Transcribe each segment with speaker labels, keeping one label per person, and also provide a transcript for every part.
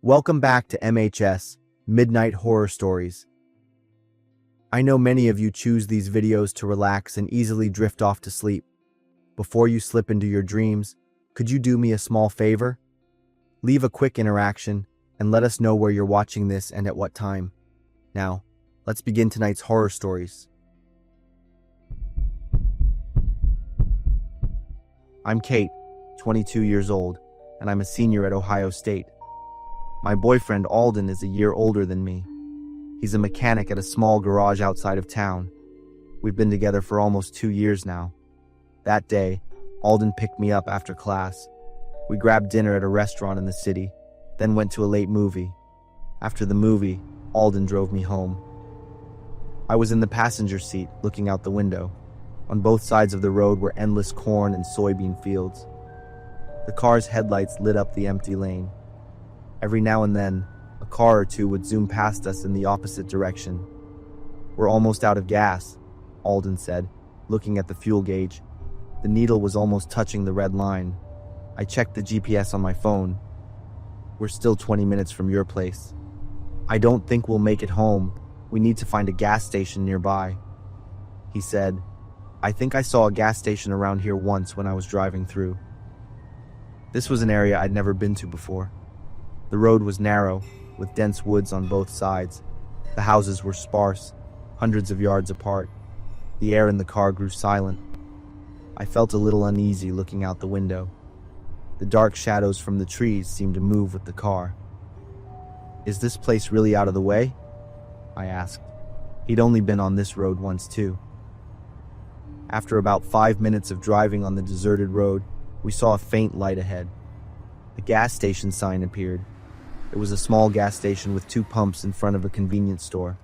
Speaker 1: Welcome back to MHS, Midnight Horror Stories. I know many of you choose these videos to relax and easily drift off to sleep. Before you slip into your dreams, could you do me a small favor? Leave a quick interaction and let us know where you're watching this and at what time. Now, let's begin tonight's horror stories. I'm Kate, 22 years old, and I'm a senior at Ohio State. My boyfriend Alden is a year older than me. He's a mechanic at a small garage outside of town. We've been together for almost 2 years now. That day, Alden picked me up after class. We grabbed dinner at a restaurant in the city, then went to a late movie. After the movie, Alden drove me home. I was in the passenger seat, looking out the window. On both sides of the road were endless corn and soybean fields. The car's headlights lit up the empty lane. Every now and then, a car or two would zoom past us in the opposite direction. "We're almost out of gas," Alden said, looking at the fuel gauge. The needle was almost touching the red line. I checked the GPS on my phone. "We're still 20 minutes from your place." "I don't think we'll make it home. We need to find a gas station nearby," he said. "I think I saw a gas station around here once when I was driving through." This was an area I'd never been to before. The road was narrow, with dense woods on both sides. The houses were sparse, hundreds of yards apart. The air in the car grew silent. I felt a little uneasy looking out the window. The dark shadows from the trees seemed to move with the car. "Is this place really out of the way?" I asked. He'd only been on this road once too. After about 5 minutes of driving on the deserted road, we saw a faint light ahead. A gas station sign appeared. It was a small gas station with 2 pumps in front of a convenience store.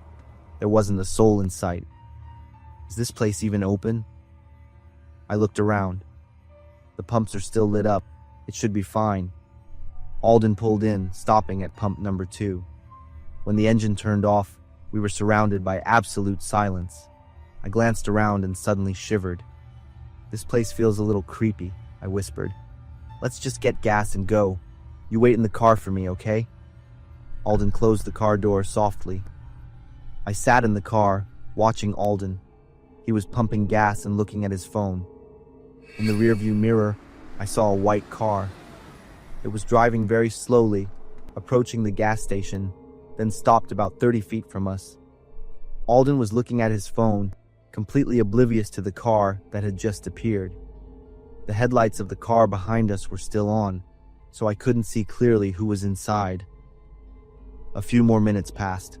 Speaker 1: There wasn't a soul in sight. "Is this place even open?" I looked around. The pumps are still lit up. It should be fine. Alden pulled in, stopping at pump number 2. When the engine turned off, we were surrounded by absolute silence. I glanced around and suddenly shivered. "This place feels a little creepy," I whispered. "Let's just get gas and go. You wait in the car for me, okay?" Alden closed the car door softly. I sat in the car, watching Alden. He was pumping gas and looking at his phone. In the rearview mirror, I saw a white car. It was driving very slowly, approaching the gas station, then stopped about 30 feet from us. Alden was looking at his phone, completely oblivious to the car that had just appeared. The headlights of the car behind us were still on, so I couldn't see clearly who was inside. A few more minutes passed.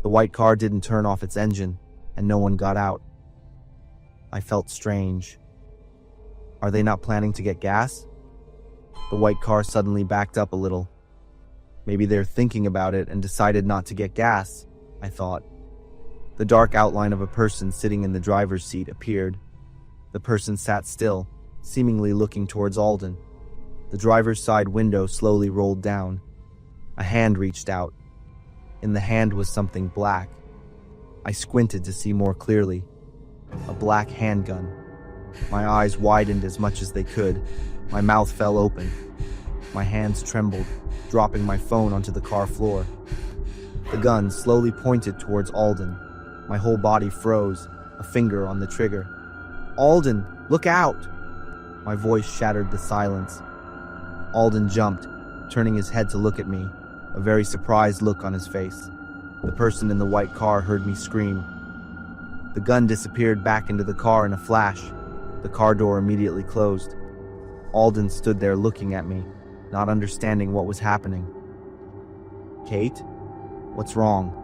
Speaker 1: The white car didn't turn off its engine, and no one got out. I felt strange. Are they not planning to get gas? The white car suddenly backed up a little. Maybe they're thinking about it and decided not to get gas, I thought. The dark outline of a person sitting in the driver's seat appeared. The person sat still, seemingly looking towards Alden. The driver's side window slowly rolled down. A hand reached out. In the hand was something black. I squinted to see more clearly. A black handgun. My eyes widened as much as they could. My mouth fell open. My hands trembled, dropping my phone onto the car floor. The gun slowly pointed towards Alden. My whole body froze, a finger on the trigger. "Alden, look out!" My voice shattered the silence. Alden jumped, turning his head to look at me, a very surprised look on his face. The person in the white car heard me scream. The gun disappeared back into the car in a flash. The car door immediately closed. Alden stood there looking at me, not understanding what was happening. "Kate? What's wrong?"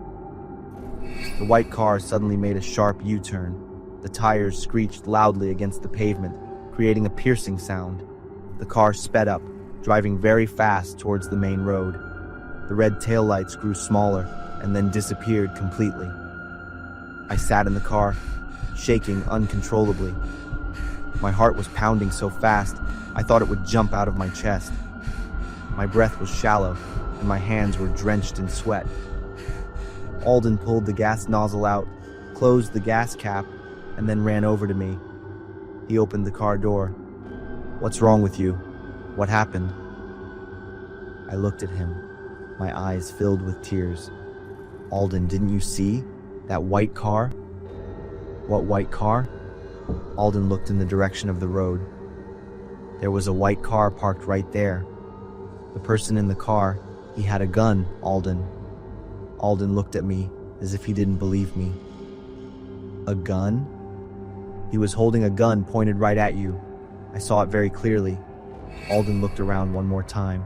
Speaker 1: The white car suddenly made a sharp U-turn. The tires screeched loudly against the pavement, creating a piercing sound. The car sped up, driving very fast towards the main road. The red taillights grew smaller and then disappeared completely. I sat in the car, shaking uncontrollably. My heart was pounding so fast, I thought it would jump out of my chest. My breath was shallow, and my hands were drenched in sweat. Alden pulled the gas nozzle out, closed the gas cap, and then ran over to me. He opened the car door. "What's wrong with you? What happened?" I looked at him. my eyes filled with tears. Alden, didn't you see? That white car? What white car? Alden looked in the direction of the road. There was a white car parked right there. The person in the car, he had a gun, Alden. Alden looked at me as if he didn't believe me. A gun? He was holding a gun pointed right at you. I saw it very clearly. Alden looked around one more time.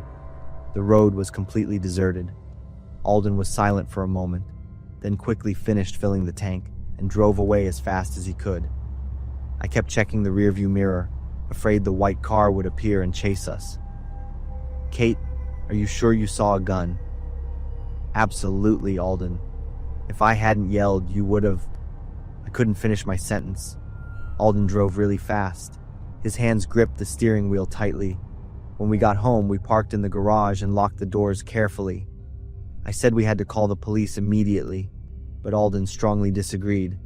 Speaker 1: The road was completely deserted. Alden was silent for a moment, then quickly finished filling the tank and drove away as fast as he could. I kept checking the rearview mirror, afraid the white car would appear and chase us. Kate, are you sure you saw a gun? Absolutely, Alden. If I hadn't yelled, you would have... I couldn't finish my sentence. Alden drove really fast. His hands gripped the steering wheel tightly. When we got home, we parked in the garage and locked the doors carefully. I said we had to call the police immediately, but Alden strongly disagreed.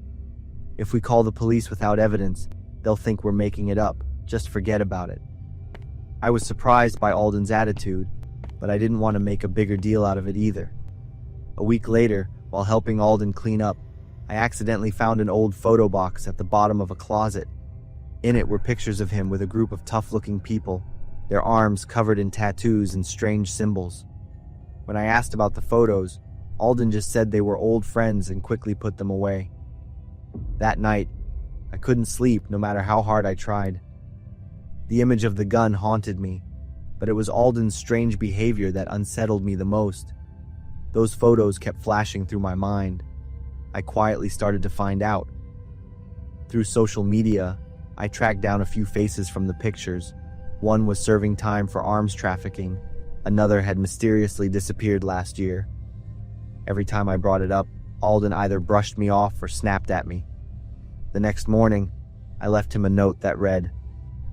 Speaker 1: If we call the police without evidence, they'll think we're making it up. Just forget about it. I was surprised by Alden's attitude, but I didn't want to make a bigger deal out of it either. A week later, while helping Alden clean up, I accidentally found an old photo box at the bottom of a closet. In it were pictures of him with a group of tough-looking people, their arms covered in tattoos and strange symbols. When I asked about the photos, Alden just said they were old friends and quickly put them away. That night, I couldn't sleep no matter how hard I tried. The image of the gun haunted me, but it was Alden's strange behavior that unsettled me the most. Those photos kept flashing through my mind. I quietly started to find out. Through social media, I tracked down a few faces from the pictures. One was serving time for arms trafficking. Another had mysteriously disappeared last year. Every time I brought it up, Alden either brushed me off or snapped at me. The next morning, I left him a note that read,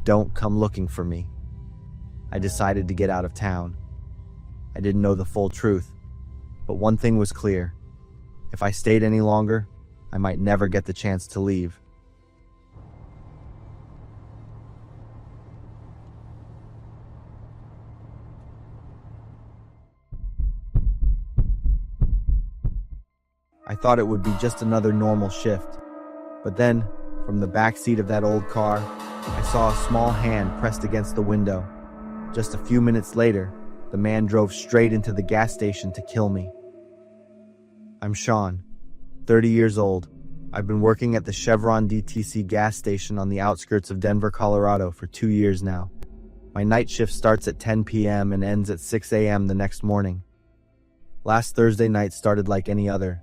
Speaker 1: "Don't come looking for me." I decided to get out of town. I didn't know the full truth, but one thing was clear. If I stayed any longer, I might never get the chance to leave. I thought it would be just another normal shift. But then, from the back seat of that old car, I saw a small hand pressed against the window. Just a few minutes later, the man drove straight into the gas station to kill me. I'm Sean, 30 years old. I've been working at the Chevron DTC gas station on the outskirts of Denver, Colorado for 2 years now. My night shift starts at 10 p.m. and ends at 6 a.m. the next morning. Last Thursday night started like any other.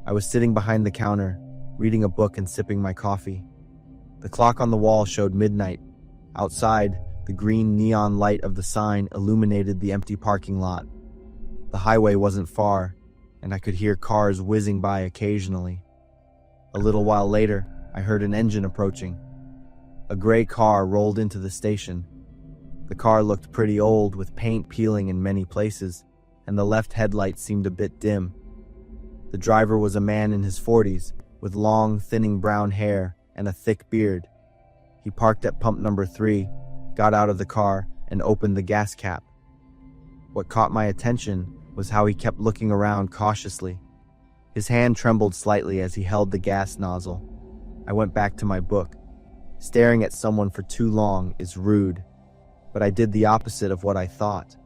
Speaker 1: I was sitting behind the counter, reading a book and sipping my coffee. The clock on the wall showed midnight. Outside, the green neon light of the sign illuminated the empty parking lot. The highway wasn't far, and I could hear cars whizzing by occasionally. A little while later, I heard an engine approaching. A gray car rolled into the station. The car looked pretty old, with paint peeling in many places, and the left headlight seemed a bit dim. The driver was a man in his 40s, with long, thinning brown hair and a thick beard. He parked at pump number 3, got out of the car, and opened the gas cap. What caught my attention was how he kept looking around cautiously. His hand trembled slightly as he held the gas nozzle. I went back to my book. Staring at someone for too long is rude, but I did the opposite of what I thought.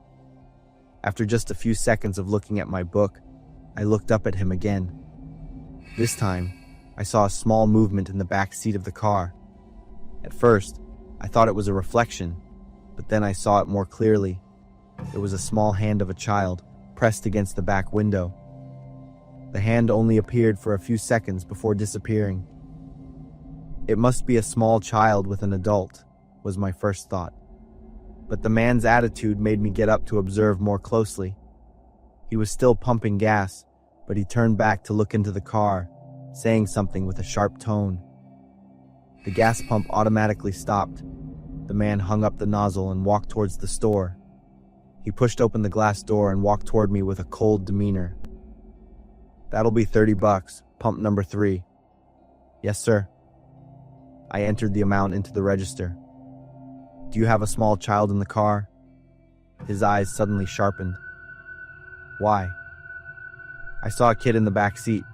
Speaker 1: After just a few seconds of looking at my book, I looked up at him again. This time, I saw a small movement in the back seat of the car. At first, I thought it was a reflection, but then I saw it more clearly. It was a small hand of a child, pressed against the back window. The hand only appeared for a few seconds before disappearing. It must be a small child with an adult, was my first thought. But the man's attitude made me get up to observe more closely. He was still pumping gas, but he turned back to look into the car, saying something with a sharp tone. The gas pump automatically stopped. The man hung up the nozzle and walked towards the store. He pushed open the glass door and walked toward me with a cold demeanor. "That'll be $30, pump number 3. "Yes, sir." I entered the amount into the register. "Do you have a small child in the car?" His eyes suddenly sharpened. Why? I saw a kid in the back seat.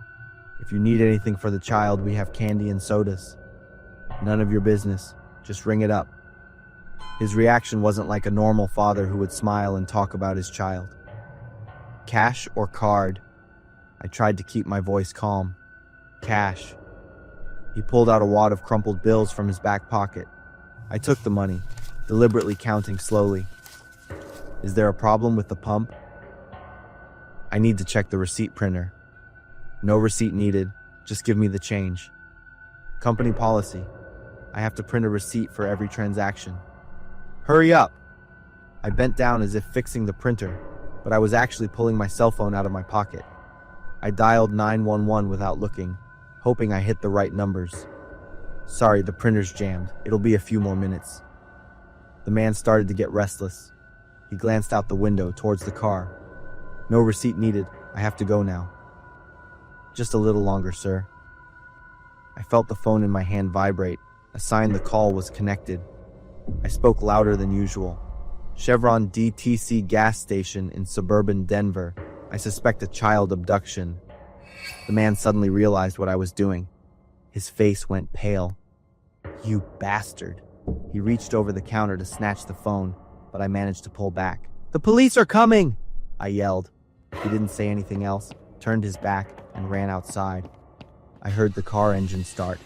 Speaker 1: If you need anything for the child, we have candy and sodas. None of your business. Just ring it up. His reaction wasn't like a normal father who would smile and talk about his child. Cash or card? I tried to keep my voice calm. Cash. He pulled out a wad of crumpled bills from his back pocket. I took the money, deliberately counting slowly. Is there a problem with the pump? I need to check the receipt printer. No receipt needed, just give me the change. Company policy. I have to print a receipt for every transaction. Hurry up! I bent down as if fixing the printer, but I was actually pulling my cell phone out of my pocket. I dialed 911 without looking, hoping I hit the right numbers. Sorry, the printer's jammed. It'll be a few more minutes. The man started to get restless. He glanced out the window towards the car. No receipt needed. I have to go now. Just a little longer, sir. I felt the phone in my hand vibrate, a sign the call was connected. I spoke louder than usual. Chevron DTC gas station in suburban Denver. I suspect a child abduction. The man suddenly realized what I was doing. His face went pale. You bastard. He reached over the counter to snatch the phone, but I managed to pull back. The police are coming! I yelled. He didn't say anything else, turned his back, and ran outside. I heard the car engine start.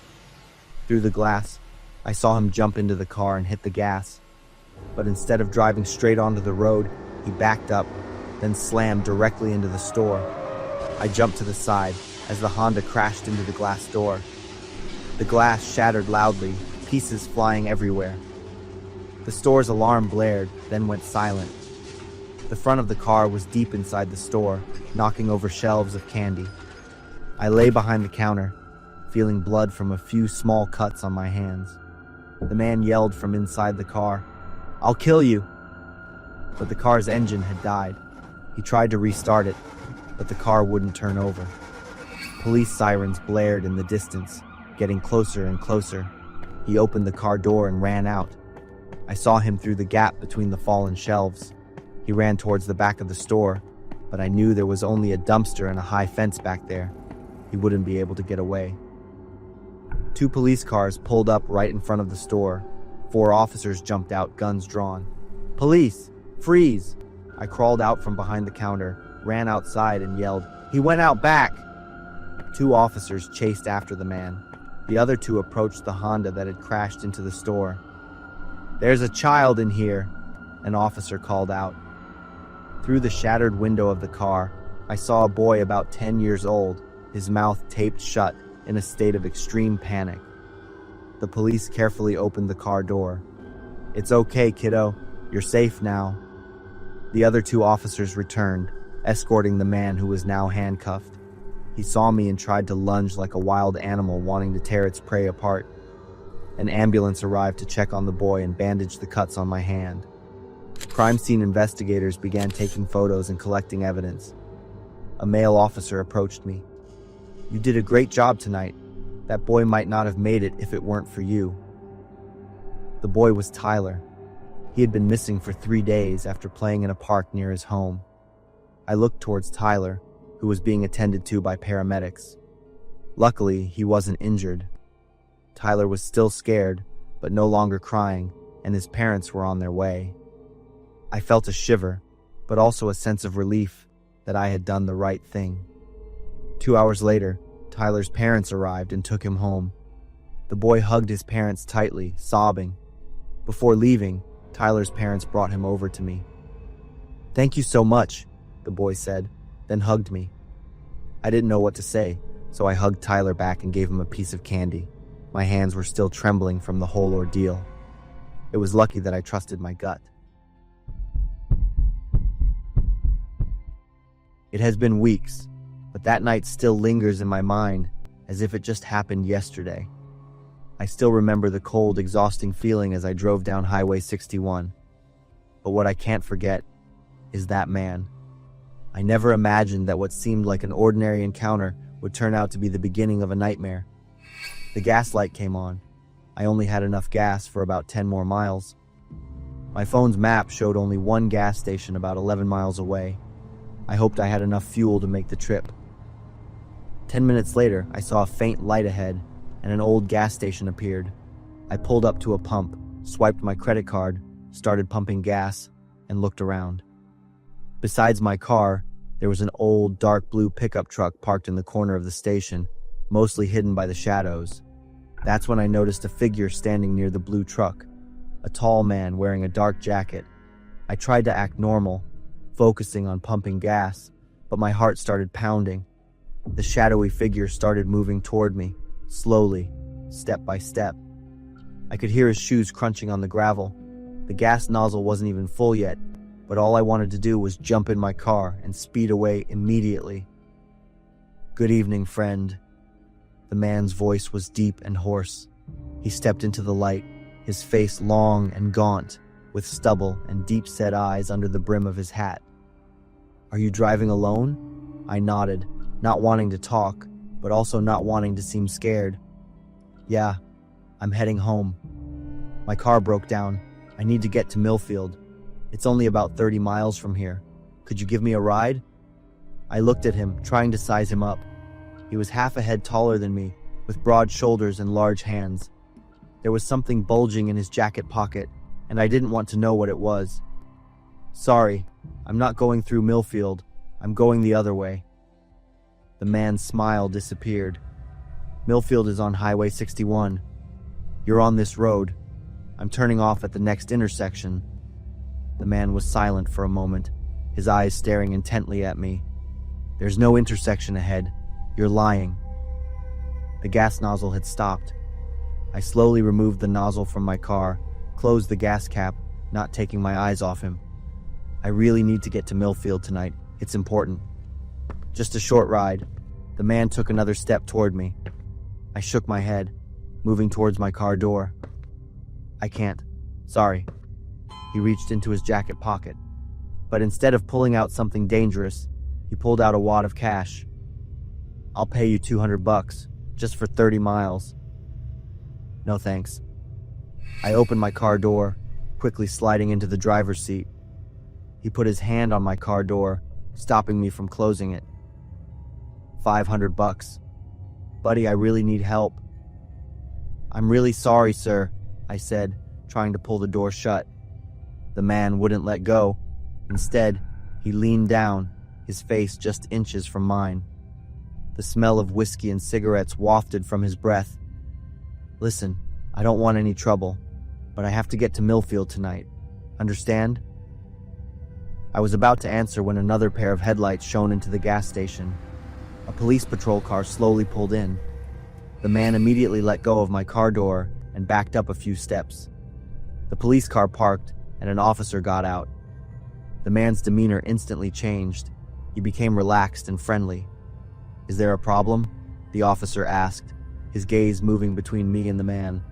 Speaker 1: Through the glass, I saw him jump into the car and hit the gas. But instead of driving straight onto the road, he backed up, then slammed directly into the store. I jumped to the side as the Honda crashed into the glass door. The glass shattered loudly, pieces flying everywhere. The store's alarm blared, then went silent. The front of the car was deep inside the store, knocking over shelves of candy. I lay behind the counter, feeling blood from a few small cuts on my hands. The man yelled from inside the car, "I'll kill you!" But the car's engine had died. He tried to restart it, but the car wouldn't turn over. Police sirens blared in the distance, getting closer and closer. He opened the car door and ran out. I saw him through the gap between the fallen shelves. He ran towards the back of the store, but I knew there was only a dumpster and a high fence back there. He wouldn't be able to get away. 2 police cars pulled up right in front of the store. 4 officers jumped out, guns drawn. "Police! Freeze!" I crawled out from behind the counter, ran outside and yelled, "He went out back!" 2 officers chased after the man. The other 2 approached the Honda that had crashed into the store. "There's a child in here," an officer called out. Through the shattered window of the car, I saw a boy about 10 years old, his mouth taped shut, in a state of extreme panic. The police carefully opened the car door. "It's okay, kiddo. You're safe now." The other 2 officers returned, escorting the man who was now handcuffed. He saw me and tried to lunge like a wild animal wanting to tear its prey apart. An ambulance arrived to check on the boy and bandage the cuts on my hand. Crime scene investigators began taking photos and collecting evidence. A male officer approached me. "You did a great job tonight. That boy might not have made it if it weren't for you." The boy was Tyler. He had been missing for 3 days after playing in a park near his home. I looked towards Tyler, who was being attended to by paramedics. Luckily, he wasn't injured. Tyler was still scared, but no longer crying, and his parents were on their way. I felt a shiver, but also a sense of relief that I had done the right thing. 2 hours later, Tyler's parents arrived and took him home. The boy hugged his parents tightly, sobbing. Before leaving, Tyler's parents brought him over to me. "Thank you so much," the boy said, then hugged me. I didn't know what to say, so I hugged Tyler back and gave him a piece of candy. My hands were still trembling from the whole ordeal. It was lucky that I trusted my gut. It has been weeks, but that night still lingers in my mind as if it just happened yesterday. I still remember the cold, exhausting feeling as I drove down Highway 61. But what I can't forget is that man. I never imagined that what seemed like an ordinary encounter would turn out to be the beginning of a nightmare. The gas light came on. I only had enough gas for about 10 more miles. My phone's map showed only one gas station about 11 miles away. I hoped I had enough fuel to make the trip. 10 minutes later, I saw a faint light ahead, and an old gas station appeared. I pulled up to a pump, swiped my credit card, started pumping gas, and looked around. Besides my car, there was an old, dark blue pickup truck parked in the corner of the station, mostly hidden by the shadows. That's when I noticed a figure standing near the blue truck, a tall man wearing a dark jacket. I tried to act normal, focusing on pumping gas, but my heart started pounding. The shadowy figure started moving toward me, slowly, step by step. I could hear his shoes crunching on the gravel. The gas nozzle wasn't even full yet, but all I wanted to do was jump in my car and speed away immediately. "Good evening, friend." The man's voice was deep and hoarse. He stepped into the light, his face long and gaunt, with stubble and deep-set eyes under the brim of his hat. "Are you driving alone?" I nodded, not wanting to talk, but also not wanting to seem scared. "Yeah, I'm heading home. My car broke down. I need to get to Millfield. It's only about 30 miles from here. Could you give me a ride?" I looked at him, trying to size him up. He was half a head taller than me, with broad shoulders and large hands. There was something bulging in his jacket pocket, and I didn't want to know what it was. "Sorry, I'm not going through Millfield. I'm going the other way." The man's smile disappeared. "Millfield is on Highway 61. You're on this road. I'm turning off at the next intersection." The man was silent for a moment, his eyes staring intently at me. "There's no intersection ahead. You're lying." The gas nozzle had stopped. I slowly removed the nozzle from my car, closed the gas cap, not taking my eyes off him. "I really need to get to Millfield tonight. It's important." "Just a short ride." The man took another step toward me. I shook my head, moving towards my car door. "I can't. Sorry." He reached into his jacket pocket, but instead of pulling out something dangerous, he pulled out a wad of cash. "I'll pay you $200, just for 30 miles. "No thanks." I opened my car door, quickly sliding into the driver's seat. He put his hand on my car door, stopping me from closing it. $500. "Buddy, I really need help." "I'm really sorry, sir," I said, trying to pull the door shut. The man wouldn't let go. Instead, he leaned down, his face just inches from mine. The smell of whiskey and cigarettes wafted from his breath. "Listen, I don't want any trouble, but I have to get to Millfield tonight. Understand?" I was about to answer when another pair of headlights shone into the gas station. A police patrol car slowly pulled in. The man immediately let go of my car door and backed up a few steps. The police car parked, and an officer got out. The man's demeanor instantly changed. He became relaxed and friendly. "Is there a problem?" the officer asked, his gaze moving between me and the man.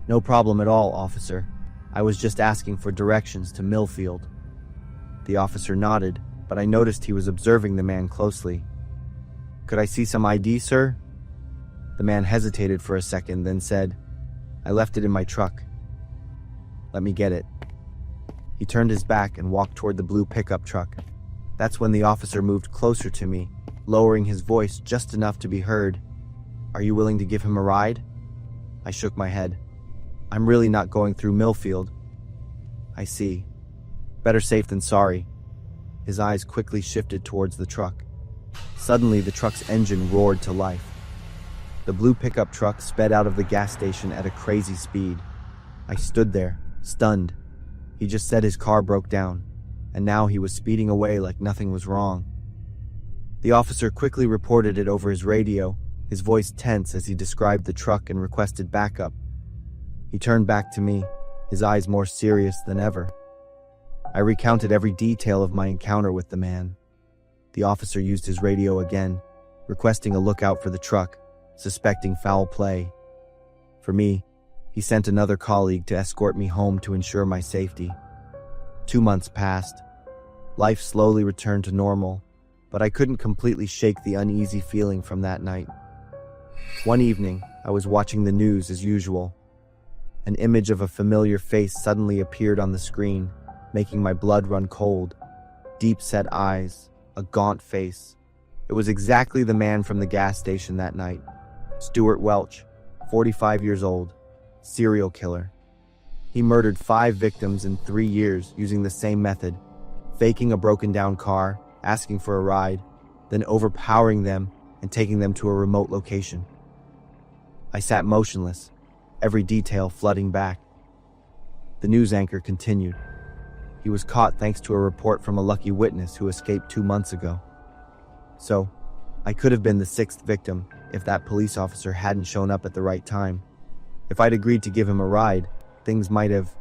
Speaker 1: "No problem at all, officer. I was just asking for directions to Millfield." The officer nodded, but I noticed he was observing the man closely. "Could I see some ID, sir?" The man hesitated for a second, then said, "I left it in my truck." "Let me get it." He turned his back and walked toward the blue pickup truck. That's when the officer moved closer to me, lowering his voice just enough to be heard. "Are you willing to give him a ride?" I shook my head. "I'm really not going through Millfield." "I see. Better safe than sorry." His eyes quickly shifted towards the truck. Suddenly, the truck's engine roared to life. The blue pickup truck sped out of the gas station at a crazy speed. I stood there, stunned. He just said his car broke down, and now he was speeding away like nothing was wrong. The officer quickly reported it over his radio, his voice tense as he described the truck and requested backup. He turned back to me, his eyes more serious than ever. I recounted every detail of my encounter with the man. The officer used his radio again, requesting a lookout for the truck, suspecting foul play. For me, he sent another colleague to escort me home to ensure my safety. 2 months passed. Life slowly returned to normal, but I couldn't completely shake the uneasy feeling from that night. One evening, I was watching the news as usual. An image of a familiar face suddenly appeared on the screen, making my blood run cold. Deep-set eyes, a gaunt face. It was exactly the man from the gas station that night. Stuart Welch, 45 years old, serial killer. He murdered 5 victims in 3 years using the same method, faking a broken down car, asking for a ride, then overpowering them and taking them to a remote location. I sat motionless, every detail flooding back. The news anchor continued. He was caught thanks to a report from a lucky witness who escaped 2 months ago. So, I could have been the 6th victim if that police officer hadn't shown up at the right time. If I'd agreed to give him a ride, things might have...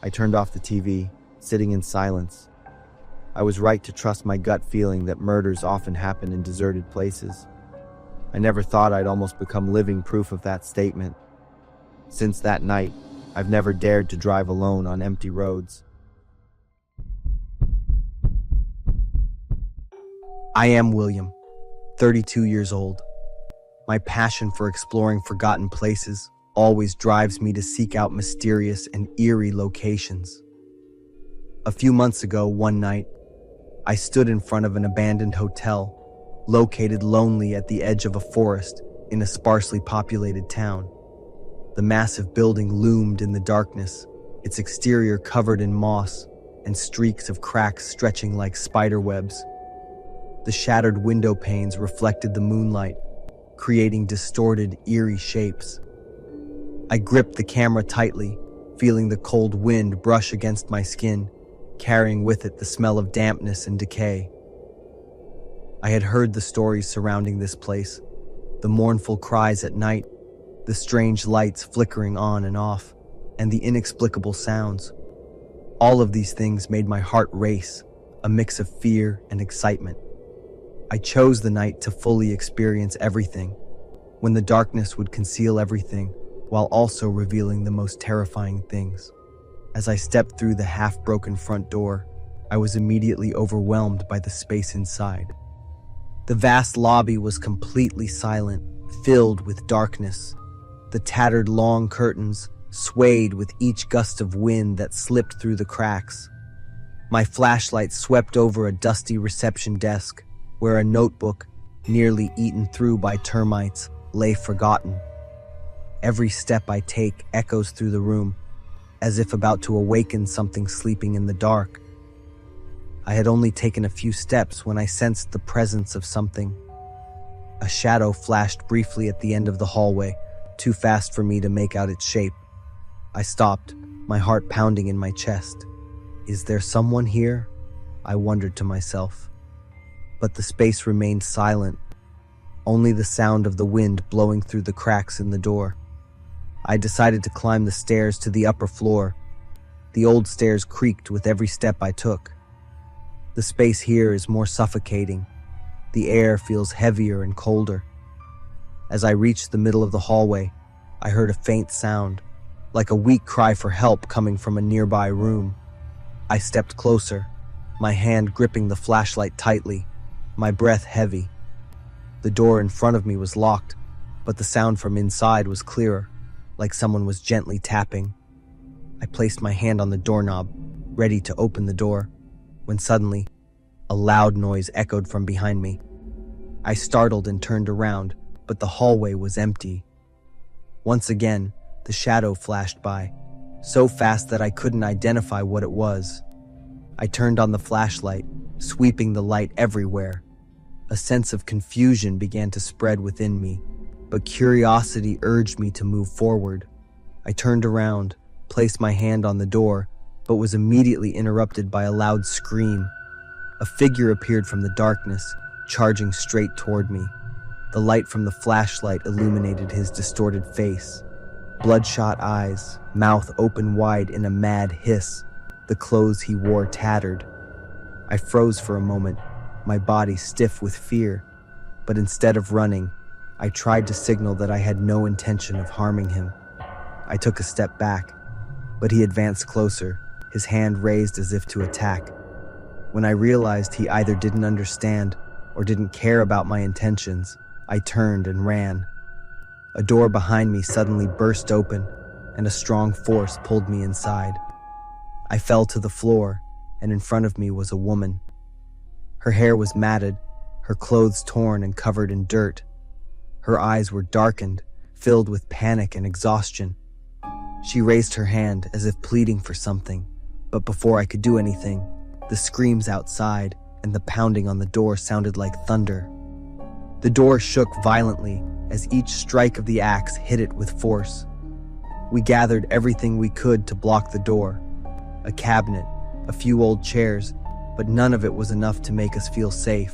Speaker 1: I turned off the TV, sitting in silence. I was right to trust my gut feeling that murders often happen in deserted places. I never thought I'd almost become living proof of that statement. Since that night, I've never dared to drive alone on empty roads. I am William, 32 years old. My passion for exploring forgotten places always drives me to seek out mysterious and eerie locations. A few months ago, one night, I stood in front of an abandoned hotel, located lonely at the edge of a forest in a sparsely populated town. The massive building loomed in the darkness, its exterior covered in moss and streaks of cracks stretching like spider webs. The shattered window panes reflected the moonlight, creating distorted, eerie shapes. I gripped the camera tightly, feeling the cold wind brush against my skin, carrying with it the smell of dampness and decay. I had heard the stories surrounding this place, the mournful cries at night, the strange lights flickering on and off, and the inexplicable sounds. All of these things made my heart race, a mix of fear and excitement. I chose the night to fully experience everything, when the darkness would conceal everything, while also revealing the most terrifying things. As I stepped through the half-broken front door, I was immediately overwhelmed by the space inside. The vast lobby was completely silent, filled with darkness. The tattered long curtains swayed with each gust of wind that slipped through the cracks. My flashlight swept over a dusty reception desk, where a notebook, nearly eaten through by termites, lay forgotten. Every step I take echoes through the room, as if about to awaken something sleeping in the dark. I had only taken a few steps when I sensed the presence of something. A shadow flashed briefly at the end of the hallway, too fast for me to make out its shape. I stopped, my heart pounding in my chest. Is there someone here? I wondered to myself. But the space remained silent, only the sound of the wind blowing through the cracks in the door. I decided to climb the stairs to the upper floor. The old stairs creaked with every step I took. The space here is more suffocating. The air feels heavier and colder. As I reached the middle of the hallway, I heard a faint sound, like a weak cry for help coming from a nearby room. I stepped closer, my hand gripping the flashlight tightly, my breath heavy. The door in front of me was locked, but the sound from inside was clearer, like someone was gently tapping. I placed my hand on the doorknob, ready to open the door, when suddenly, a loud noise echoed from behind me. I startled and turned around, but the hallway was empty. Once again, the shadow flashed by, so fast that I couldn't identify what it was. I turned on the flashlight, sweeping the light everywhere. A sense of confusion began to spread within me, but curiosity urged me to move forward. I turned around, placed my hand on the door, but was immediately interrupted by a loud scream. A figure appeared from the darkness, charging straight toward me. The light from the flashlight illuminated his distorted face. Bloodshot eyes, mouth open wide in a mad hiss, the clothes he wore tattered. I froze for a moment, my body stiff with fear, but instead of running, I tried to signal that I had no intention of harming him. I took a step back, but he advanced closer, his hand raised as if to attack. When I realized he either didn't understand or didn't care about my intentions, I turned and ran. A door behind me suddenly burst open, and a strong force pulled me inside. I fell to the floor, and in front of me was a woman. Her hair was matted, her clothes torn and covered in dirt. Her eyes were darkened, filled with panic and exhaustion. She raised her hand as if pleading for something, but before I could do anything, the screams outside and the pounding on the door sounded like thunder. The door shook violently as each strike of the axe hit it with force. We gathered everything we could to block the door. A cabinet, a few old chairs, but none of it was enough to make us feel safe.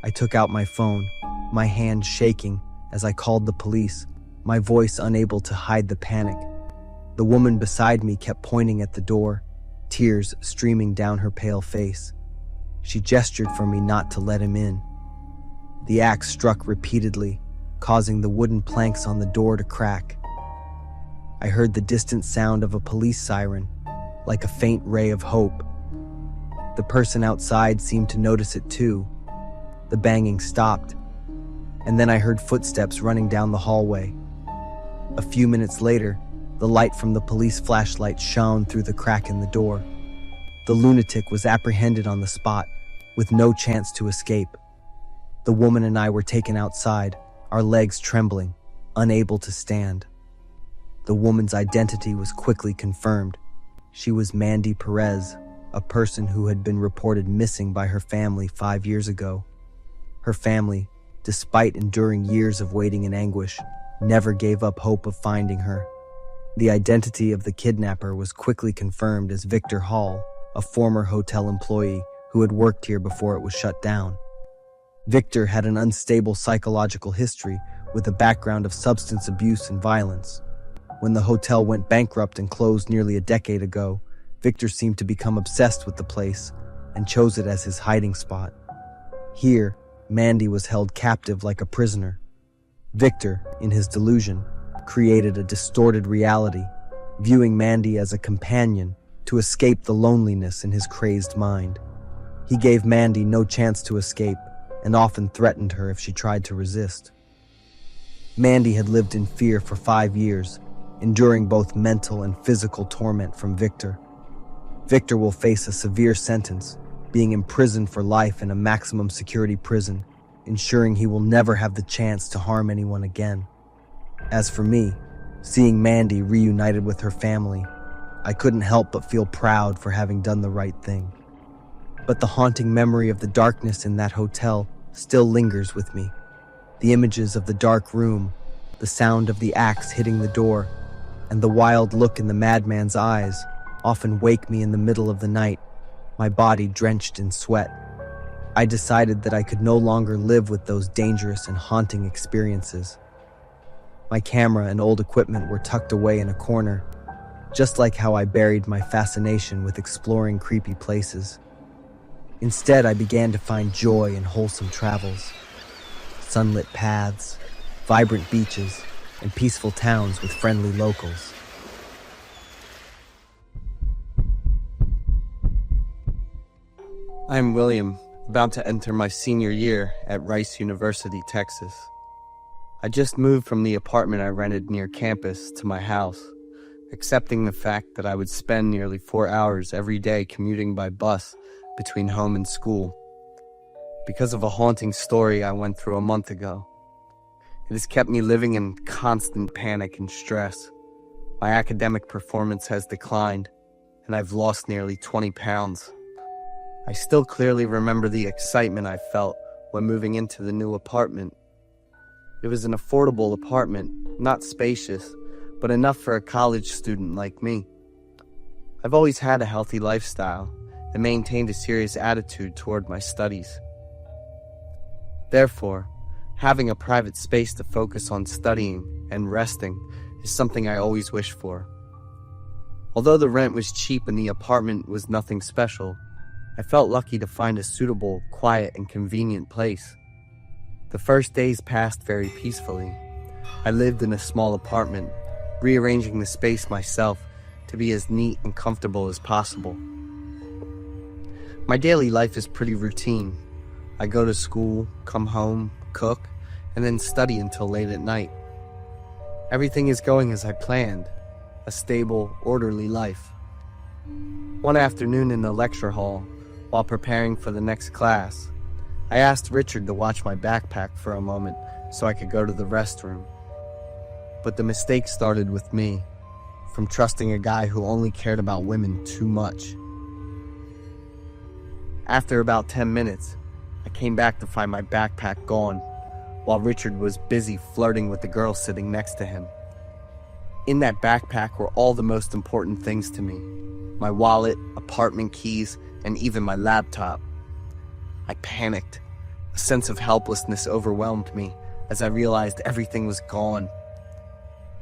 Speaker 1: I took out my phone, my hand shaking as I called the police, my voice unable to hide the panic. The woman beside me kept pointing at the door, tears streaming down her pale face. She gestured for me not to let him in. The axe struck repeatedly, causing the wooden planks on the door to crack. I heard the distant sound of a police siren, like a faint ray of hope. The person outside seemed to notice it too. The banging stopped, and then I heard footsteps running down the hallway. A few minutes later, the light from the police flashlight shone through the crack in the door. The lunatic was apprehended on the spot, with no chance to escape. The woman and I were taken outside, our legs trembling, unable to stand. The woman's identity was quickly confirmed. She was Mandy Perez, a person who had been reported missing by her family 5 years ago. Her family, despite enduring years of waiting in anguish, never gave up hope of finding her. The identity of the kidnapper was quickly confirmed as Victor Hall, a former hotel employee who had worked here before it was shut down. Victor had an unstable psychological history with a background of substance abuse and violence. When the hotel went bankrupt and closed nearly a decade ago, Victor seemed to become obsessed with the place and chose it as his hiding spot. Here, Mandy was held captive like a prisoner. Victor, in his delusion, created a distorted reality, viewing Mandy as a companion to escape the loneliness in his crazed mind. He gave Mandy no chance to escape and often threatened her if she tried to resist. Mandy had lived in fear for 5 years, enduring both mental and physical torment from Victor. Victor will face a severe sentence, being imprisoned for life in a maximum security prison, ensuring he will never have the chance to harm anyone again. As for me, seeing Mandy reunited with her family, I couldn't help but feel proud for having done the right thing. But the haunting memory of the darkness in that hotel still lingers with me. The images of the dark room, the sound of the axe hitting the door, and the wild look in the madman's eyes often wake me in the middle of the night, my body drenched in sweat. I decided that I could no longer live with those dangerous and haunting experiences. My camera and old equipment were tucked away in a corner, just like how I buried my fascination with exploring creepy places. Instead, I began to find joy in wholesome travels. Sunlit paths, vibrant beaches, and peaceful towns with friendly locals.
Speaker 2: I'm William, about to enter my senior year at Rice University, Texas. I just moved from the apartment I rented near campus to my house, accepting the fact that I would spend nearly 4 hours every day commuting by bus between home and school, because of a haunting story I went through a month ago. It has kept me living in constant panic and stress. My academic performance has declined, and I've lost nearly 20 pounds. I still clearly remember the excitement I felt when moving into the new apartment. It was an affordable apartment, not spacious, but enough for a college student like me. I've always had a healthy lifestyle and maintained a serious attitude toward my studies. Therefore, having a private space to focus on studying and resting is something I always wished for. Although the rent was cheap and the apartment was nothing special, I felt lucky to find a suitable, quiet, and convenient place. The first days passed very peacefully. I lived in a small apartment, rearranging the space myself to be as neat and comfortable as possible. My daily life is pretty routine. I go to school, come home, cook, and then study until late at night. Everything is going as I planned, a stable, orderly life. One afternoon in the lecture hall, While preparing for the next class, I asked Richard to watch my backpack for a moment so I could go to the restroom. But the mistake started with me, from trusting a guy who only cared about women too much. After about 10 minutes, I came back to find my backpack gone, while Richard was busy flirting with the girl sitting next to him. In that backpack were all the most important things to me: my wallet, apartment keys, and even my laptop. I panicked. A sense of helplessness overwhelmed me as I realized everything was gone.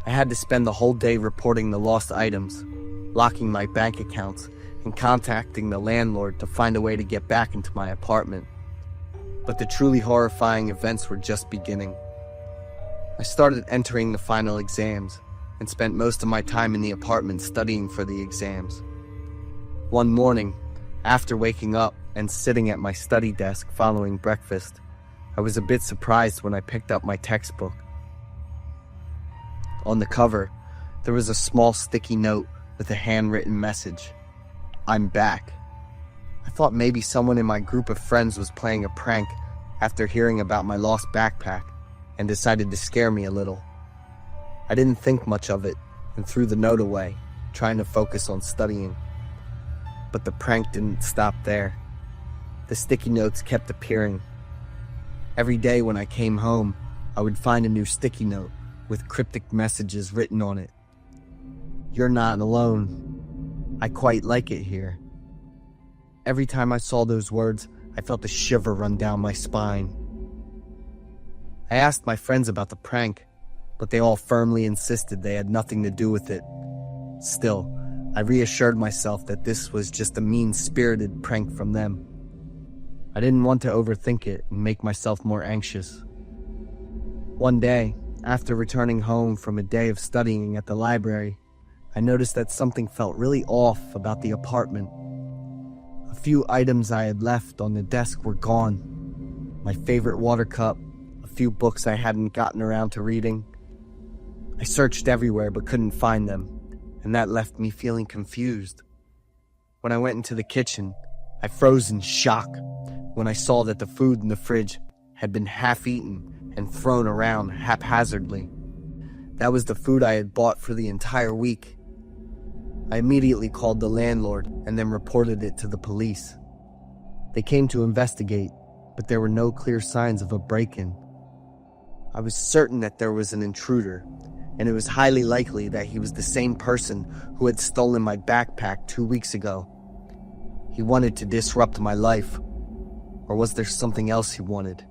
Speaker 2: I had to spend the whole day reporting the lost items, locking my bank accounts, and contacting the landlord to find a way to get back into my apartment. But the truly horrifying events were just beginning. I started entering the final exams and spent most of my time in the apartment studying for the exams. One morning, after waking up and sitting at my study desk following breakfast, I was a bit surprised when I picked up my textbook. On the cover, there was a small sticky note with a handwritten message: "I'm back." I thought maybe someone in my group of friends was playing a prank after hearing about my lost backpack and decided to scare me a little. I didn't think much of it and threw the note away, trying to focus on studying. But the prank didn't stop there. The sticky notes kept appearing. Every day when I came home, I would find a new sticky note with cryptic messages written on it. "You're not alone. I quite like it here." Every time I saw those words, I felt a shiver run down my spine. I asked my friends about the prank, but they all firmly insisted they had nothing to do with it. Still, I reassured myself that this was just a mean-spirited prank from them. I didn't want to overthink it and make myself more anxious. One day, after returning home from a day of studying at the library, I noticed that something felt really off about the apartment. A few items I had left on the desk were gone. My favorite water cup, a few books I hadn't gotten around to reading. I searched everywhere but couldn't find them, and that left me feeling confused. When I went into the kitchen, I froze in shock when I saw that the food in the fridge had been half-eaten and thrown around haphazardly. That was the food I had bought for the entire week. I immediately called the landlord and then reported it to the police. They came to investigate, but there were no clear signs of a break-in. I was certain that there was an intruder, and it was highly likely that he was the same person who had stolen my backpack 2 weeks ago. He wanted to disrupt my life. Or was there something else he wanted?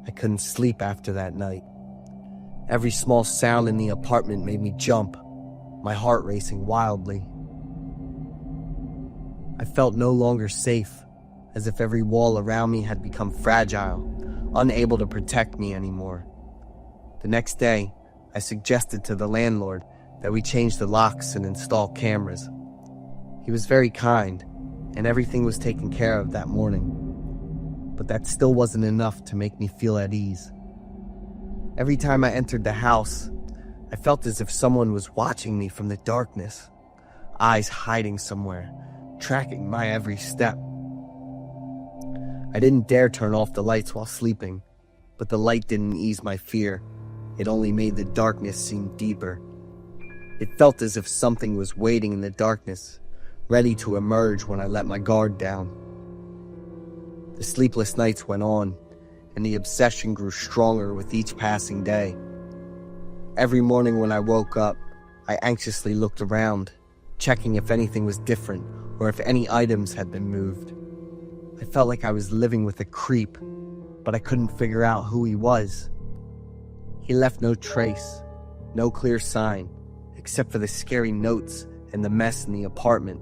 Speaker 2: I couldn't sleep after that night. Every small sound in the apartment made me jump, my heart racing wildly. I felt no longer safe, as if every wall around me had become fragile, unable to protect me anymore. The next day, I suggested to the landlord that we change the locks and install cameras. He was very kind, and everything was taken care of that morning. But that still wasn't enough to make me feel at ease. Every time I entered the house, I felt as if someone was watching me from the darkness, eyes hiding somewhere, tracking my every step. I didn't dare turn off the lights while sleeping, but the light didn't ease my fear. It only made the darkness seem deeper. It felt as if something was waiting in the darkness, ready to emerge when I let my guard down. The sleepless nights went on, and the obsession grew stronger with each passing day. Every morning when I woke up, I anxiously looked around, checking if anything was different or if any items had been moved. I felt like I was living with a creep, but I couldn't figure out who he was. He left no trace, no clear sign, except for the scary notes and the mess in the apartment.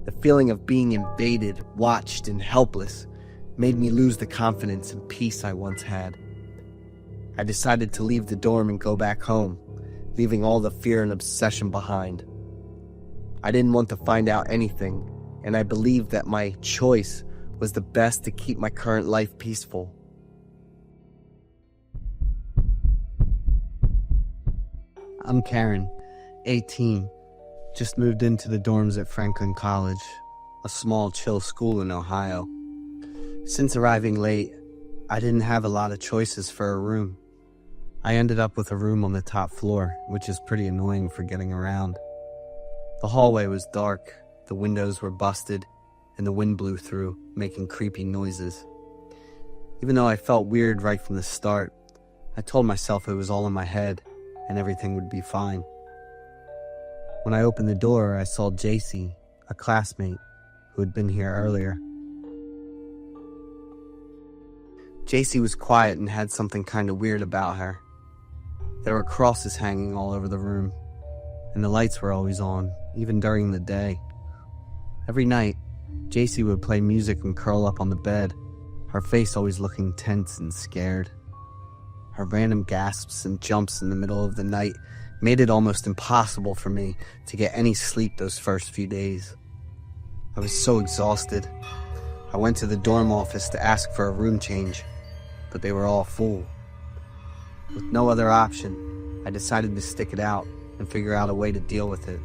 Speaker 2: The feeling of being invaded, watched, and helpless made me lose the confidence and peace I once had. I decided to leave the dorm and go back home, leaving all the fear and obsession behind. I didn't want to find out anything, and I believed that my choice was the best to keep my current life peaceful. I'm Karen, 18. Just moved into the dorms at Franklin College, a small, chill school in Ohio. Since arriving late, I didn't have a lot of choices for a room. I ended up with a room on the top floor, which is pretty annoying for getting around. The hallway was dark, the windows were busted, and the wind blew through, making creepy noises. Even though I felt weird right from the start, I told myself it was all in my head and everything would be fine. When I opened the door, I saw JC, a classmate who had been here earlier. JC was quiet and had something kind of weird about her. There were crosses hanging all over the room, and the lights were always on, even during the day. Every night, JC would play music and curl up on the bed, her face always looking tense and scared. Her random gasps and jumps in the middle of the night made it almost impossible for me to get any sleep those first few days. I was so exhausted. I went to the dorm office to ask for a room change, but they were all full. With no other option, I decided to stick it out and figure out a way to deal with it.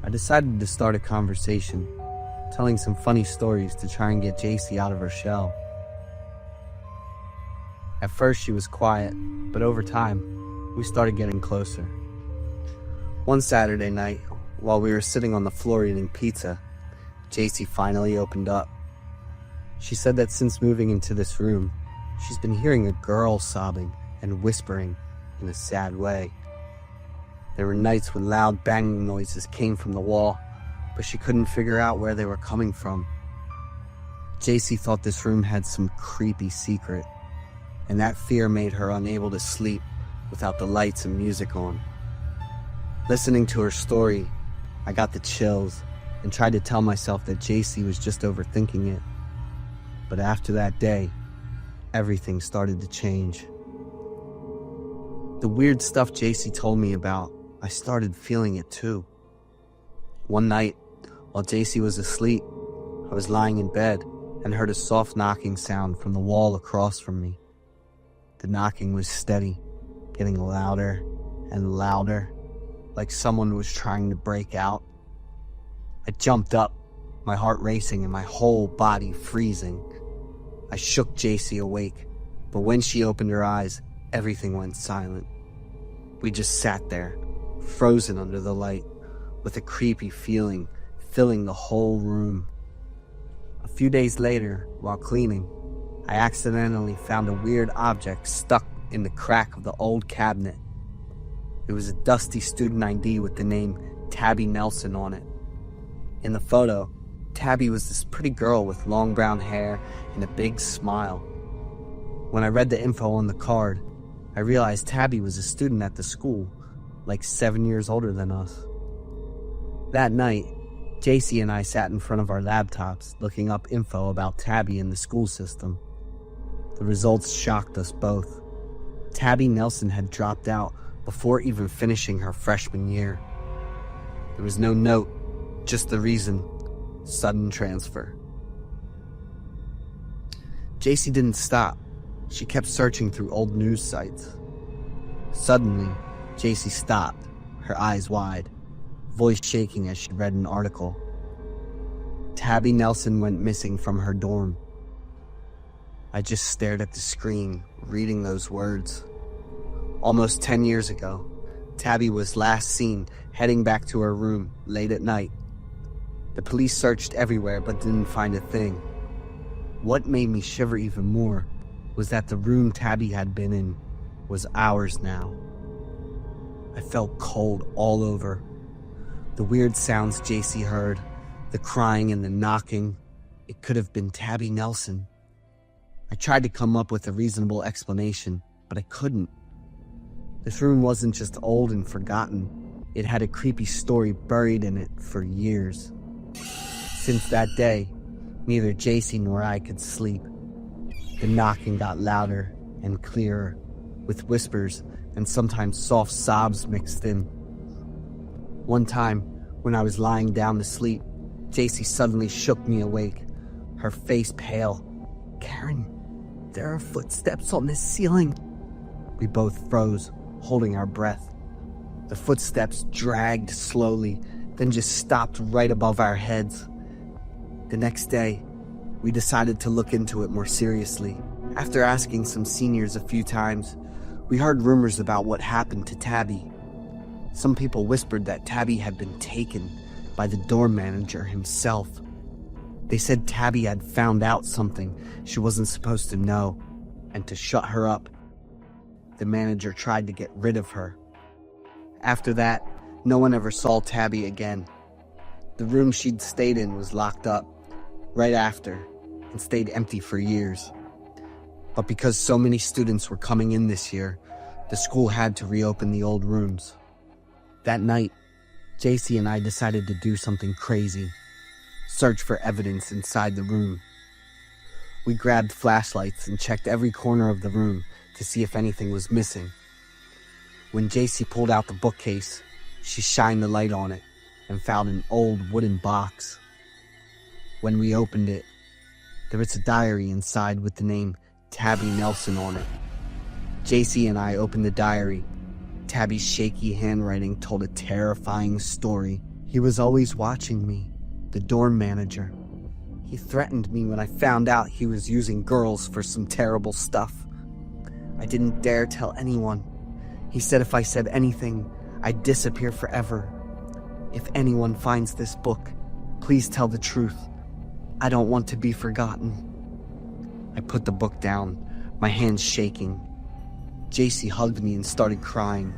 Speaker 2: I decided to start a conversation, telling some funny stories to try and get JC out of her shell. At first she was quiet, but over time, we started getting closer. One Saturday night, while we were sitting on the floor eating pizza, JC finally opened up. She said that since moving into this room, she's been hearing a girl sobbing and whispering in a sad way. There were nights when loud banging noises came from the wall, but she couldn't figure out where they were coming from. JC thought this room had some creepy secret, and that fear made her unable to sleep without the lights and music on. Listening to her story, I got the chills and tried to tell myself that JC was just overthinking it. But after that day, everything started to change. The weird stuff JC told me about, I started feeling it too. One night, while JC was asleep, I was lying in bed and heard a soft knocking sound from the wall across from me. The knocking was steady, getting louder and louder, like someone was trying to break out. I jumped up, my heart racing and my whole body freezing. I shook JC awake, but when she opened her eyes, everything went silent. We just sat there, frozen under the light, with a creepy feeling filling the whole room. A few days later, while cleaning, I accidentally found a weird object stuck in the crack of the old cabinet. It was a dusty student ID with the name Tabby Nelson on it. In the photo, Tabby was this pretty girl with long brown hair and a big smile. When I read the info on the card, I realized Tabby was a student at the school, like 7 years older than us. That night, JC and I sat in front of our laptops looking up info about Tabby in the school system. The results shocked us both. Tabby Nelson had dropped out before even finishing her freshman year. There was no note, just the reason: sudden transfer. JC didn't stop. She kept searching through old news sites. Suddenly, JC stopped, her eyes wide, voice shaking as she read an article. Tabby Nelson went missing from her dorm. I just stared at the screen, reading those words. Almost 10 years ago, Tabby was last seen heading back to her room late at night. The police searched everywhere but didn't find a thing. What made me shiver even more was that the room Tabby had been in was ours now. I felt cold all over. The weird sounds JC heard, the crying and the knocking, it could have been Tabby Nelson. I tried to come up with a reasonable explanation, but I couldn't. This room wasn't just old and forgotten. It had a creepy story buried in it for years. Since that day, neither JC nor I could sleep. The knocking got louder and clearer, with whispers and sometimes soft sobs mixed in. One time, when I was lying down to sleep, JC suddenly shook me awake, her face pale. "Karen, there are footsteps on the ceiling." We both froze, holding our breath. The footsteps dragged slowly, then just stopped right above our heads. The next day, we decided to look into it more seriously. After asking some seniors a few times, we heard rumors about what happened to Tabby. Some people whispered that Tabby had been taken by the dorm manager himself. They said Tabby had found out something she wasn't supposed to know, and to shut her up, the manager tried to get rid of her. After that, no one ever saw Tabby again. The room she'd stayed in was locked up right after and stayed empty for years. But because so many students were coming in this year, the school had to reopen the old rooms. That night, JC and I decided to do something crazy. Search for evidence inside the room. We grabbed flashlights and checked every corner of the room to see if anything was missing. When JC pulled out the bookcase, she shined the light on it and found an old wooden box. When we opened it, there was a diary inside with the name Tabby Nelson on it. JC and I opened the diary. Tabby's shaky handwriting told a terrifying story. He was always watching me, the dorm manager. He threatened me when I found out he was using girls for some terrible stuff. I didn't dare tell anyone. He said if I said anything, I'd disappear forever. If anyone finds this book, please tell the truth. I don't want to be forgotten. I put the book down, my hands shaking. JC hugged me and started crying.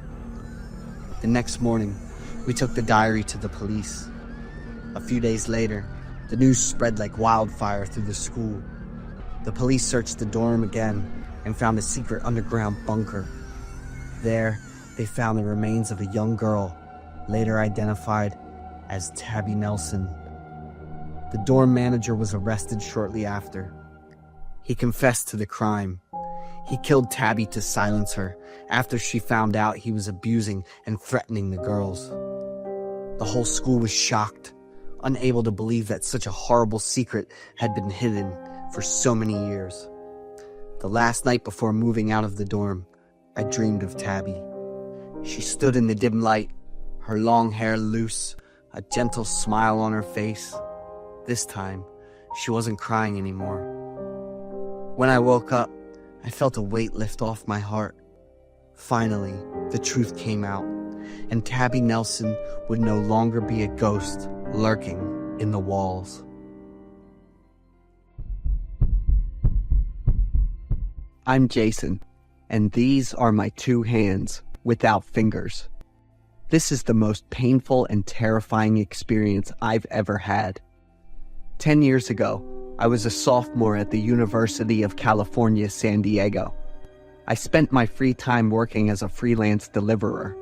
Speaker 2: The next morning, we took the diary to the police. A few days later, the news spread like wildfire through the school. The police searched the dorm again and found a secret underground bunker. There, they found the remains of a young girl, later identified as Tabby Nelson. The dorm manager was arrested shortly after. He confessed to the crime. He killed Tabby to silence her after she found out he was abusing and threatening the girls. The whole school was shocked, unable to believe that such a horrible secret had been hidden for so many years. The last night before moving out of the dorm, I dreamed of Tabby. She stood in the dim light, her long hair loose, a gentle smile on her face. This time, she wasn't crying anymore. When I woke up, I felt a weight lift off my heart. Finally, the truth came out, and Tabby Nelson would no longer be a ghost lurking in the walls. I'm Jason, and these are my two hands without fingers. This is the most painful and terrifying experience I've ever had. 10 years ago, I was a sophomore at the University of California, San Diego. I spent my free time working as a freelance deliverer.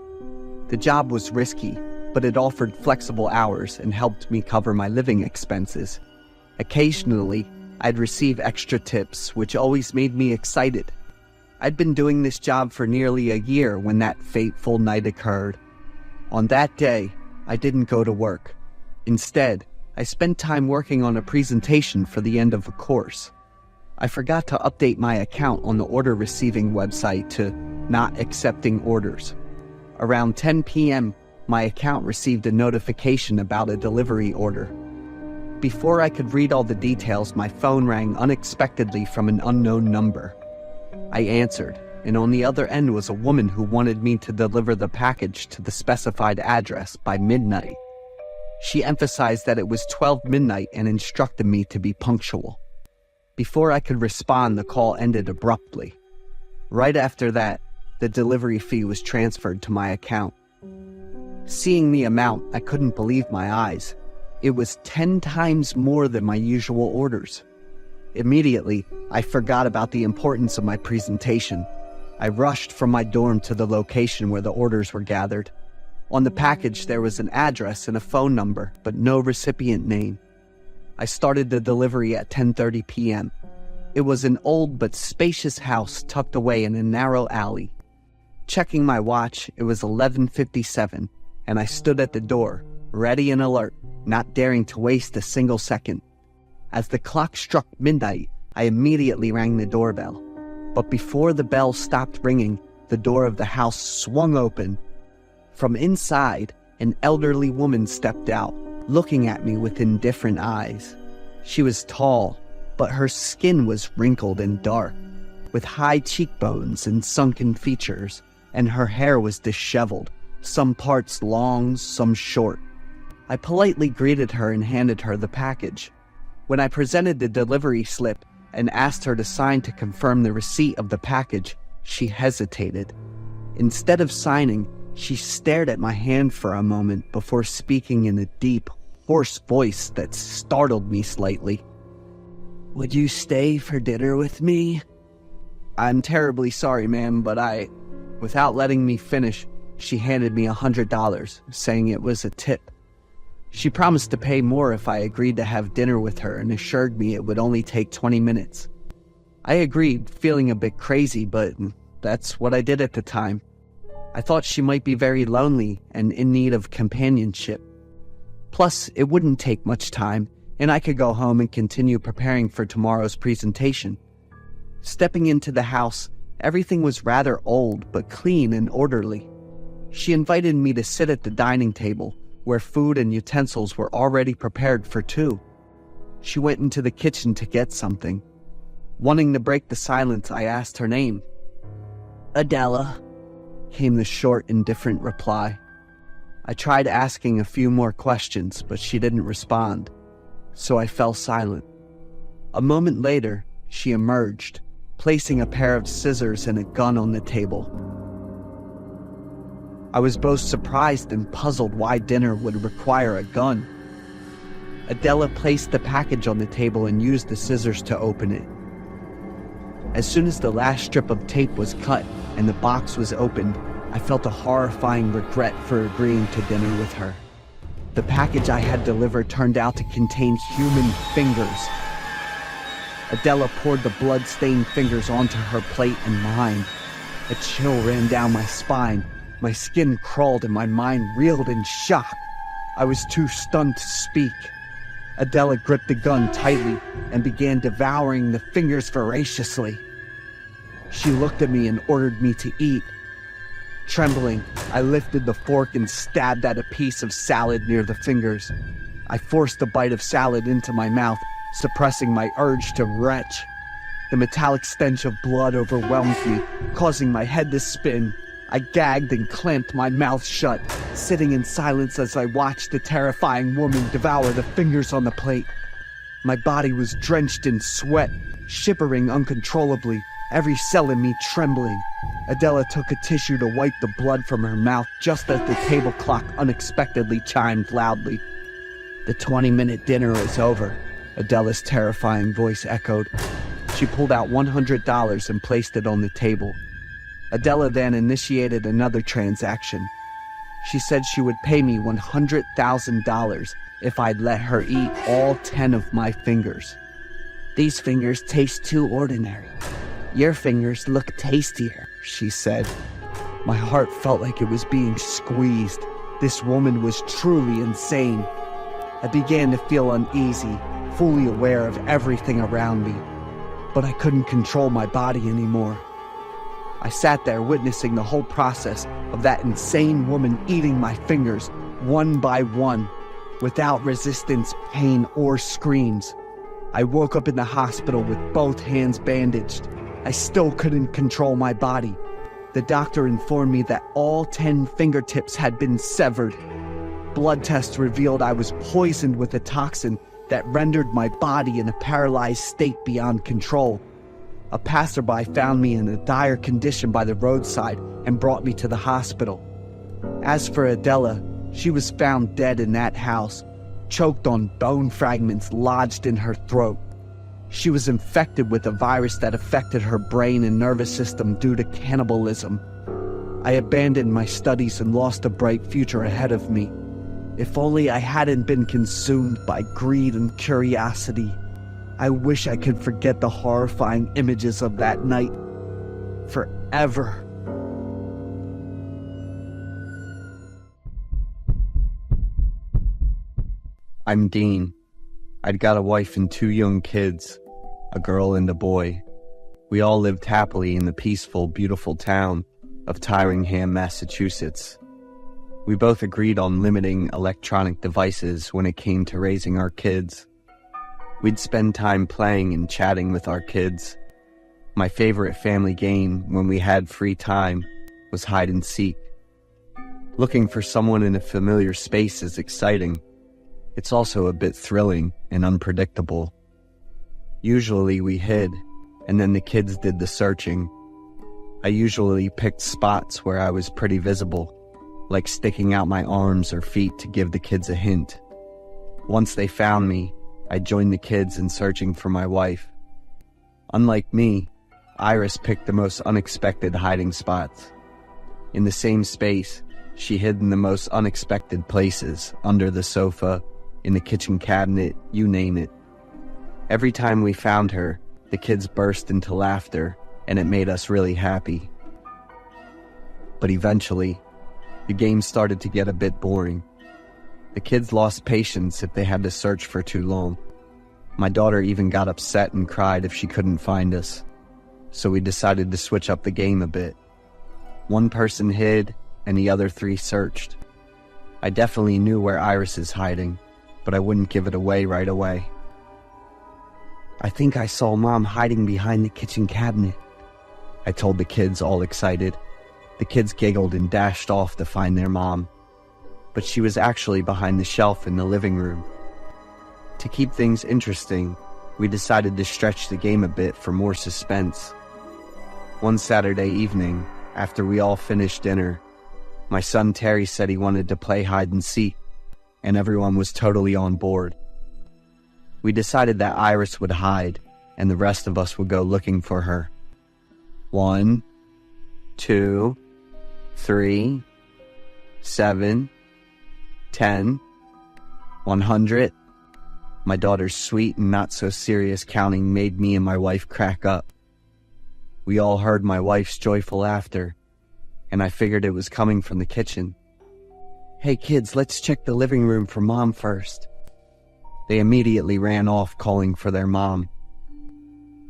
Speaker 2: The job was risky, but it offered flexible hours and helped me cover my living expenses. Occasionally, I'd receive extra tips, which always made me excited. I'd been doing this job for nearly a year when that fateful night occurred. On that day, I didn't go to work. Instead, I spent time working on a presentation for the end of a course. I forgot to update my account on the order receiving website to not accepting orders. Around 10 p.m., my account received a notification about a delivery order. Before I could read all the details, my phone rang unexpectedly from an unknown number. I answered, and on the other end was a woman who wanted me to deliver the package to the specified address by midnight. She emphasized that it was 12 midnight and instructed me to be punctual. Before I could respond, the call ended abruptly. Right after that, the delivery fee was transferred to my account. Seeing the amount, I couldn't believe my eyes. It was 10 times more than my usual orders. Immediately, I forgot about the importance of my presentation. I rushed from my dorm to the location where the orders were gathered. On the package, there was an address and a phone number, but no recipient name. I started the delivery at 10:30 p.m. It was an old but spacious house tucked away in a narrow alley. Checking my watch, it was 11:57, and I stood at the door, ready and alert, not daring to waste a single second. As the clock struck midnight, I immediately rang the doorbell. But before the bell stopped ringing, the door of the house swung open. From inside, an elderly woman stepped out, looking at me with indifferent eyes. She was tall, but her skin was wrinkled and dark, with high cheekbones and sunken features, and her hair was disheveled, some parts long, some short. I politely greeted her and handed her the package. When I presented the delivery slip and asked her to sign to confirm the receipt of the package, she hesitated. Instead of signing, she stared at my hand for a moment before speaking in a deep, hoarse voice that startled me slightly. "Would you stay for dinner with me?" "I'm terribly sorry, ma'am, but Without letting me finish, she handed me $100, saying it was a tip. She promised to pay more if I agreed to have dinner with her and assured me it would only take 20 minutes. I agreed, feeling a bit crazy, but that's what I did at the time. I thought she might be very lonely and in need of companionship. Plus, it wouldn't take much time, and I could go home and continue preparing for tomorrow's presentation. Stepping into the house, everything was rather old but clean and orderly. She invited me to sit at the dining table, where food and utensils were already prepared for two. She went into the kitchen to get something. Wanting to break the silence, I asked her name. "Adela," came the short, indifferent reply. I tried asking a few more questions, but she didn't respond, so I fell silent. A moment later, she emerged, placing a pair of scissors and a gun on the table. I was both surprised and puzzled why dinner would require a gun. Adela placed the package on the table and used the scissors to open it. As soon as the last strip of tape was cut and the box was opened, I felt a horrifying regret for agreeing to dinner with her. The package I had delivered turned out to contain human fingers. Adela poured the blood-stained fingers onto her plate and mine. A chill ran down my spine. My skin crawled and my mind reeled in shock. I was too stunned to speak. Adela gripped the gun tightly and began devouring the fingers voraciously. She looked at me and ordered me to eat. Trembling, I lifted the fork and stabbed at a piece of salad near the fingers. I forced a bite of salad into my mouth, suppressing my urge to retch. The metallic stench of blood overwhelmed me, causing my head to spin. I gagged and clamped my mouth shut, sitting in silence as I watched the terrifying woman devour the fingers on the plate. My body was drenched in sweat, shivering uncontrollably, every cell in me trembling. Adela took a tissue to wipe the blood from her mouth just as the table clock unexpectedly chimed loudly. "The 20-minute dinner is over," Adela's terrifying voice echoed. She pulled out $100 and placed it on the table. Adela then initiated another transaction. She said she would pay me $100,000 if I'd let her eat all 10 of my fingers. "These fingers taste too ordinary. Your fingers look tastier," she said. My heart felt like it was being squeezed. This woman was truly insane. I began to feel uneasy, fully aware of everything around me, but I couldn't control my body anymore. I sat there witnessing the whole process of that insane woman eating my fingers, one by one, without resistance, pain, or screams. I woke up in the hospital with both hands bandaged. I still couldn't control my body. The doctor informed me that all 10 fingertips had been severed. Blood tests revealed I was poisoned with a toxin that rendered my body in a paralyzed state beyond control. A passerby found me in a dire condition by the roadside and brought me to the hospital. As for Adela, she was found dead in that house, choked on bone fragments lodged in her throat. She was infected with a virus that affected her brain and nervous system due to cannibalism. I abandoned my studies and lost a bright future ahead of me. If only I hadn't been consumed by greed and curiosity. I wish I could forget the horrifying images of that night forever.
Speaker 3: I'm Dean. I'd got a wife and 2 young kids, a girl and a boy. We all lived happily in the peaceful, beautiful town of Tyringham, Massachusetts. We both agreed on limiting electronic devices when it came to raising our kids. We'd spend time playing and chatting with our kids. My favorite family game when we had free time was hide and seek. Looking for someone in a familiar space is exciting. It's also a bit thrilling and unpredictable. Usually we hid, and then the kids did the searching. I usually picked spots where I was pretty visible, like sticking out my arms or feet to give the kids a hint. Once they found me, I joined the kids in searching for my wife. Unlike me, Iris picked the most unexpected hiding spots. In the same space, she hid in the most unexpected places, under the sofa, in the kitchen cabinet, you name it. Every time we found her, the kids burst into laughter, and it made us really happy. But eventually, the game started to get a bit boring. The kids lost patience if they had to search for too long. My daughter even got upset and cried if she couldn't find us. So we decided to switch up the game a bit. One person hid, and the other 3 searched. I definitely knew where Iris is hiding, but I wouldn't give it away right away. "I think I saw Mom hiding behind the kitchen cabinet," I told the kids, all excited. The kids giggled and dashed off to find their mom, but she was actually behind the shelf in the living room. To keep things interesting, we decided to stretch the game a bit for more suspense. One Saturday evening, after we all finished dinner, my son Terry said he wanted to play hide and seek, and everyone was totally on board. We decided that Iris would hide, and the rest of us would go looking for her. 1, 2, 3, 7, 10, 100. My daughter's sweet and not so serious counting made me and my wife crack up. We all heard my wife's joyful laughter, and I figured it was coming from the kitchen. "Hey kids, let's check the living room for Mom first." They immediately ran off calling for their mom.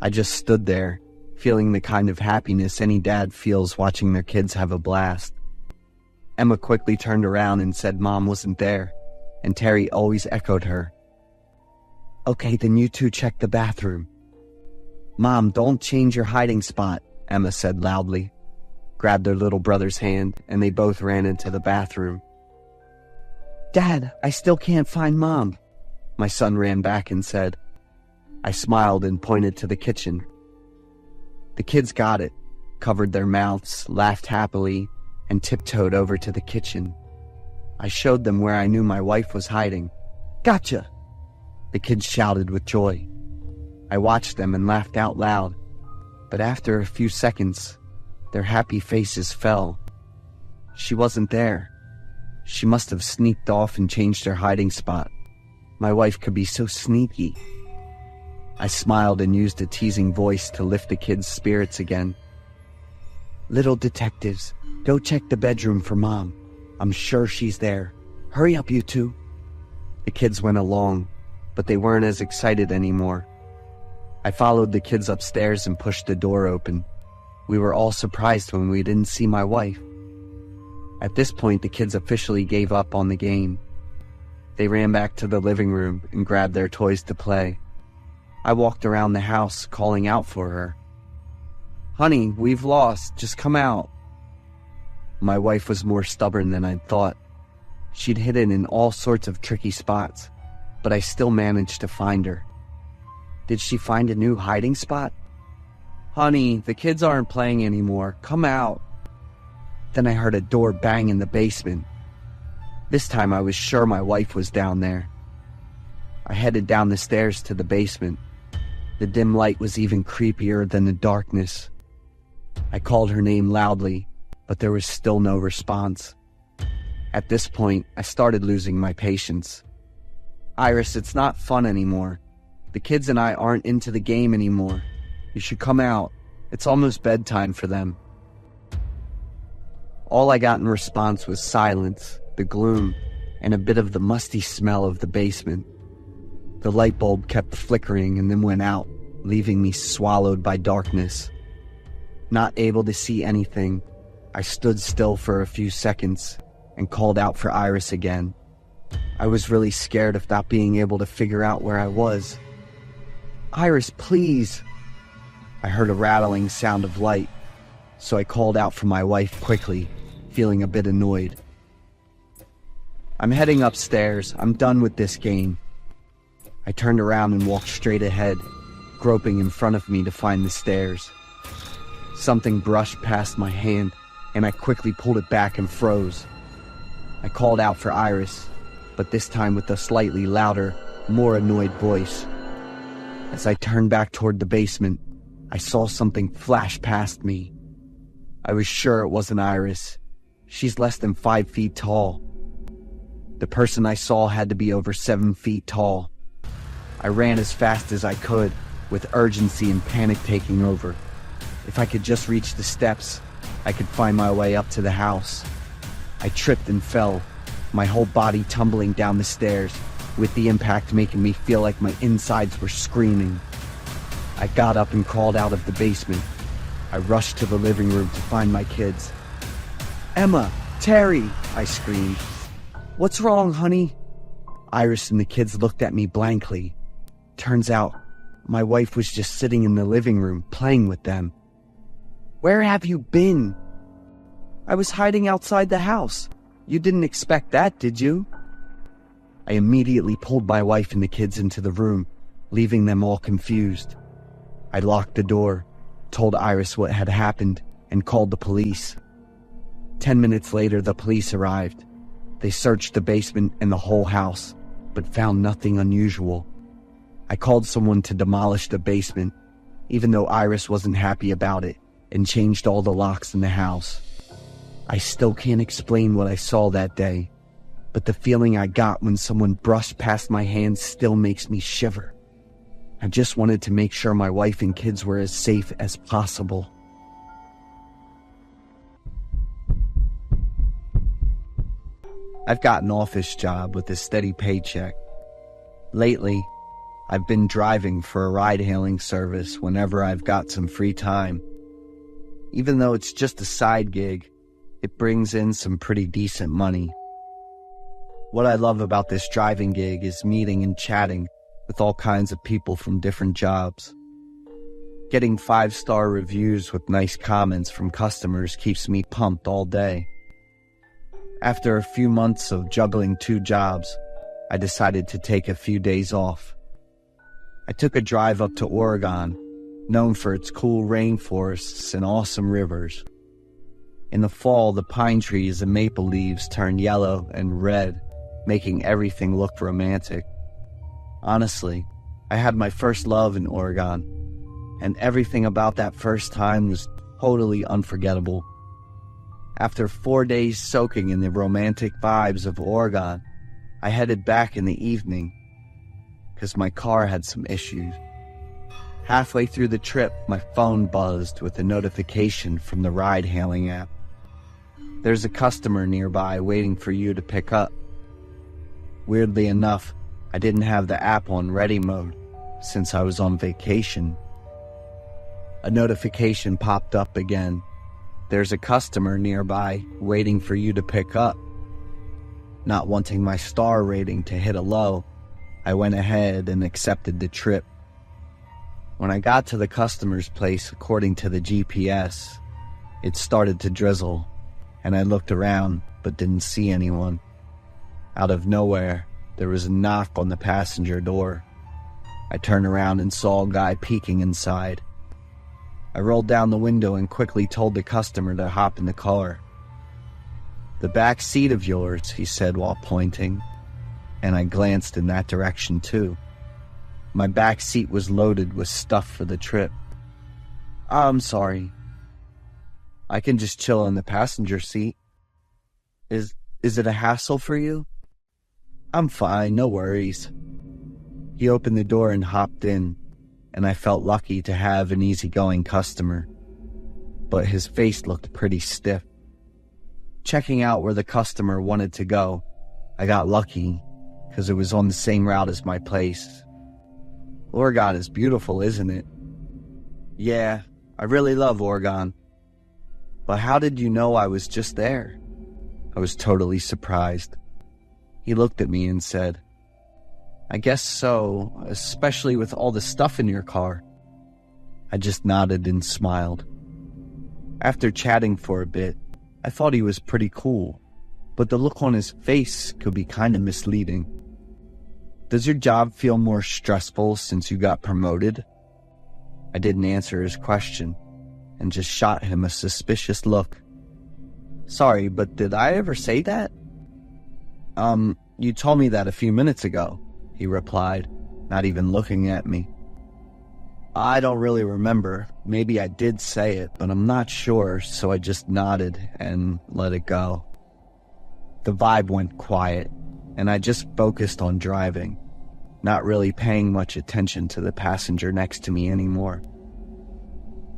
Speaker 3: I just stood there, feeling the kind of happiness any dad feels watching their kids have a blast. Emma quickly turned around and said Mom wasn't there, and Terry always echoed her. "Okay, then you two check the bathroom." "Mom, don't change your hiding spot," Emma said loudly, grabbed their little brother's hand, and they both ran into the bathroom. "Dad, I still can't find Mom," my son ran back and said. I smiled and pointed to the kitchen. The kids got it, covered their mouths, laughed happily, and tiptoed over to the kitchen. I showed them where I knew my wife was hiding. "Gotcha!" The kids shouted with joy. I watched them and laughed out loud, but after a few seconds, their happy faces fell. She wasn't there. She must have sneaked off and changed her hiding spot. My wife could be so sneaky. I smiled and used a teasing voice to lift the kids' spirits again. "Little detectives, go check the bedroom for Mom. I'm sure she's there. Hurry up, you two." The kids went along, but they weren't as excited anymore. I followed the kids upstairs and pushed the door open. We were all surprised when we didn't see my wife. At this point, the kids officially gave up on the game. They ran back to the living room and grabbed their toys to play. I walked around the house calling out for her. "Honey, we've lost. Just come out." My wife was more stubborn than I'd thought. She'd hidden in all sorts of tricky spots, but I still managed to find her. Did she find a new hiding spot? "Honey, the kids aren't playing anymore. Come out." Then I heard a door bang in the basement. This time I was sure my wife was down there. I headed down the stairs to the basement. The dim light was even creepier than the darkness. I called her name loudly, but there was still no response. At this point, I started losing my patience. "Iris, it's not fun anymore. The kids and I aren't into the game anymore. You should come out. It's almost bedtime for them." All I got in response was silence, the gloom, and a bit of the musty smell of the basement. The light bulb kept flickering and then went out, leaving me swallowed by darkness. Not able to see anything, I stood still for a few seconds and called out for Iris again. I was really scared of not being able to figure out where I was. Iris, please. I heard a rattling sound of light, so I called out for my wife quickly, feeling a bit annoyed. I'm heading upstairs. I'm done with this game. I turned around and walked straight ahead, groping in front of me to find the stairs. Something brushed past my hand, and I quickly pulled it back and froze. I called out for Iris, but this time with a slightly louder, more annoyed voice. As I turned back toward the basement, I saw something flash past me. I was sure it wasn't Iris. She's less than 5 feet tall. The person I saw had to be over 7 feet tall. I ran as fast as I could, with urgency and panic taking over. If I could just reach the steps, I could find my way up to the house. I tripped and fell, my whole body tumbling down the stairs, with the impact making me feel like my insides were screaming. I got up and crawled out of the basement. I rushed to the living room to find my kids. "Emma! Terry!" I screamed. "What's wrong, honey?" Iris and the kids looked at me blankly. Turns out, my wife was just sitting in the living room playing with them. "Where have you been?" "I was hiding outside the house. You didn't expect that, did you?" I immediately pulled my wife and the kids into the room, leaving them all confused. I locked the door, told Iris what had happened, and called the police. 10 minutes later, the police arrived. They searched the basement and the whole house, but found nothing unusual. I called someone to demolish the basement, even though Iris wasn't happy about it, and changed all the locks in the house. I still can't explain what I saw that day, but the feeling I got when someone brushed past my hand still makes me shiver. I just wanted to make sure my wife and kids were as safe as possible. I've got an office job with a steady paycheck. Lately, I've been driving for a ride-hailing service whenever I've got some free time. Even though it's just a side gig, it brings in some pretty decent money. What I love about this driving gig is meeting and chatting with all kinds of people from different jobs. Getting 5-star reviews with nice comments from customers keeps me pumped all day. After a few months of juggling 2 jobs, I decided to take a few days off. I took a drive up to Oregon, known for its cool rainforests and awesome rivers. In the fall, the pine trees and maple leaves turn yellow and red, making everything look romantic. Honestly, I had my first love in Oregon, and everything about that first time was totally unforgettable. After 4 days soaking in the romantic vibes of Oregon, I headed back in the evening, because my car had some issues. Halfway through the trip, my phone buzzed with a notification from the ride-hailing app. "There's a customer nearby waiting for you to pick up." Weirdly enough, I didn't have the app on ready mode since I was on vacation. A notification popped up again. "There's a customer nearby waiting for you to pick up." Not wanting my star rating to hit a low, I went ahead and accepted the trip. When I got to the customer's place, according to the GPS, it started to drizzle, and I looked around but didn't see anyone. Out of nowhere, there was a knock on the passenger door. I turned around and saw a guy peeking inside. I rolled down the window and quickly told the customer to hop in the car. "The back seat of yours," he said while pointing, and I glanced in that direction too. My back seat was loaded with stuff for the trip. "I'm sorry. I can just chill in the passenger seat. Is it a hassle for you?" "I'm fine, no worries." He opened the door and hopped in, and I felt lucky to have an easygoing customer. But his face looked pretty stiff. Checking out where the customer wanted to go, I got lucky because it was on the same route as my place. Oregon is beautiful, isn't it? "Yeah, I really love Oregon." "But how did you know I was just there?" I was totally surprised. He looked at me and said, I guess so, especially with all the stuff in your car. I just nodded and smiled. After chatting for a bit, I thought he was pretty cool, but the look on his face could be kind of misleading. Does your job feel more stressful since you got promoted? I didn't answer his question and just shot him a suspicious look. Sorry, but did I ever say that? You told me that a few minutes ago, he replied, not even looking at me. I don't really remember. Maybe I did say it, but I'm not sure, so I just nodded and let it go. The vibe went quiet, and I just focused on driving, not really paying much attention to the passenger next to me anymore.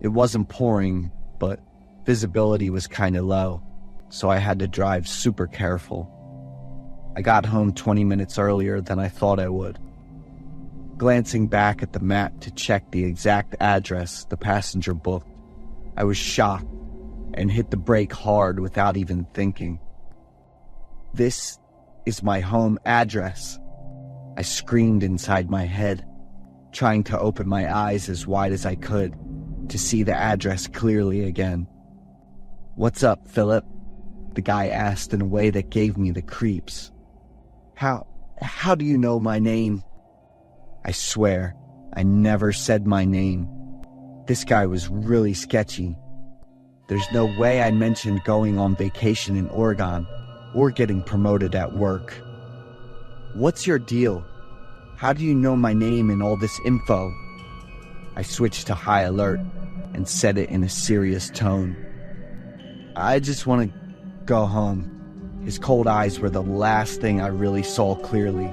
Speaker 3: It wasn't pouring, but visibility was kind of low, so I had to drive super careful. I got home 20 minutes earlier than I thought I would. Glancing back at the map to check the exact address the passenger booked, I was shocked and hit the brake hard without even thinking. This is my home address, I screamed inside my head, trying to open my eyes as wide as I could to see the address clearly again. What's up, Philip? The guy asked in a way that gave me the creeps. How do you know my name? I swear, I never said my name. This guy was really sketchy. There's no way I mentioned going on vacation in Oregon or getting promoted at work. What's your deal? How do you know my name and all this info? I switched to high alert and said it in a serious tone. I just want to go home. His cold eyes were the last thing I really saw clearly.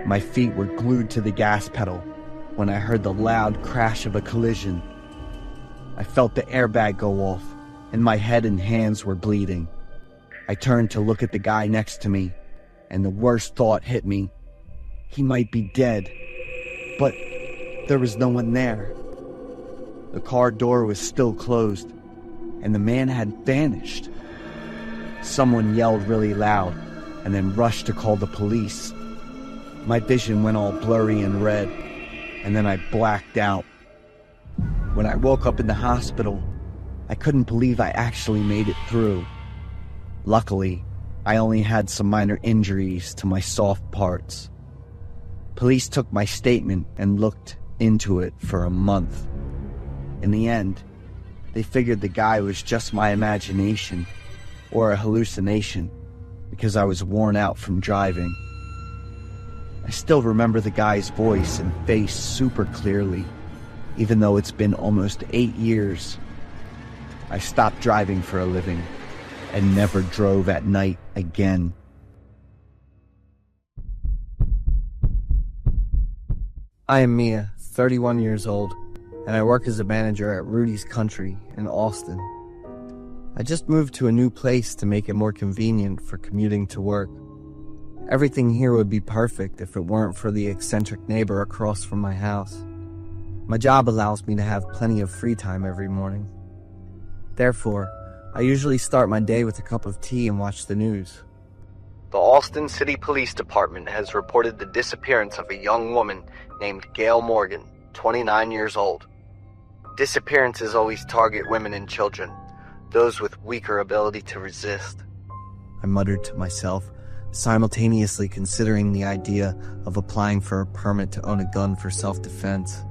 Speaker 3: My feet were glued to the gas pedal when I heard the loud crash of a collision. I felt the airbag go off, and my head and hands were bleeding. I turned to look at the guy next to me, and the worst thought hit me. He might be dead, but there was no one there. The car door was still closed, and the man had vanished. Someone yelled really loud, and then rushed to call the police. My vision went all blurry and red, and then I blacked out. When I woke up in the hospital, I couldn't believe I actually made it through. Luckily, I only had some minor injuries to my soft parts. Police took my statement and looked into it for a month. In the end, they figured the guy was just my imagination or a hallucination because I was worn out from driving. I still remember the guy's voice and face super clearly, even though it's been almost 8 years. I stopped driving for a living and never drove at night again.
Speaker 2: I am Mia, 31 years old, and I work as a manager at Rudy's Country in Austin. I just moved to a new place to make it more convenient for commuting to work. Everything here would be perfect if it weren't for the eccentric neighbor across from my house. My job allows me to have plenty of free time every morning. Therefore, I usually start my day with a cup of tea and watch the news. The Austin City Police Department has reported the disappearance of a young woman named Gail Morgan, 29 years old. Disappearances always target women and children, those with weaker ability to resist. I muttered to myself, simultaneously considering the idea of applying for a permit to own a gun for self-defense.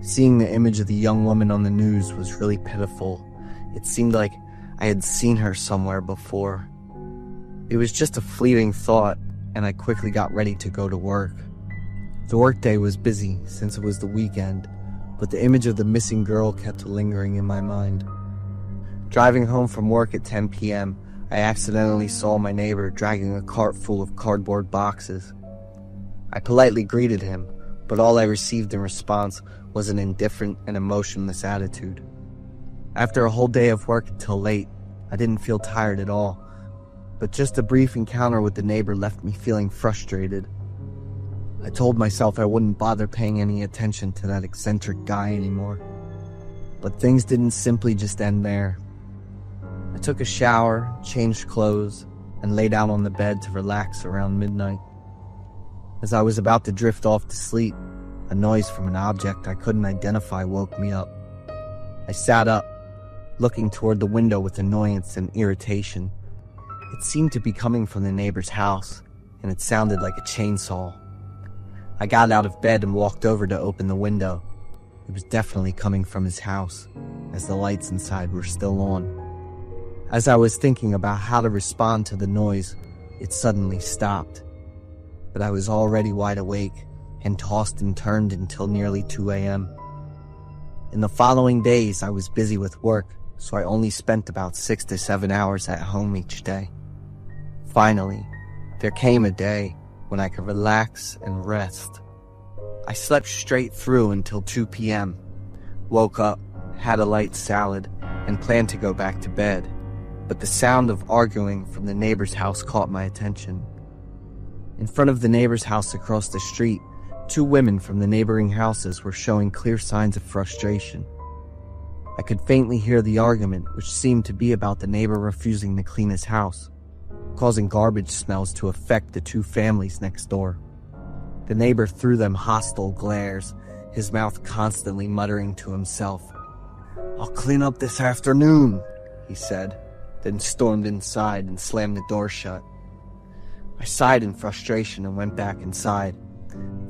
Speaker 2: Seeing the image of the young woman on the news was really pitiful. It seemed like I had seen her somewhere before. It was just a fleeting thought, and I quickly got ready to go to work. The workday was busy since it was the weekend, but the image of the missing girl kept lingering in my mind. Driving home from work at 10 p.m., I accidentally saw my neighbor dragging a cart full of cardboard boxes. I politely greeted him, but all I received in response was an indifferent and emotionless attitude. After a whole day of work until late, I didn't feel tired at all, but just a brief encounter with the neighbor left me feeling frustrated. I told myself I wouldn't bother paying any attention to that eccentric guy anymore. But things didn't simply just end there. I took a shower, changed clothes, and lay down on the bed to relax around midnight.
Speaker 1: As I was about to drift off to sleep, a noise from an object I couldn't identify woke me up. I sat up, looking toward the window with annoyance and irritation. It seemed to be coming from the neighbor's house, and it sounded like a chainsaw. I got out of bed and walked over to open the window. It was definitely coming from his house, as the lights inside were still on. As I was thinking about how to respond to the noise, it suddenly stopped. But I was already wide awake and tossed and turned until nearly 2 a.m. In the following days, I was busy with work, so I only spent about 6 to 7 hours at home each day. Finally, there came a day when I could relax and rest. I slept straight through until 2 p.m., woke up, had a light salad, and planned to go back to bed. But the sound of arguing from the neighbor's house caught my attention. In front of the neighbor's house across the street, 2 women from the neighboring houses were showing clear signs of frustration. I could faintly hear the argument, which seemed to be about the neighbor refusing to clean his house, causing garbage smells to affect the 2 families next door. The neighbor threw them hostile glares, his mouth constantly muttering to himself. "I'll clean up this afternoon," he said, then stormed inside and slammed the door shut. I sighed in frustration and went back inside.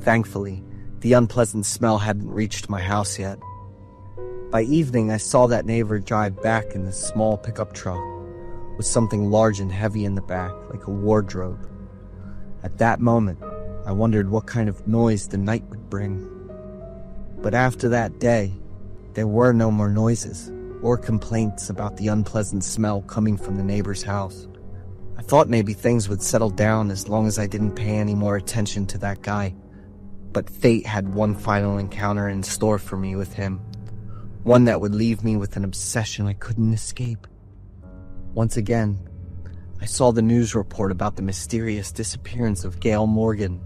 Speaker 1: Thankfully, the unpleasant smell hadn't reached my house yet. By evening, I saw that neighbor drive back in this small pickup truck with something large and heavy in the back, like a wardrobe. At that moment, I wondered what kind of noise the night would bring. But after that day, there were no more noises or complaints about the unpleasant smell coming from the neighbor's house. I thought maybe things would settle down as long as I didn't pay any more attention to that guy. But fate had one final encounter in store for me with him. One that would leave me with an obsession I couldn't escape. Once again, I saw the news report about the mysterious disappearance of Gail Morgan.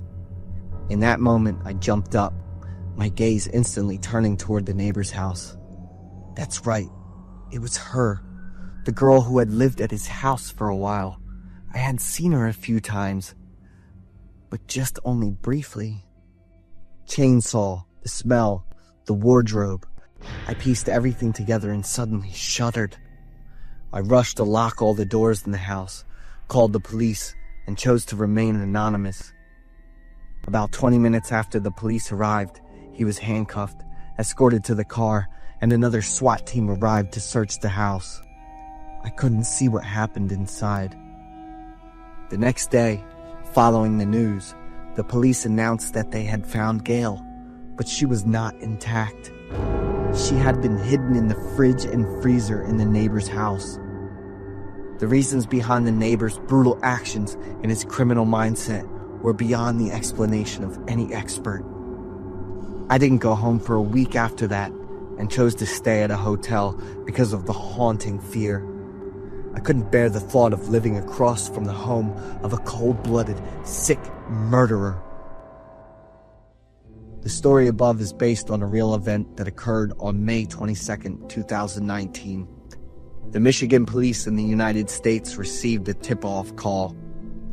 Speaker 1: In that moment, I jumped up, my gaze instantly turning toward the neighbor's house. That's right, it was her, the girl who had lived at his house for a while. I had seen her a few times, but just only briefly. Chainsaw, the smell, the wardrobe. I pieced everything together and suddenly shuddered. I rushed to lock all the doors in the house, called the police, and chose to remain anonymous. About 20 minutes after the police arrived, he was handcuffed, escorted to the car, and another SWAT team arrived to search the house. I couldn't see what happened inside. The next day, following the news, the police announced that they had found Gail, but she was not intact. She had been hidden in the fridge and freezer in the neighbor's house. The reasons behind the neighbor's brutal actions and his criminal mindset were beyond the explanation of any expert. I didn't go home for a week after that and chose to stay at a hotel because of the haunting fear. I couldn't bear the thought of living across from the home of a cold-blooded, sick murderer. The story above is based on a real event that occurred on May 22nd, 2019. The Michigan police in the United States received a tip-off call.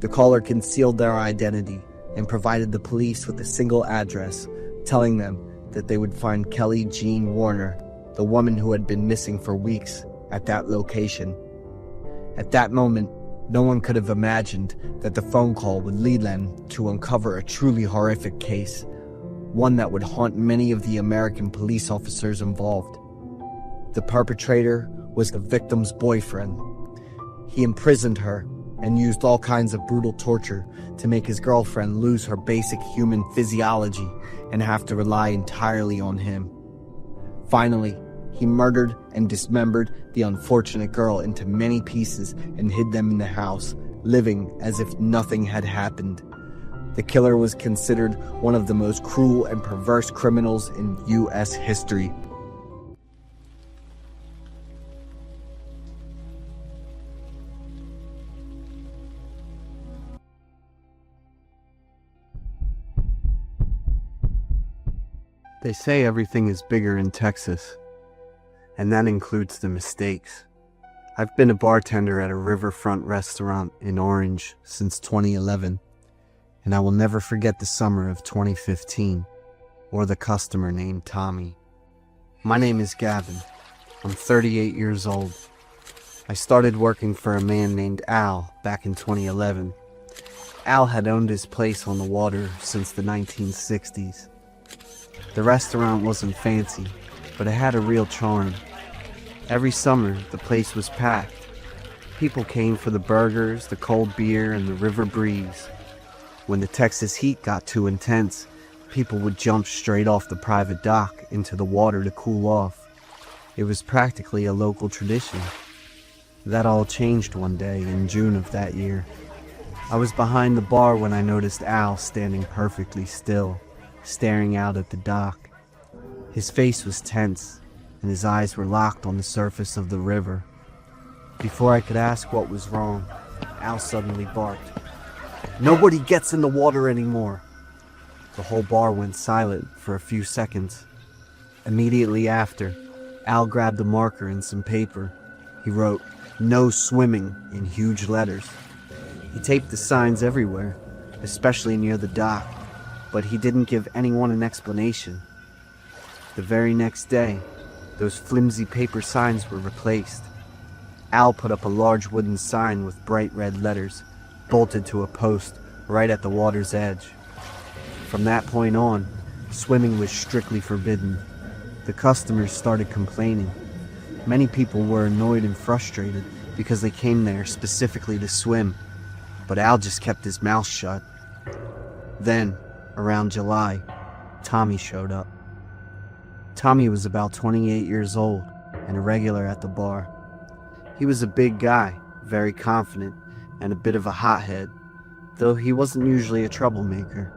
Speaker 1: The caller concealed their identity and provided the police with a single address, telling them that they would find Kelly Jean Warner, the woman who had been missing for weeks, at that location. At that moment, no one could have imagined that the phone call would lead them to uncover a truly horrific case, one that would haunt many of the American police officers involved. The perpetrator was the victim's boyfriend. He imprisoned her and used all kinds of brutal torture to make his girlfriend lose her basic human physiology and have to rely entirely on him. Finally, he murdered and dismembered the unfortunate girl into many pieces and hid them in the house, living as if nothing had happened. The killer was considered one of the most cruel and perverse criminals in U.S. history.
Speaker 2: They say everything is bigger in Texas, and that includes the mistakes. I've been a bartender at a riverfront restaurant in Orange since 2011, and I will never forget the summer of 2015, or the customer named Tommy. My name is Gavin. I'm 38 years old. I started working for a man named Al back in 2011. Al had owned his place on the water since the 1960s. The restaurant wasn't fancy, but it had a real charm. Every summer, the place was packed. People came for the burgers, the cold beer, and the river breeze. When the Texas heat got too intense, people would jump straight off the private dock into the water to cool off. It was practically a local tradition. That all changed one day in June of that year. I was behind the bar when I noticed Al standing perfectly still, staring out at the dock. His face was tense, and his eyes were locked on the surface of the river. Before I could ask what was wrong, Al suddenly barked, "Nobody gets in the water anymore!" The whole bar went silent for a few seconds. Immediately after, Al grabbed a marker and some paper. He wrote, "No swimming," in huge letters. He taped the signs everywhere, especially near the dock, but he didn't give anyone an explanation. The very next day, those flimsy paper signs were replaced. Al put up a large wooden sign with bright red letters, bolted to a post right at the water's edge. From that point on, swimming was strictly forbidden. The customers started complaining. Many people were annoyed and frustrated because they came there specifically to swim, but Al just kept his mouth shut. Then, around July, Tommy showed up. Tommy was about 28 years old and a regular at the bar. He was a big guy, very confident, and a bit of a hothead, though he wasn't usually a troublemaker.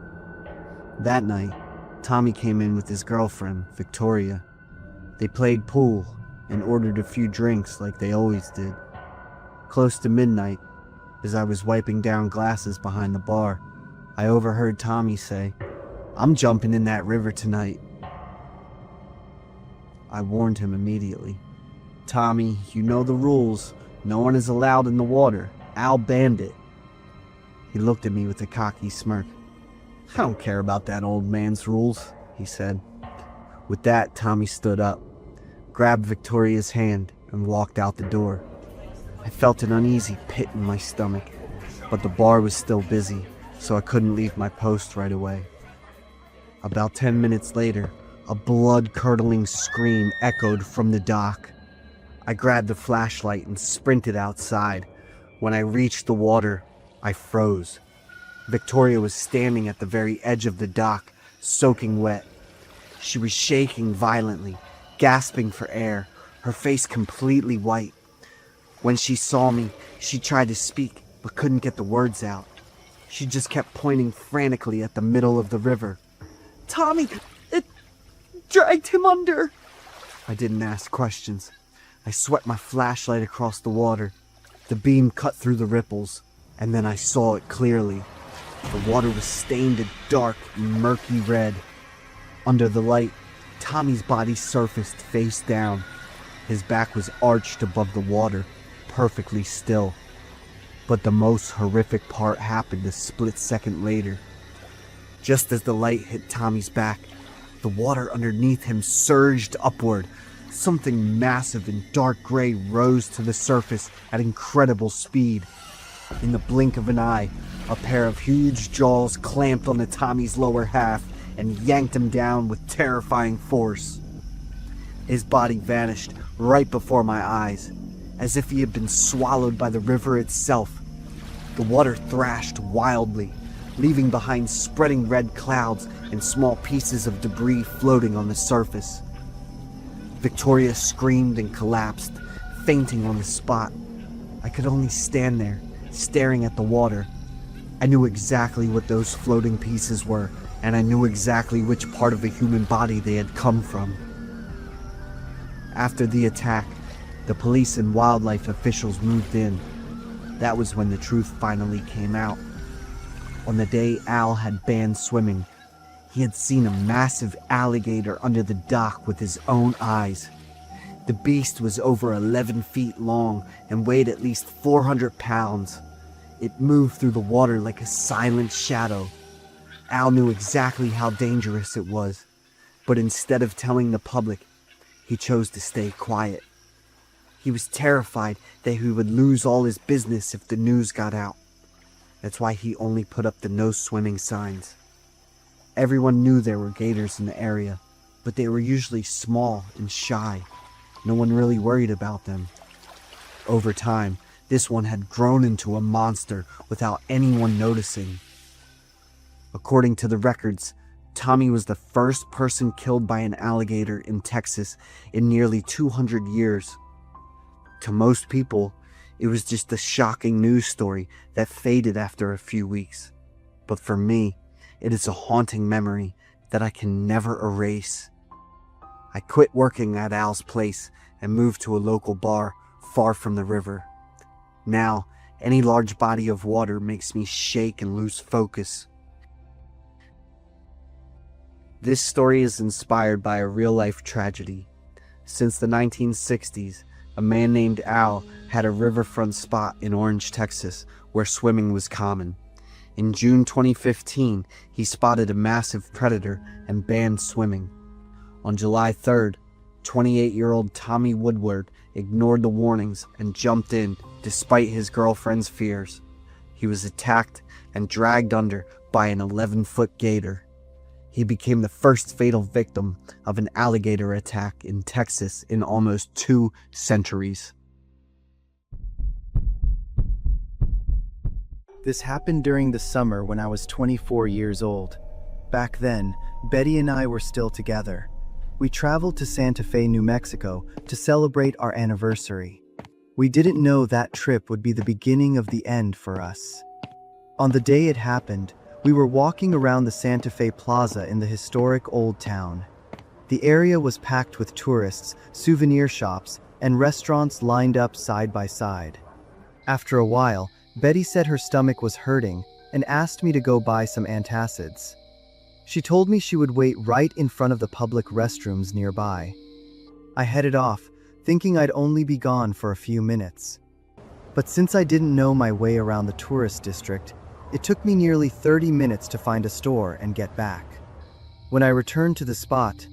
Speaker 2: That night, Tommy came in with his girlfriend, Victoria. They played pool and ordered a few drinks like they always did. Close to midnight, as I was wiping down glasses behind the bar, I overheard Tommy say, "I'm jumping in that river tonight." I warned him immediately. "Tommy, you know the rules. No one is allowed in the water. Al banned it." He looked at me with a cocky smirk. "I don't care about that old man's rules," he said. With that, Tommy stood up, grabbed Victoria's hand, and walked out the door. I felt an uneasy pit in my stomach, but the bar was still busy, so I couldn't leave my post right away. About 10 minutes later, a blood-curdling scream echoed from the dock. I grabbed a flashlight and sprinted outside. When I reached the water, I froze. Victoria was standing at the very edge of the dock, soaking wet. She was shaking violently, gasping for air, her face completely white. When she saw me, she tried to speak, but couldn't get the words out. She just kept pointing frantically at the middle of the river. "Tommy, it dragged him under!" I didn't ask questions. I swept my flashlight across the water. The beam cut through the ripples, and then I saw it clearly. The water was stained a dark, murky red. Under the light, Tommy's body surfaced face down. His back was arched above the water, perfectly still. But the most horrific part happened a split second later. Just as the light hit Tommy's back, the water underneath him surged upward. Something massive and dark gray rose to the surface at incredible speed. In the blink of an eye, a pair of huge jaws clamped onto Tommy's lower half and yanked him down with terrifying force. His body vanished right before my eyes, as if he had been swallowed by the river itself. The water thrashed wildly, leaving behind spreading red clouds and small pieces of debris floating on the surface. Victoria screamed and collapsed, fainting on the spot. I could only stand there, staring at the water. I knew exactly what those floating pieces were, and I knew exactly which part of a human body they had come from. After the attack, the police and wildlife officials moved in. That was when the truth finally came out. On the day Al had banned swimming, he had seen a massive alligator under the dock with his own eyes. The beast was over 11 feet long and weighed at least 400 pounds. It moved through the water like a silent shadow,
Speaker 4: Al knew exactly how dangerous it was, but instead of telling the public, he chose to stay quiet. He was terrified that he would lose all his business if the news got out. That's why he only put up the no swimming signs. Everyone knew there were gators in the area, but they were usually small and shy. No one really worried about them. Over time, this one had grown into a monster without anyone noticing. According to the records, Tommy was the first person killed by an alligator in Texas in nearly 200 years. To most people, it was just a shocking news story that faded after a few weeks. But for me, it is a haunting memory that I can never erase. I quit working at Al's place and moved to a local bar far from the river. Now, any large body of water makes me shake and lose focus. This story is inspired by a real-life tragedy. Since the 1960s, a man named Al had a riverfront spot in Orange, Texas, where swimming was common. In June 2015, he spotted a massive predator and banned swimming. On July 3rd, 28-year-old Tommy Woodward ignored the warnings and jumped in despite his girlfriend's fears. He was attacked and dragged under by an 11-foot gator. He became the first fatal victim of an alligator attack in Texas in almost 2 centuries.
Speaker 5: This happened during the summer when I was 24 years old. Back then, Betty and I were still together. We traveled to Santa Fe, New Mexico to celebrate our anniversary. We didn't know that trip would be the beginning of the end for us. On the day it happened, we were walking around the Santa Fe Plaza in the historic Old Town. The area was packed with tourists, souvenir shops, and restaurants lined up side by side. After a while, Betty said her stomach was hurting and asked me to go buy some antacids. She told me she would wait right in front of the public restrooms nearby. I headed off, thinking I'd only be gone for a few minutes. But since I didn't know my way around the tourist district, it took me nearly 30 minutes to find a store and get back. When I returned to the spot,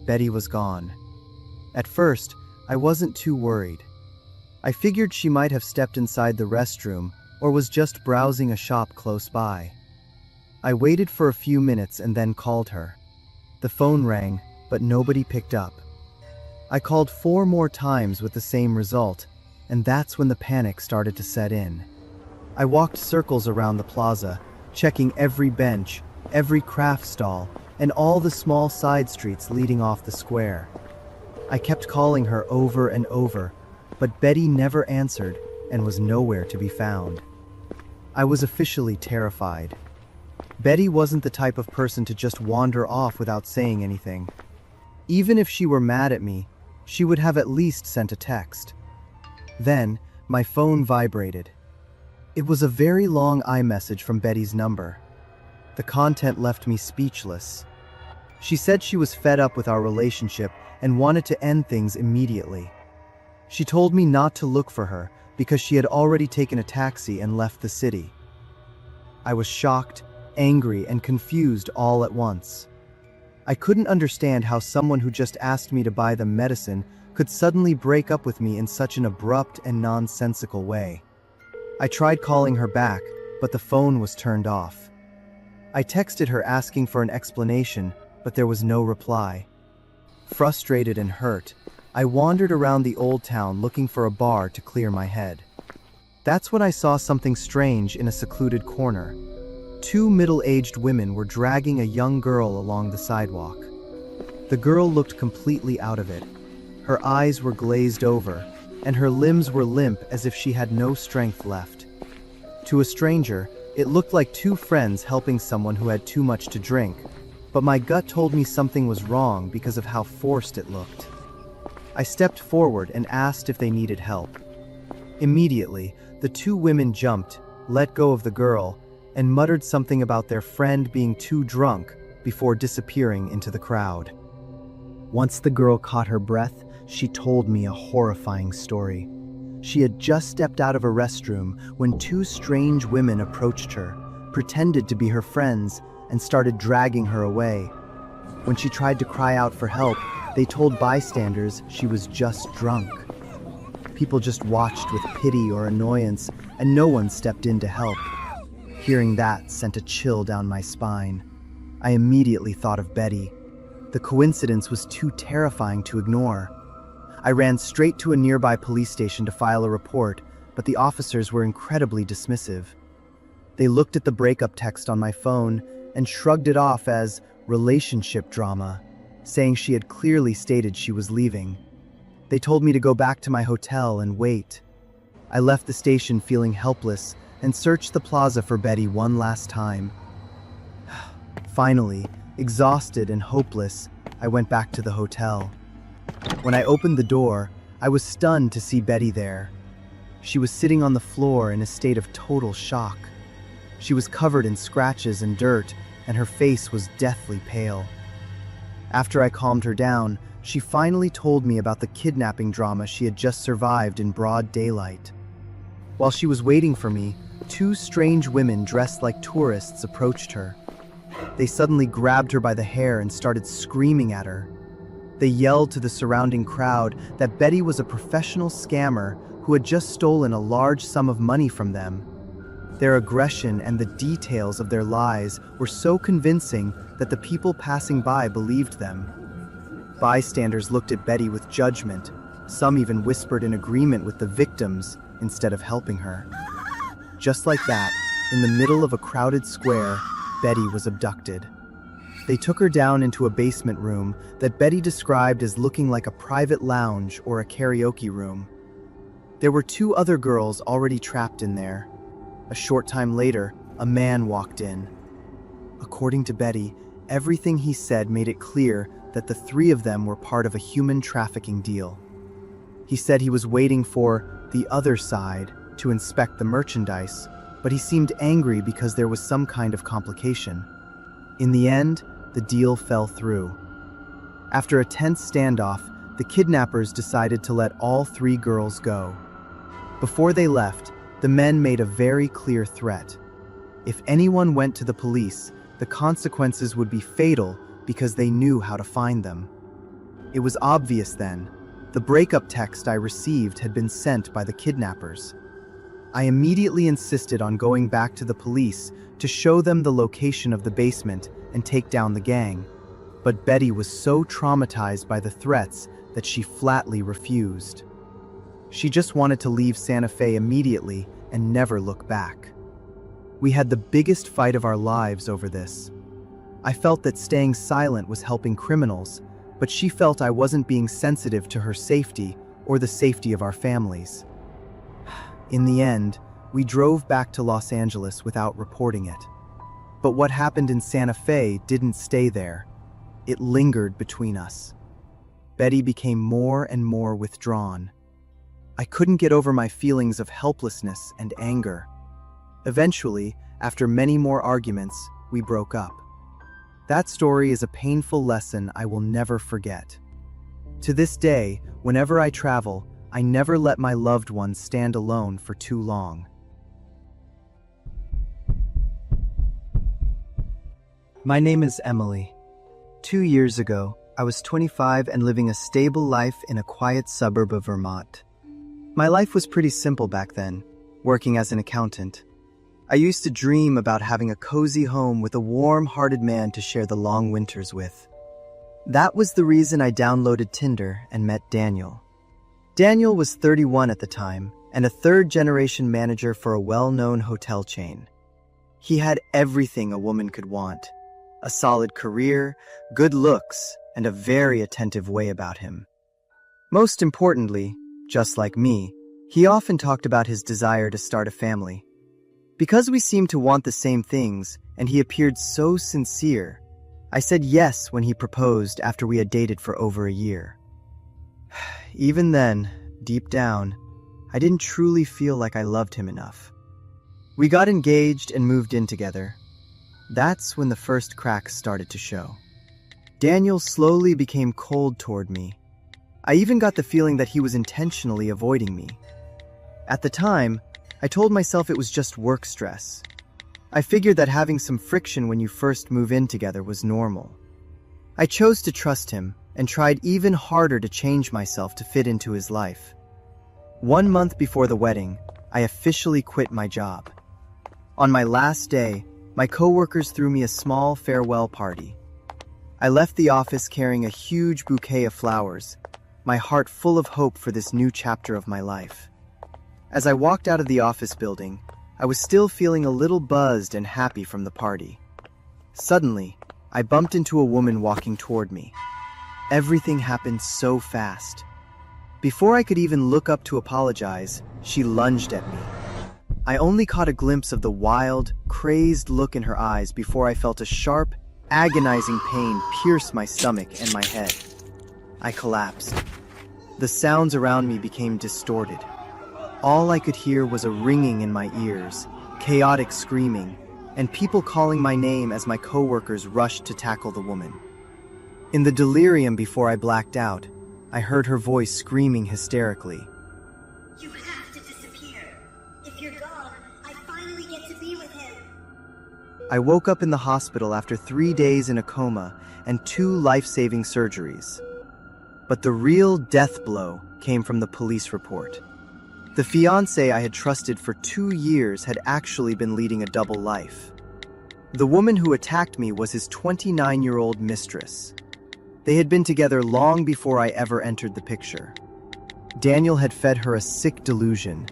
Speaker 5: Betty was gone. At first, I wasn't too worried. I figured she might have stepped inside the restroom or was just browsing a shop close by. I waited for a few minutes and then called her. The phone rang, but nobody picked up. I called 4 more times with the same result, and that's when the panic started to set in. I walked circles around the plaza, checking every bench, every craft stall, and all the small side streets leading off the square. I kept calling her over and over, but Betty never answered and was nowhere to be found. I was officially terrified. Betty wasn't the type of person to just wander off without saying anything. Even if she were mad at me, she would have at least sent a text. Then, my phone vibrated. It was a very long iMessage from Betty's number. The content left me speechless. She said she was fed up with our relationship and wanted to end things immediately. She told me not to look for her because she had already taken a taxi and left the city. I was shocked, angry, and confused all at once. I couldn't understand how someone who just asked me to buy them medicine could suddenly break up with me in such an abrupt and nonsensical way. I tried calling her back, but the phone was turned off. I texted her asking for an explanation, but there was no reply. Frustrated and hurt, I wandered around the old town looking for a bar to clear my head. That's when I saw something strange in a secluded corner. 2 middle-aged women were dragging a young girl along the sidewalk. The girl looked completely out of it. Her eyes were glazed over, and her limbs were limp as if she had no strength left. To a stranger, it looked like 2 friends helping someone who had too much to drink, but my gut told me something was wrong because of how forced it looked. I stepped forward and asked if they needed help. Immediately, the 2 women jumped, let go of the girl, and muttered something about their friend being too drunk before disappearing into the crowd. Once the girl caught her breath, she told me a horrifying story. She had just stepped out of a restroom when 2 strange women approached her, pretended to be her friends, and started dragging her away. When she tried to cry out for help, they told bystanders she was just drunk. People just watched with pity or annoyance, and no one stepped in to help. Hearing that sent a chill down my spine. I immediately thought of Betty. The coincidence was too terrifying to ignore. I ran straight to a nearby police station to file a report, but the officers were incredibly dismissive. They looked at the breakup text on my phone and shrugged it off as relationship drama, saying she had clearly stated she was leaving. They told me to go back to my hotel and wait. I left the station feeling helpless and searched the plaza for Betty one last time. Finally, exhausted and hopeless, I went back to the hotel. When I opened the door, I was stunned to see Betty there. She was sitting on the floor in a state of total shock. She was covered in scratches and dirt, and her face was deathly pale. After I calmed her down, she finally told me about the kidnapping drama she had just survived in broad daylight. While she was waiting for me, two strange women dressed like tourists approached her. They suddenly grabbed her by the hair and started screaming at her. They yelled to the surrounding crowd that Betty was a professional scammer who had just stolen a large sum of money from them. Their aggression and the details of their lies were so convincing that the people passing by believed them. Bystanders looked at Betty with judgment. Some even whispered in agreement with the victims instead of helping her. Just like that, in the middle of a crowded square, Betty was abducted. They took her down into a basement room that Betty described as looking like a private lounge or a karaoke room. There were two other girls already trapped in there. A short time later, a man walked in. According to Betty, everything he said made it clear that the three of them were part of a human trafficking deal. He said he was waiting for the other side to inspect the merchandise, but he seemed angry because there was some kind of complication. In the end, the deal fell through. After a tense standoff, the kidnappers decided to let all three girls go. Before they left, the men made a very clear threat. If anyone went to the police, the consequences would be fatal because they knew how to find them. It was obvious then. The breakup text I received had been sent by the kidnappers. I immediately insisted on going back to the police to show them the location of the basement and take down the gang. But Betty was so traumatized by the threats that she flatly refused. She just wanted to leave Santa Fe immediately and never look back. We had the biggest fight of our lives over this. I felt that staying silent was helping criminals, but she felt I wasn't being sensitive to her safety or the safety of our families. In the end, we drove back to Los Angeles without reporting it. But what happened in Santa Fe didn't stay there. It lingered between us. Betty became more and more withdrawn. I couldn't get over my feelings of helplessness and anger. Eventually, after many more arguments, we broke up. That story is a painful lesson I will never forget. To this day, whenever I travel, I never let my loved ones stand alone for too long. My name is Emily. 2 years ago, I was 25 and living a stable life in a quiet suburb of Vermont. My life was pretty simple back then, working as an accountant. I used to dream about having a cozy home with a warm-hearted man to share the long winters with. That was the reason I downloaded Tinder and met Daniel. Daniel was 31 at the time and a third-generation manager for a well-known hotel chain. He had everything a woman could want: a solid career, good looks, and a very attentive way about him. Most importantly, just like me, he often talked about his desire to start a family. Because we seemed to want the same things, and he appeared so sincere, I said yes when he proposed after we had dated for over a year. Even then, deep down, I didn't truly feel like I loved him enough. We got engaged and moved in together. That's when the first cracks started to show. Daniel slowly became cold toward me. I even got the feeling that he was intentionally avoiding me. At the time, I told myself it was just work stress. I figured that having some friction when you first move in together was normal. I chose to trust him and tried even harder to change myself to fit into his life. 1 month before the wedding, I officially quit my job. On my last day, my coworkers threw me a small farewell party. I left the office carrying a huge bouquet of flowers, my heart full of hope for this new chapter of my life. As I walked out of the office building, I was still feeling a little buzzed and happy from the party. Suddenly, I bumped into a woman walking toward me. Everything happened so fast. Before I could even look up to apologize, she lunged at me. I only caught a glimpse of the wild, crazed look in her eyes before I felt a sharp, agonizing pain pierce my stomach and my head. I collapsed. The sounds around me became distorted. All I could hear was a ringing in my ears, chaotic screaming, and people calling my name as my coworkers rushed to tackle the woman. In the delirium before I blacked out, I heard her voice screaming hysterically.
Speaker 6: You have to disappear. If you're gone, I finally get to be with him.
Speaker 5: I woke up in the hospital after 3 days in a coma and 2 life-saving surgeries. But the real death blow came from the police report. The fiancé I had trusted for 2 years had actually been leading a double life. The woman who attacked me was his 29-year-old mistress. They had been together long before I ever entered the picture. Daniel had fed her a sick delusion.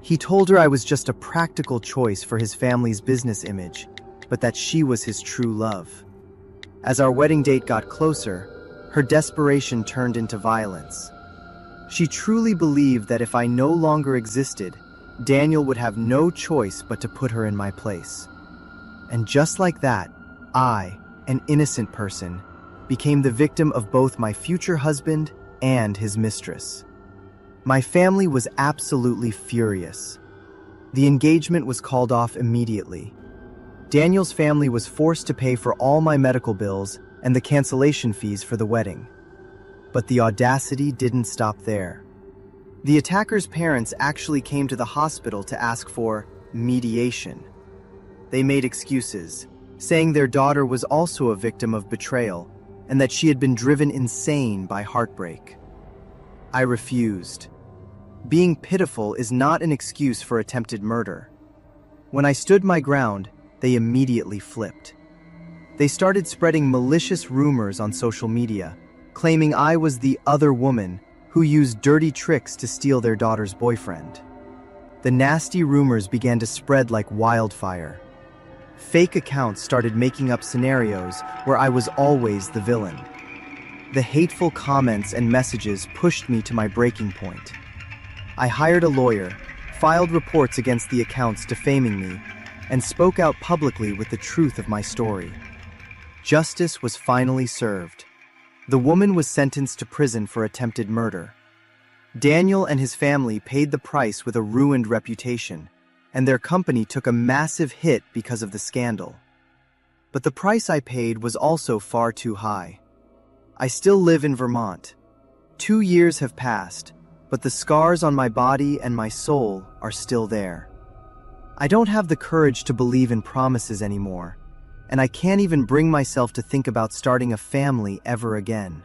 Speaker 5: He told her I was just a practical choice for his family's business image, but that she was his true love. As our wedding date got closer, her desperation turned into violence. She truly believed that if I no longer existed, Daniel would have no choice but to put her in my place. And just like that, I, an innocent person, became the victim of both my future husband and his mistress. My family was absolutely furious. The engagement was called off immediately. Daniel's family was forced to pay for all my medical bills and the cancellation fees for the wedding. But the audacity didn't stop there. The attacker's parents actually came to the hospital to ask for mediation. They made excuses, saying their daughter was also a victim of betrayal and that she had been driven insane by heartbreak. I refused. Being pitiful is not an excuse for attempted murder. When I stood my ground, they immediately flipped. They started spreading malicious rumors on social media, claiming I was the other woman who used dirty tricks to steal their daughter's boyfriend. The nasty rumors began to spread like wildfire. Fake accounts started making up scenarios where I was always the villain. The hateful comments and messages pushed me to my breaking point. I hired a lawyer, filed reports against the accounts defaming me, and spoke out publicly with the truth of my story. Justice was finally served. The woman was sentenced to prison for attempted murder. Daniel and his family paid the price with a ruined reputation, and their company took a massive hit because of the scandal. But the price I paid was also far too high. I still live in Vermont. 2 years have passed, but the scars on my body and my soul are still there. I don't have the courage to believe in promises anymore, and I can't even bring myself to think about starting a family ever again.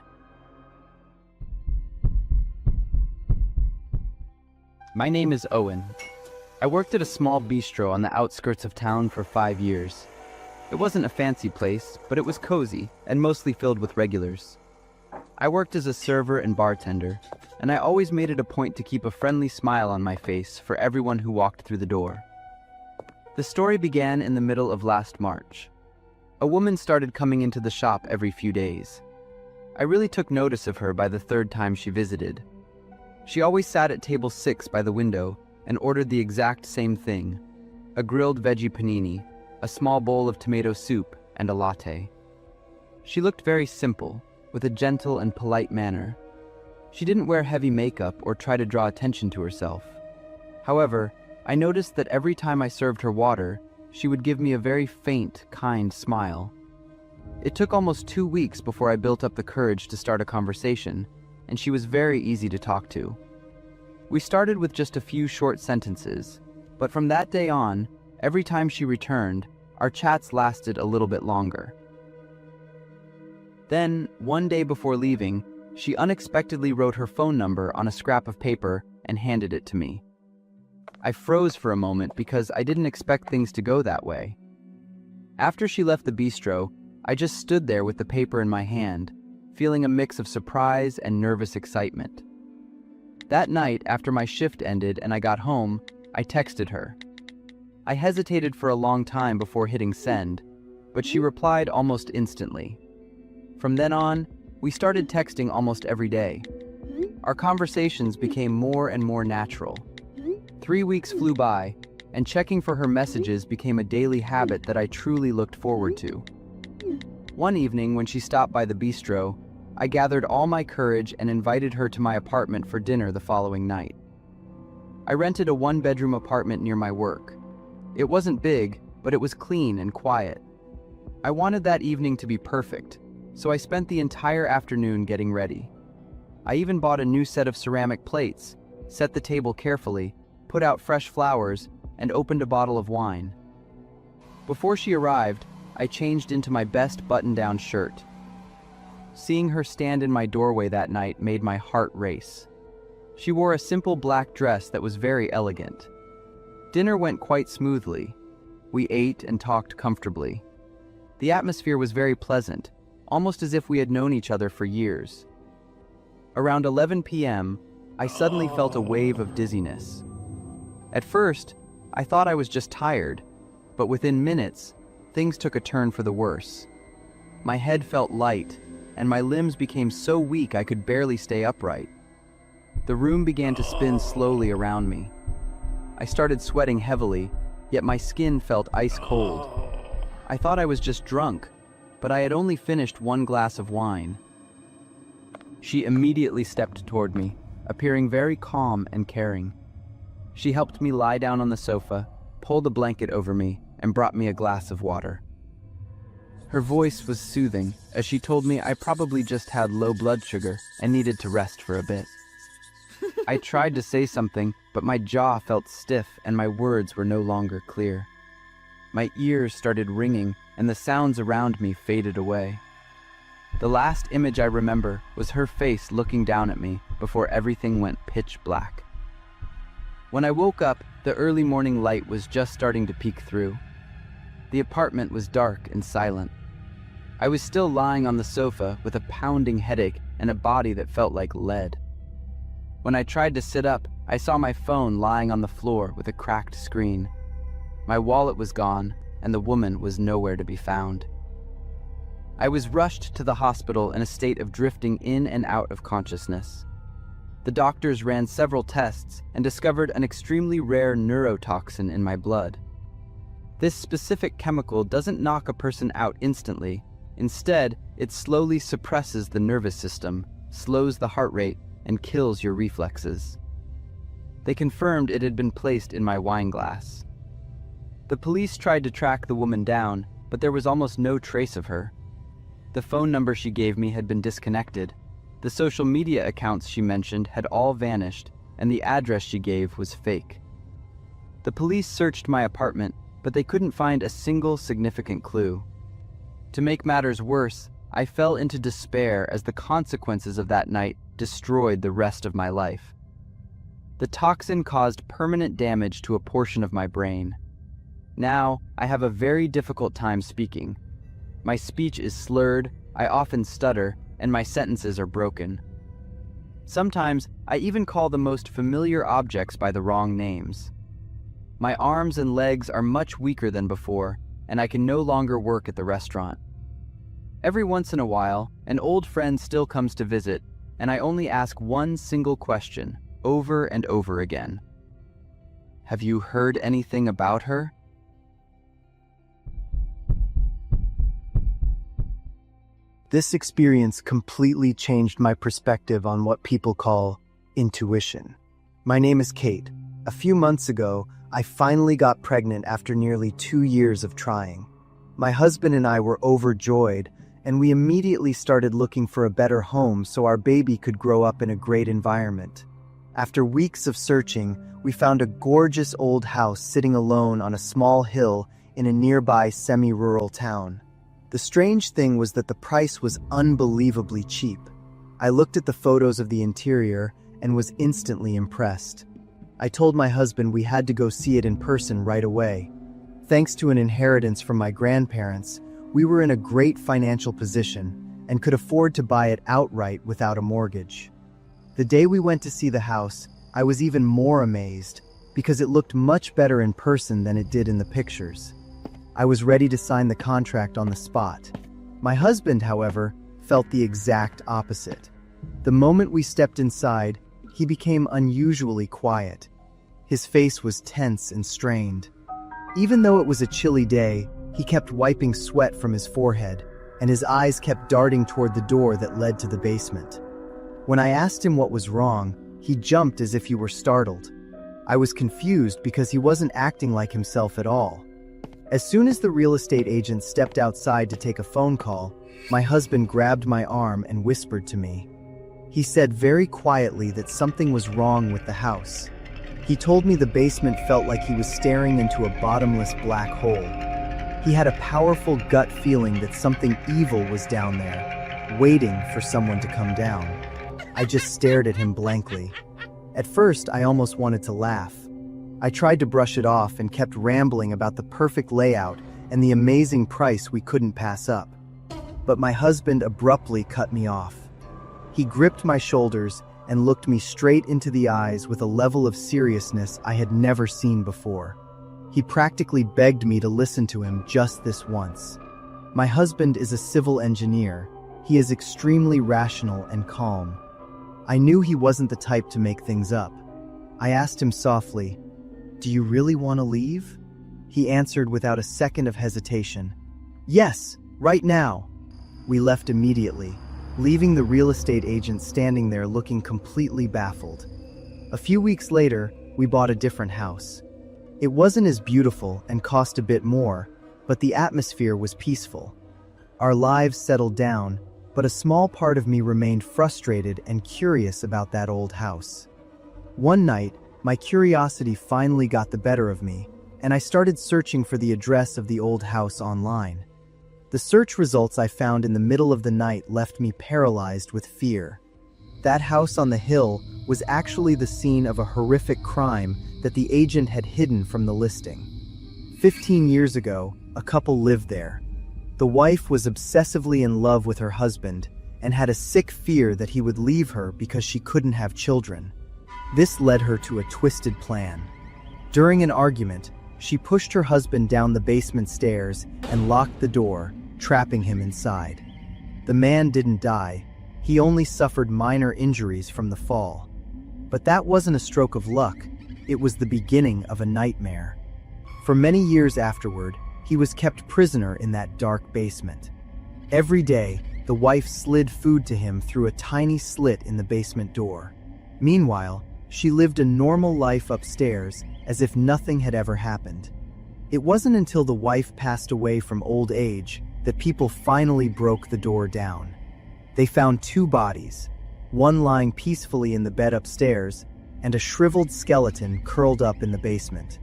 Speaker 7: My name is Owen. I worked at a small bistro on the outskirts of town for 5 years. It wasn't a fancy place, but it was cozy and mostly filled with regulars. I worked as a server and bartender, and I always made it a point to keep a friendly smile on my face for everyone who walked through the door. The story began in the middle of last March. A woman started coming into the shop every few days. I really took notice of her by the 3rd time she visited. She always sat at table 6 by the window and ordered the exact same thing: a grilled veggie panini, a small bowl of tomato soup, and a latte. She looked very simple, with a gentle and polite manner. She didn't wear heavy makeup or try to draw attention to herself. However, I noticed that every time I served her water, she would give me a very faint, kind smile. It took almost 2 weeks before I built up the courage to start a conversation, and she was very easy to talk to. We started with just a few short sentences, but from that day on, Every time she returned, our chats lasted a little bit longer. Then, one day before leaving, she unexpectedly wrote her phone number on a scrap of paper and handed it to me. I froze for a moment because I didn't expect things to go that way. After she left the bistro, I just stood there with the paper in my hand, feeling a mix of surprise and nervous excitement. That night, after my shift ended and I got home, I texted her. I hesitated for a long time before hitting send, but she replied almost instantly. From then on, we started texting almost every day. Our conversations became more and more natural. 3 weeks flew by, and checking for her messages became a daily habit that I truly looked forward to. One evening, when she stopped by the bistro, I gathered all my courage and invited her to my apartment for dinner the following night. I rented a one-bedroom apartment near my work. It wasn't big, but it was clean and quiet. I wanted that evening to be perfect, so I spent the entire afternoon getting ready. I even bought a new set of ceramic plates, set the table carefully, put out fresh flowers, and opened a bottle of wine. Before she arrived, I changed into my best button-down shirt. Seeing her stand in my doorway that night made my heart race. She wore a simple black dress that was very elegant. Dinner went quite smoothly. We ate and talked comfortably. The atmosphere was very pleasant, almost as if we had known each other for years. Around 11 p.m., I suddenly felt a wave of dizziness. At first, I thought I was just tired, but within minutes, things took a turn for the worse. My head felt light, and my limbs became so weak I could barely stay upright. The room began to spin slowly around me. I started sweating heavily, yet my skin felt ice cold. I thought I was just drunk, but I had only finished 1 glass of wine. She immediately stepped toward me, appearing very calm and caring. She helped me lie down on the sofa, pulled a blanket over me, and brought me a glass of water. Her voice was soothing, as she told me I probably just had low blood sugar and needed to rest for a bit. I tried to say something, but my jaw felt stiff and my words were no longer clear. My ears started ringing and the sounds around me faded away. The last image I remember was her face looking down at me before everything went pitch black. When I woke up, the early morning light was just starting to peek through. The apartment was dark and silent. I was still lying on the sofa with a pounding headache and a body that felt like lead. When I tried to sit up, I saw my phone lying on the floor with a cracked screen. My wallet was gone, and the woman was nowhere to be found. I was rushed to the hospital in a state of drifting in and out of consciousness. The doctors ran several tests and discovered an extremely rare neurotoxin in my blood. This specific chemical doesn't knock a person out instantly. Instead, it slowly suppresses the nervous system, slows the heart rate, and kills your reflexes. They confirmed it had been placed in my wine glass. The police tried to track the woman down, but there was almost no trace of her. The phone number she gave me had been disconnected. The social media accounts she mentioned had all vanished, and the address she gave was fake. The police searched my apartment, but they couldn't find a single significant clue. To make matters worse, I fell into despair as the consequences of that night destroyed the rest of my life. The toxin caused permanent damage to a portion of my brain. Now, I have a very difficult time speaking. My speech is slurred, I often stutter, and my sentences are broken. Sometimes, I even call the most familiar objects by the wrong names. My arms and legs are much weaker than before, and I can no longer work at the restaurant. Every once in a while, an old friend still comes to visit, and I only ask one single question, over and over again. Have you heard anything about her?
Speaker 5: This experience completely changed my perspective on what people call intuition. My name is Kate. A few months ago, I finally got pregnant after nearly 2 years of trying. My husband and I were overjoyed, and we immediately started looking for a better home so our baby could grow up in a great environment. After weeks of searching, we found a gorgeous old house sitting alone on a small hill in a nearby semi-rural town. The strange thing was that the price was unbelievably cheap. I looked at the photos of the interior and was instantly impressed. I told my husband we had to go see it in person right away. Thanks to an inheritance from my grandparents, we were in a great financial position and could afford to buy it outright without a mortgage. The day we went to see the house, I was even more amazed because it looked much better in person than it did in the pictures. I was ready to sign the contract on the spot. My husband, however, felt the exact opposite. The moment we stepped inside, he became unusually quiet. His face was tense and strained. Even though it was a chilly day, he kept wiping sweat from his forehead, and his eyes kept darting toward the door that led to the basement. When I asked him what was wrong, he jumped as if he were startled. I was confused because he wasn't acting like himself at all. As soon as the real estate agent stepped outside to take a phone call, my husband grabbed my arm and whispered to me. He said very quietly that something was wrong with the house. He told me the basement felt like he was staring into a bottomless black hole. He had a powerful gut feeling that something evil was down there, waiting for someone to come down. I just stared at him blankly. At first, I almost wanted to laugh. I tried to brush it off and kept rambling about the perfect layout and the amazing price we couldn't pass up. But my husband abruptly cut me off. He gripped my shoulders and looked me straight into the eyes with a level of seriousness I had never seen before. He practically begged me to listen to him just this once. My husband is a civil engineer. He is extremely rational and calm. I knew he wasn't the type to make things up. I asked him softly, "Do you really want to leave?" He answered without a second of hesitation, "Yes, right now." We left immediately, leaving the real estate agent standing there looking completely baffled. A few weeks later, we bought a different house. It wasn't as beautiful and cost a bit more, but the atmosphere was peaceful. Our lives settled down, but a small part of me remained frustrated and curious about that old house. One night, my curiosity finally got the better of me, and I started searching for the address of the old house online. The search results I found in the middle of the night left me paralyzed with fear. That house on the hill was actually the scene of a horrific crime that the agent had hidden from the listing. 15 years ago, a couple lived there. The wife was obsessively in love with her husband and had a sick fear that he would leave her because she couldn't have children. This led her to a twisted plan. During an argument, she pushed her husband down the basement stairs and locked the door, trapping him inside. The man didn't die. He only suffered minor injuries from the fall. But that wasn't a stroke of luck. It was the beginning of a nightmare. For many years afterward, he was kept prisoner in that dark basement. Every day, the wife slid food to him through a tiny slit in the basement door. Meanwhile, she lived a normal life upstairs as if nothing had ever happened. It wasn't until the wife passed away from old age that people finally broke the door down. They found two bodies, one lying peacefully in the bed upstairs and a shriveled skeleton curled up in the basement.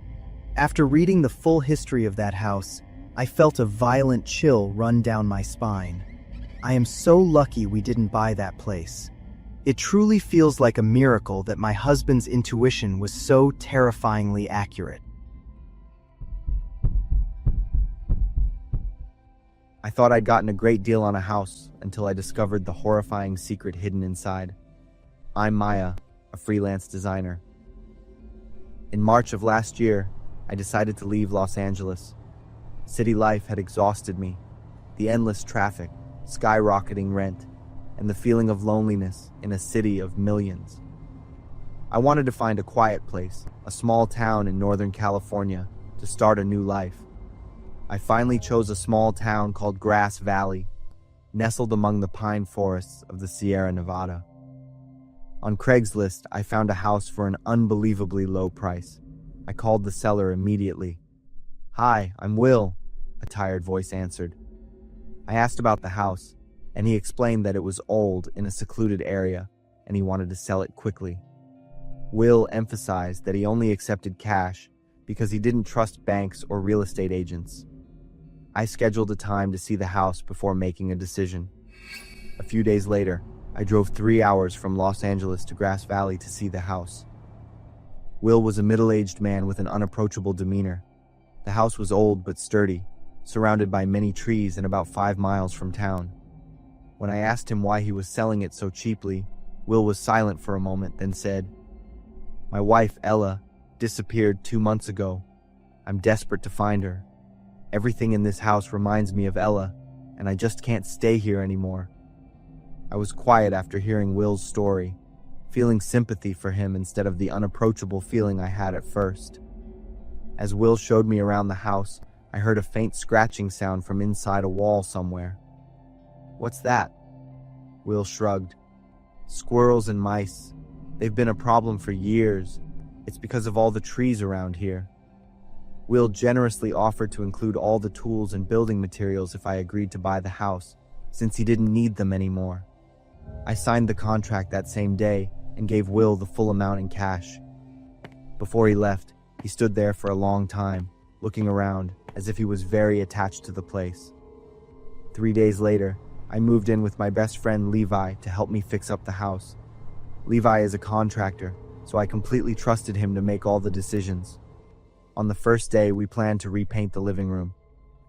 Speaker 5: After reading the full history of that house, I felt a violent chill run down my spine. I am so lucky we didn't buy that place. It truly feels like a miracle that my husband's intuition was so terrifyingly accurate.
Speaker 1: I thought I'd gotten a great deal on a house until I discovered the horrifying secret hidden inside. I'm Maya, a freelance designer. In March of last year, I decided to leave Los Angeles. City life had exhausted me. The endless traffic, skyrocketing rent, and the feeling of loneliness in a city of millions. I wanted to find a quiet place, a small town in Northern California, to start a new life. I finally chose a small town called Grass Valley, nestled among the pine forests of the Sierra Nevada. On Craigslist, I found a house for an unbelievably low price. I called the seller immediately. "Hi, I'm Will," a tired voice answered. I asked about the house, and he explained that it was old in a secluded area, and he wanted to sell it quickly. Will emphasized that he only accepted cash because he didn't trust banks or real estate agents. I scheduled a time to see the house before making a decision. A few days later, I drove 3 hours from Los Angeles to Grass Valley to see the house. Will was a middle-aged man with an unapproachable demeanor. The house was old but sturdy, surrounded by many trees and about 5 miles from town. When I asked him why he was selling it so cheaply, Will was silent for a moment, then said, "My wife, Ella, disappeared 2 months ago. I'm desperate to find her. Everything in this house reminds me of Ella, and I just can't stay here anymore." I was quiet after hearing Will's story, feeling sympathy for him instead of the unapproachable feeling I had at first. As Will showed me around the house, I heard a faint scratching sound from inside a wall somewhere. "What's that?" Will shrugged. "Squirrels and mice. They've been a problem for years. It's because of all the trees around here." Will generously offered to include all the tools and building materials if I agreed to buy the house, since he didn't need them anymore. I signed the contract that same day and gave Will the full amount in cash. Before he left, he stood there for a long time, looking around as if he was very attached to the place. 3 days later, I moved in with my best friend Levi to help me fix up the house. Levi is a contractor, so I completely trusted him to make all the decisions. On the first day, we planned to repaint the living room.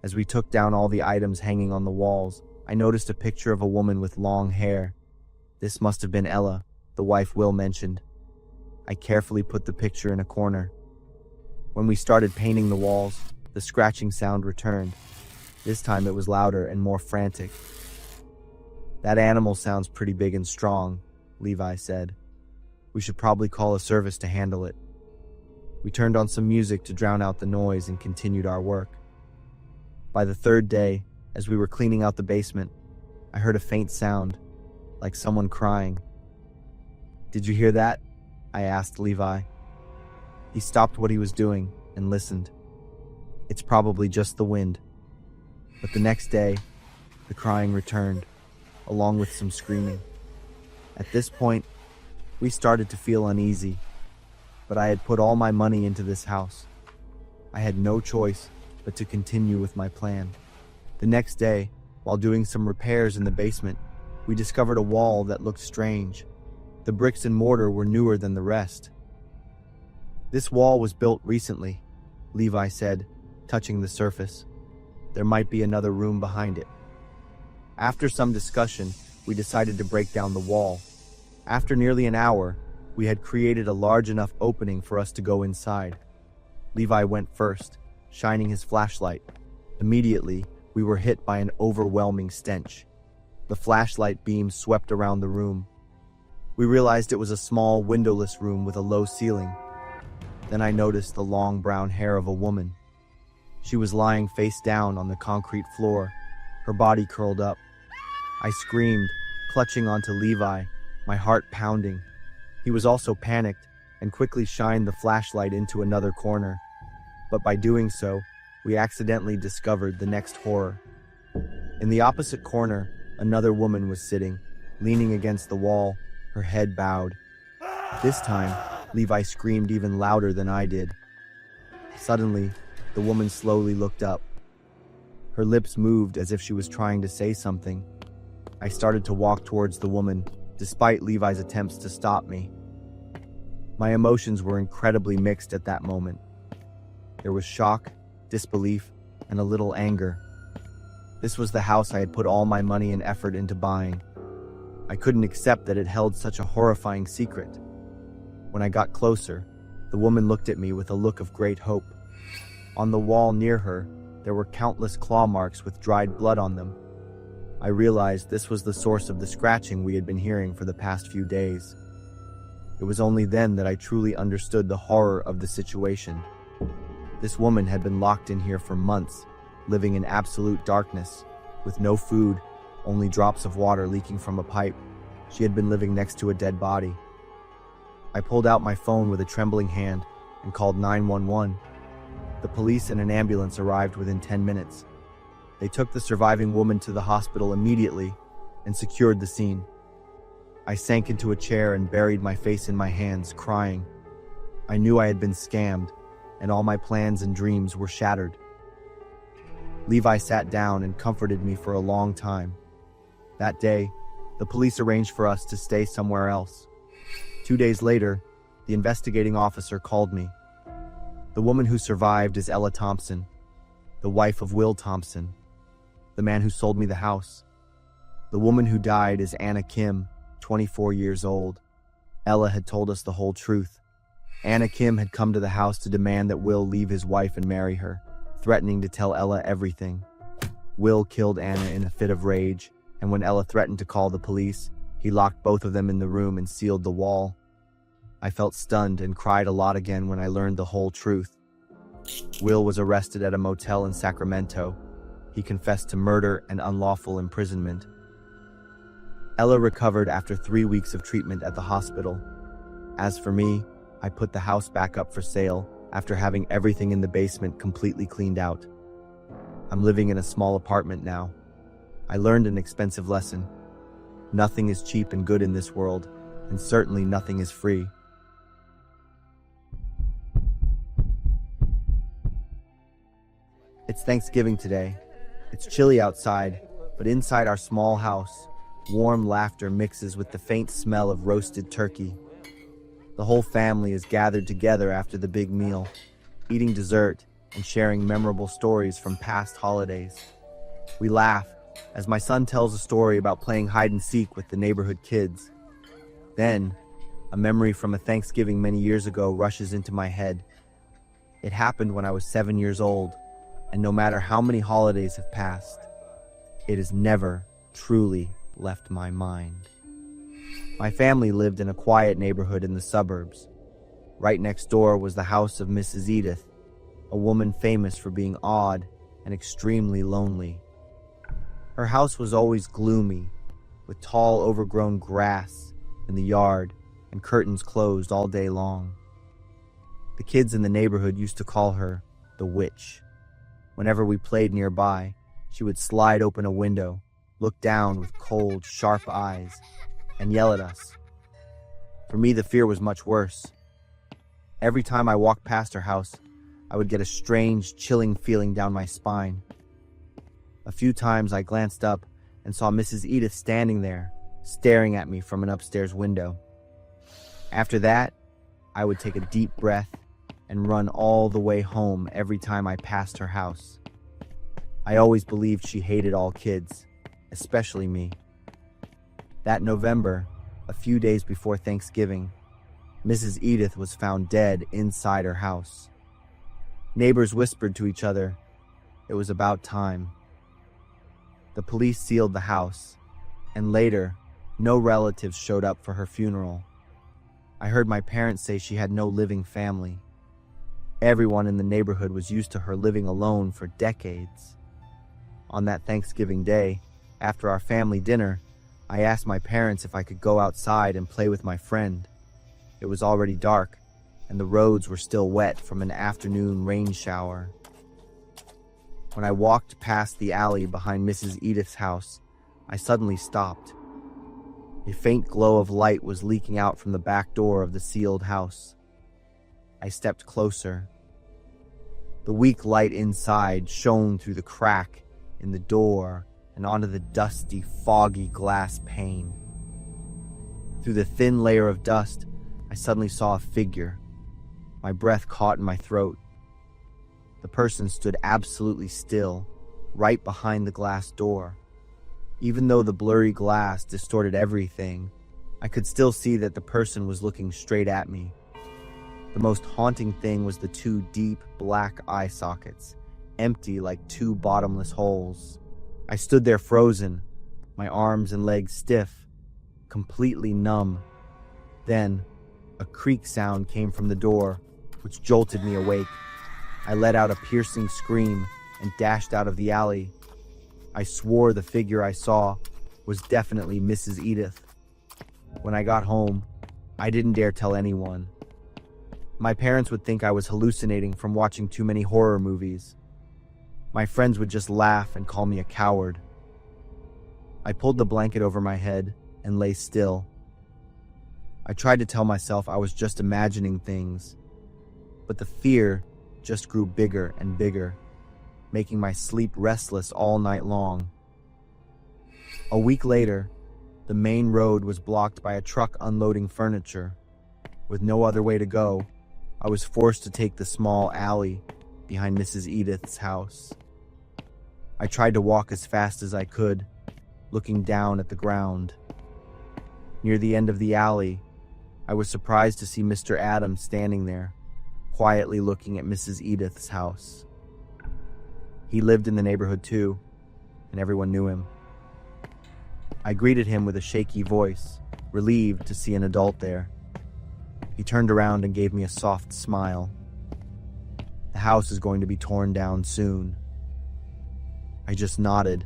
Speaker 1: As we took down all the items hanging on the walls, I noticed a picture of a woman with long hair. This must have been Ella, the wife Will mentioned. I carefully put the picture in a corner. When we started painting the walls, the scratching sound returned. This time it was louder and more frantic. "That animal sounds pretty big and strong," Levi said. "We should probably call a service to handle it." We turned on some music to drown out the noise and continued our work. By the third day, as we were cleaning out the basement, I heard a faint sound, like someone crying. "Did you hear that?" I asked Levi. He stopped what he was doing and listened. "It's probably just the wind." But the next day, the crying returned, along with some screaming. At this point, we started to feel uneasy, but I had put all my money into this house. I had no choice but to continue with my plan. The next day, while doing some repairs in the basement, we discovered a wall that looked strange. The bricks and mortar were newer than the rest. "This wall was built recently," Levi said, touching the surface. "There might be another room behind it." After some discussion, we decided to break down the wall. After nearly an hour, we had created a large enough opening for us to go inside. Levi went first, shining his flashlight. Immediately, we were hit by an overwhelming stench. The flashlight beam swept around the room. We realized it was a small, windowless room with a low ceiling. Then I noticed the long brown hair of a woman. She was lying face down on the concrete floor, her body curled up. I screamed, clutching onto Levi, my heart pounding. He was also panicked and quickly shined the flashlight into another corner. But by doing so, we accidentally discovered the next horror. In the opposite corner, another woman was sitting, leaning against the wall, her head bowed. This time, Levi screamed even louder than I did. Suddenly, the woman slowly looked up. Her lips moved as if she was trying to say something. I started to walk towards the woman, despite Levi's attempts to stop me. My emotions were incredibly mixed at that moment. There was shock, disbelief, and a little anger. This was the house I had put all my money and effort into buying. I couldn't accept that it held such a horrifying secret. When I got closer, the woman looked at me with a look of great hope. On the wall near her, there were countless claw marks with dried blood on them. I realized this was the source of the scratching we had been hearing for the past few days. It was only then that I truly understood the horror of the situation. This woman had been locked in here for months, living in absolute darkness, with no food, only drops of water leaking from a pipe. She had been living next to a dead body. I pulled out my phone with a trembling hand and called 911. The police and an ambulance arrived within 10 minutes. They took the surviving woman to the hospital immediately and secured the scene. I sank into a chair and buried my face in my hands, crying. I knew I had been scammed, and all my plans and dreams were shattered. Levi sat down and comforted me for a long time. That day, the police arranged for us to stay somewhere else. 2 days later, the investigating officer called me. The woman who survived is Ella Thompson, the wife of Will Thompson, the man who sold me the house. The woman who died is Anna Kim, 24 years old. Ella had told us the whole truth. Anna Kim had come to the house to demand that Will leave his wife and marry her, threatening to tell Ella everything. Will killed Anna in a fit of rage, and when Ella threatened to call the police, he locked both of them in the room and sealed the wall. I felt stunned and cried a lot again when I learned the whole truth. Will was arrested at a motel in Sacramento. He confessed to murder and unlawful imprisonment. Ella recovered after 3 weeks of treatment at the hospital. As for me, I put the house back up for sale after having everything in the basement completely cleaned out. I'm living in a small apartment now. I learned an expensive lesson. Nothing is cheap and good in this world, and certainly nothing is free. It's Thanksgiving today. It's chilly outside, but inside our small house, warm laughter mixes with the faint smell of roasted turkey. The whole family is gathered together after the big meal, eating dessert and sharing memorable stories from past holidays. We laugh as my son tells a story about playing hide and seek with the neighborhood kids. Then, a memory from a Thanksgiving many years ago rushes into my head. It happened when I was 7 years old, and no matter how many holidays have passed, it has never truly left my mind. My family lived in a quiet neighborhood in the suburbs. Right next door was the house of Mrs. Edith, a woman famous for being odd and extremely lonely. Her house was always gloomy, with tall overgrown grass in the yard and curtains closed all day long. The kids in the neighborhood used to call her the witch. Whenever we played nearby, she would slide open a window, look down with cold, sharp eyes, and yell at us. For me, the fear was much worse. Every time I walked past her house, I would get a strange, chilling feeling down my spine. A few times I glanced up and saw Mrs. Edith standing there, staring at me from an upstairs window. After that, I would take a deep breath and run all the way home every time I passed her house. I always believed she hated all kids, especially me. That November, a few days before Thanksgiving, Mrs. Edith was found dead inside her house. Neighbors whispered to each other, it was about time. The police sealed the house, and later, no relatives showed up for her funeral. I heard my parents say she had no living family. Everyone in the neighborhood was used to her living alone for decades. On that Thanksgiving day, after our family dinner, I asked my parents if I could go outside and play with my friend. It was already dark, and the roads were still wet from an afternoon rain shower. When I walked past the alley behind Mrs. Edith's house, I suddenly stopped. A faint glow of light was leaking out from the back door of the sealed house. I stepped closer. The weak light inside shone through the crack in the door and onto the dusty, foggy glass pane. Through the thin layer of dust, I suddenly saw a figure. My breath caught in my throat. The person stood absolutely still, right behind the glass door. Even though the blurry glass distorted everything, I could still see that the person was looking straight at me. The most haunting thing was the two deep black eye sockets, empty like two bottomless holes. I stood there frozen, my arms and legs stiff, completely numb. Then, a creak sound came from the door, which jolted me awake. I let out a piercing scream and dashed out of the alley. I swore the figure I saw was definitely Mrs. Edith. When I got home, I didn't dare tell anyone. My parents would think I was hallucinating from watching too many horror movies. My friends would just laugh and call me a coward. I pulled the blanket over my head and lay still. I tried to tell myself I was just imagining things, but the fear just grew bigger and bigger, making my sleep restless all night long. A week later, the main road was blocked by a truck unloading furniture. With no other way to go, I was forced to take the small alley behind Mrs. Edith's house. I tried to walk as fast as I could, looking down at the ground. Near the end of the alley, I was surprised to see Mr. Adams standing there, quietly looking at Mrs. Edith's house. He lived in the neighborhood too, and everyone knew him. I greeted him with a shaky voice, relieved to see an adult there. He turned around and gave me a soft smile. The house is going to be torn down soon. I just nodded,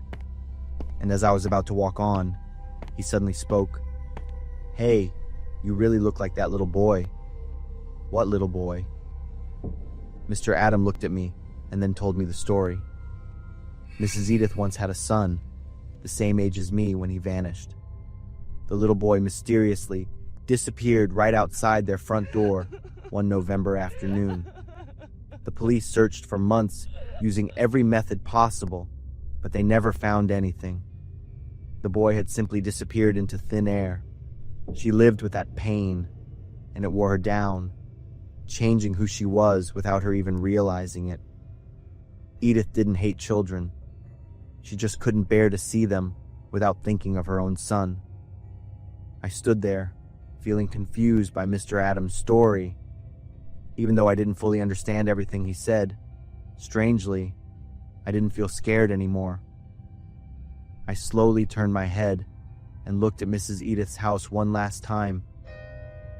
Speaker 1: and as I was about to walk on, he suddenly spoke. "Hey, you really look like that little boy." "What little boy?" Mr. Adam looked at me and then told me the story. Mrs. Edith once had a son, the same age as me, when he vanished. The little boy mysteriously disappeared right outside their front door one November afternoon. The police searched for months using every method possible, but they never found anything. The boy had simply disappeared into thin air. She lived with that pain, and it wore her down, changing who she was without her even realizing it. Edith didn't hate children. She just couldn't bear to see them without thinking of her own son. I stood there, feeling confused by Mr. Adams' story. Even though I didn't fully understand everything he said, strangely, I didn't feel scared anymore. I slowly turned my head and looked at Mrs. Edith's house one last time.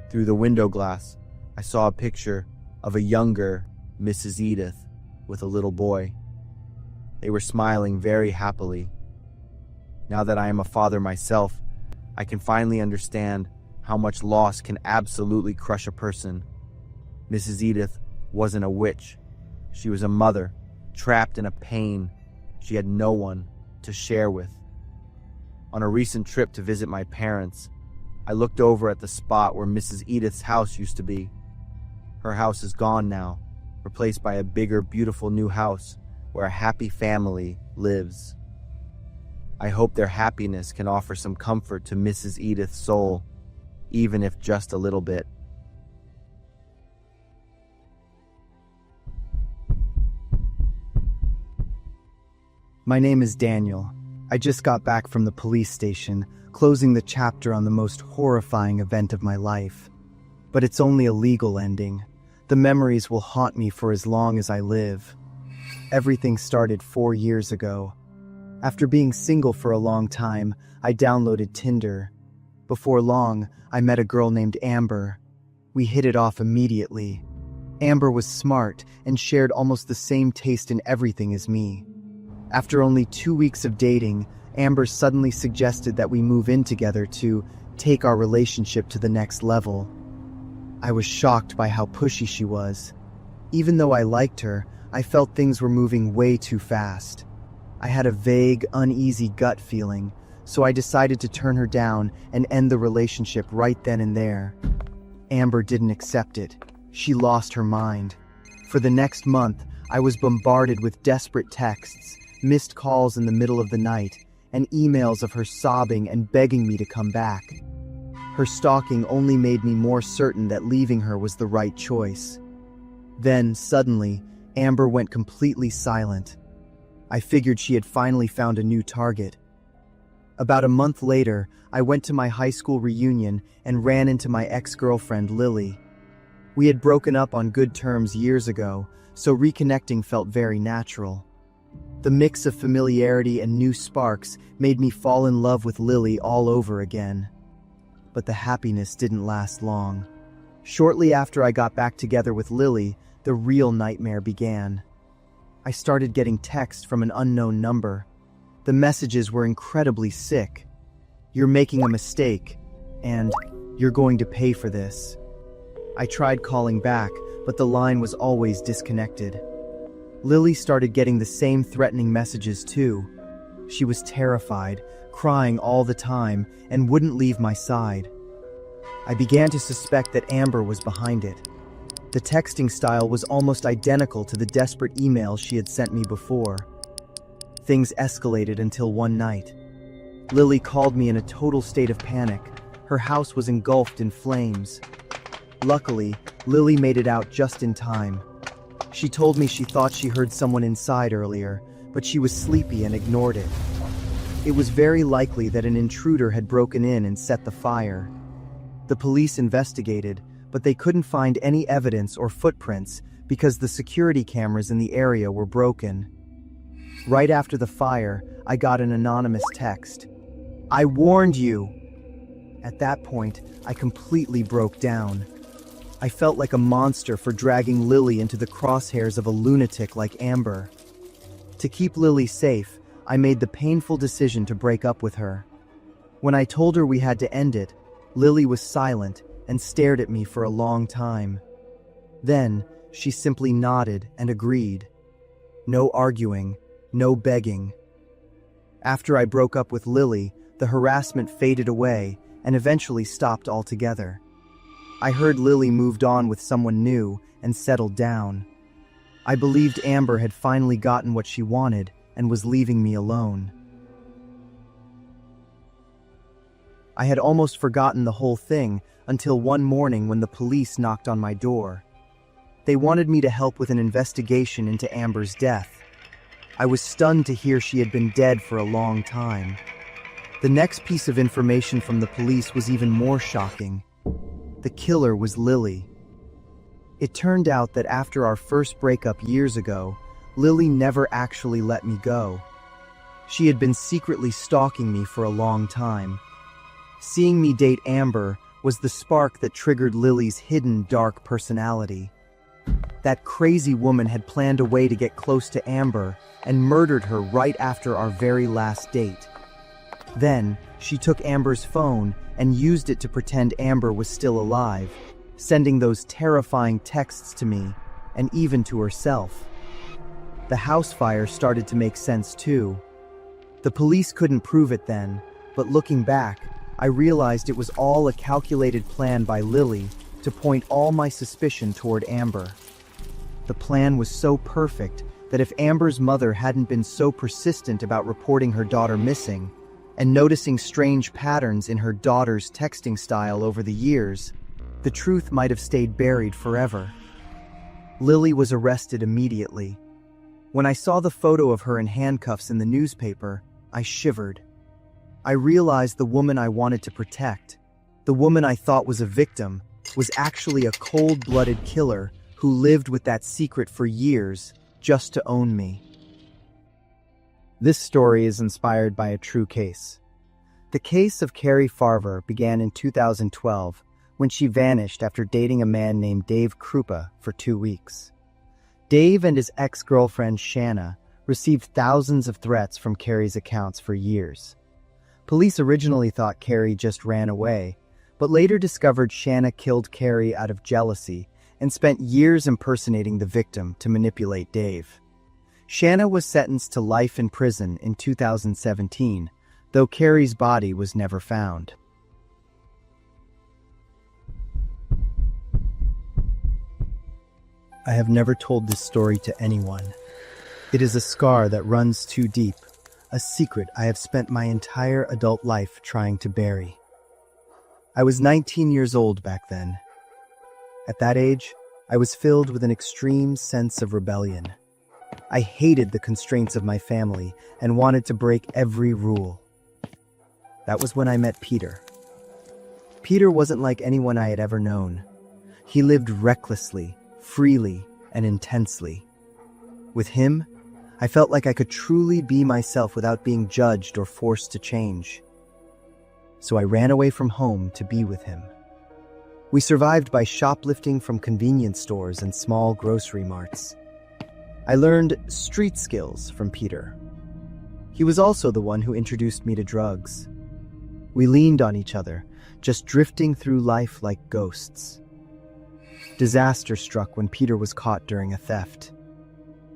Speaker 1: Through the window glass, I saw a picture of a younger Mrs. Edith with a little boy. They were smiling very happily. Now that I am a father myself, I can finally understand how much loss can absolutely crush a person. Mrs. Edith wasn't a witch. She was a mother, trapped in a pain she had no one to share with. On a recent trip to visit my parents, I looked over at the spot where Mrs. Edith's house used to be. Her house is gone now, replaced by a bigger, beautiful new house where a happy family lives. I hope their happiness can offer some comfort to Mrs. Edith's soul, even if just a little bit.
Speaker 5: My name is Daniel. I just got back from the police station, closing the chapter on the most horrifying event of my life. But it's only a legal ending. The memories will haunt me for as long as I live. Everything started 4 years ago. After being single for a long time, I downloaded Tinder. Before long, I met a girl named Amber. We hit it off immediately. Amber was smart and shared almost the same taste in everything as me. After only 2 weeks of dating, Amber suddenly suggested that we move in together to take our relationship to the next level. I was shocked by how pushy she was. Even though I liked her, I felt things were moving way too fast. I had a vague, uneasy gut feeling, so I decided to turn her down and end the relationship right then and there. Amber didn't accept it. She lost her mind. For the next month, I was bombarded with desperate texts, missed calls in the middle of the night, and emails of her sobbing and begging me to come back. Her stalking only made me more certain that leaving her was the right choice. Then, suddenly, Amber went completely silent. I figured she had finally found a new target. About a month later, I went to my high school reunion and ran into my ex-girlfriend, Lily. We had broken up on good terms years ago, so reconnecting felt very natural. The mix of familiarity and new sparks made me fall in love with Lily all over again. But the happiness didn't last long. Shortly after I got back together with Lily, the real nightmare began. I started getting texts from an unknown number. The messages were incredibly sick. "You're making a mistake," and "You're going to pay for this." I tried calling back, but the line was always disconnected. Lily started getting the same threatening messages too. She was terrified, crying all the time, and wouldn't leave my side. I began to suspect that Amber was behind it. The texting style was almost identical to the desperate emails she had sent me before. Things escalated until one night. Lily called me in a total state of panic. Her house was engulfed in flames. Luckily, Lily made it out just in time. She told me she thought she heard someone inside earlier, but she was sleepy and ignored it. It was very likely that an intruder had broken in and set the fire. The police investigated, but they couldn't find any evidence or footprints because the security cameras in the area were broken. Right after the fire, I got an anonymous text. "I warned you!" At that point, I completely broke down. I felt like a monster for dragging Lily into the crosshairs of a lunatic like Amber. To keep Lily safe, I made the painful decision to break up with her. When I told her we had to end it, Lily was silent and stared at me for a long time. Then, she simply nodded and agreed. No arguing, no begging. After I broke up with Lily, the harassment faded away and eventually stopped altogether. I heard Lily moved on with someone new and settled down. I believed Amber had finally gotten what she wanted and was leaving me alone. I had almost forgotten the whole thing until one morning when the police knocked on my door. They wanted me to help with an investigation into Amber's death. I was stunned to hear she had been dead for a long time. The next piece of information from the police was even more shocking. The killer was Lily. It turned out that after our first breakup years ago, Lily never actually let me go. She had been secretly stalking me for a long time. Seeing me date Amber was the spark that triggered Lily's hidden dark personality. That crazy woman had planned a way to get close to Amber and murdered her right after our very last date. Then, she took Amber's phone and used it to pretend Amber was still alive, sending those terrifying texts to me and even to herself. The house fire started to make sense too. The police couldn't prove it then, but looking back, I realized it was all a calculated plan by Lily to point all my suspicion toward Amber. The plan was so perfect that if Amber's mother hadn't been so persistent about reporting her daughter missing and noticing strange patterns in her daughter's texting style over the years, the truth might have stayed buried forever. Lily was arrested immediately. When I saw the photo of her in handcuffs in the newspaper, I shivered. I realized the woman I wanted to protect, the woman I thought was a victim, was actually a cold-blooded killer who lived with that secret for years just to own me. This story is inspired by a true case. The case of Carrie Farver began in 2012 when she vanished after dating a man named Dave Krupa for 2 weeks. Dave and his ex-girlfriend Shanna received thousands of threats from Carrie's accounts for years. Police originally thought Carrie just ran away, but later discovered Shanna killed Carrie out of jealousy and spent years impersonating the victim to manipulate Dave. Shanna was sentenced to life in prison in 2017, though Carrie's body was never found. I have never told this story to anyone. It is a scar that runs too deep, a secret I have spent my entire adult life trying to bury. I was 19 years old back then. At that age, I was filled with an extreme sense of rebellion. I hated the constraints of my family and wanted to break every rule. That was when I met Peter. Peter wasn't like anyone I had ever known. He lived recklessly, freely, and intensely. With him, I felt like I could truly be myself without being judged or forced to change. So I ran away from home to be with him. We survived by shoplifting from convenience stores and small grocery marts. I learned street skills from Peter. He was also the one who introduced me to drugs. We leaned on each other, just drifting through life like ghosts. Disaster struck when Peter was caught during a theft.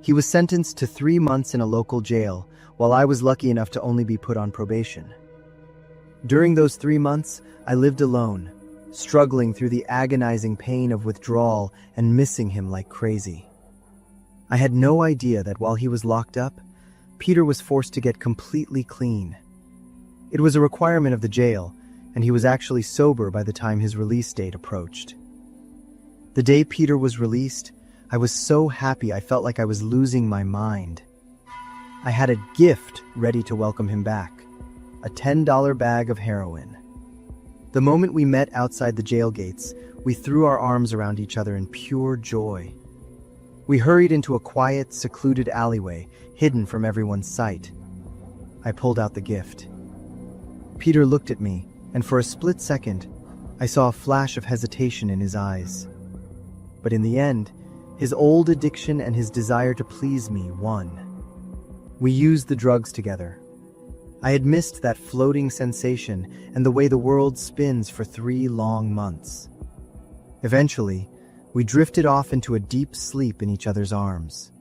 Speaker 5: He was sentenced to 3 months in a local jail, while I was lucky enough to only be put on probation. During those 3 months, I lived alone, struggling through the agonizing pain of withdrawal and missing him like crazy. I had no idea that while he was locked up, Peter was forced to get completely clean. It was a requirement of the jail, and he was actually sober by the time his release date approached. The day Peter was released, I was so happy I felt like I was losing my mind. I had a gift ready to welcome him back, a $10 bag of heroin. The moment we met outside the jail gates, we threw our arms around each other in pure joy. We hurried into a quiet, secluded alleyway, hidden from everyone's sight. I pulled out the gift. Peter looked at me, and for a split second, I saw a flash of hesitation in his eyes. But in the end, his old addiction and his desire to please me won. We used the drugs together. I had missed that floating sensation and the way the world spins for 3 long months. Eventually, we drifted off into a deep sleep in each other's arms.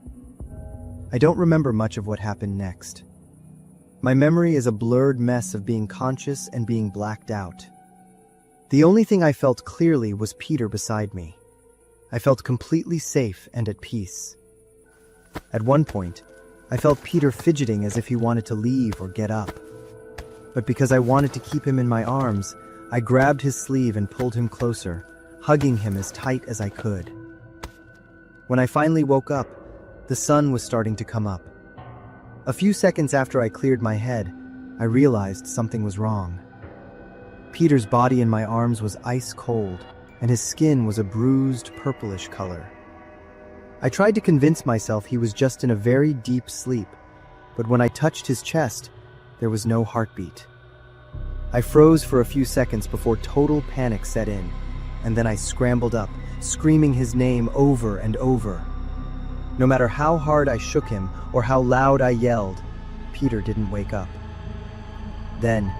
Speaker 5: I don't remember much of what happened next. My memory is a blurred mess of being conscious and being blacked out. The only thing I felt clearly was Peter beside me. I felt completely safe and at peace. At one point, I felt Peter fidgeting as if he wanted to leave or get up. But because I wanted to keep him in my arms, I grabbed his sleeve and pulled him closer, hugging him as tight as I could. When I finally woke up, the sun was starting to come up. A few seconds after I cleared my head, I realized something was wrong. Peter's body in my arms was ice cold, and his skin was a bruised, purplish color. I tried to convince myself he was just in a very deep sleep, but when I touched his chest, there was no heartbeat. I froze for a few seconds before total panic set in, and then I scrambled up, screaming his name over and over. No matter how hard I shook him or how loud I yelled, Peter didn't wake up. Then,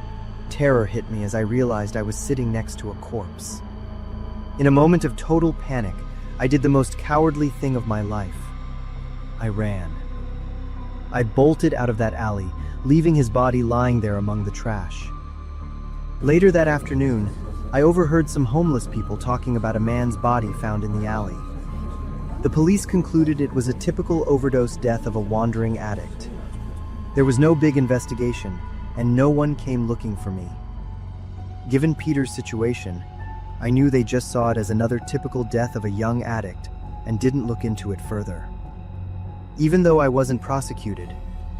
Speaker 5: terror hit me as I realized I was sitting next to a corpse. In a moment of total panic, I did the most cowardly thing of my life. I ran. I bolted out of that alley, leaving his body lying there among the trash. Later that afternoon, I overheard some homeless people talking about a man's body found in the alley. The police concluded it was a typical overdose death of a wandering addict. There was no big investigation, and no one came looking for me. Given Peter's situation, I knew they just saw it as another typical death of a young addict and didn't look into it further. Even though I wasn't prosecuted,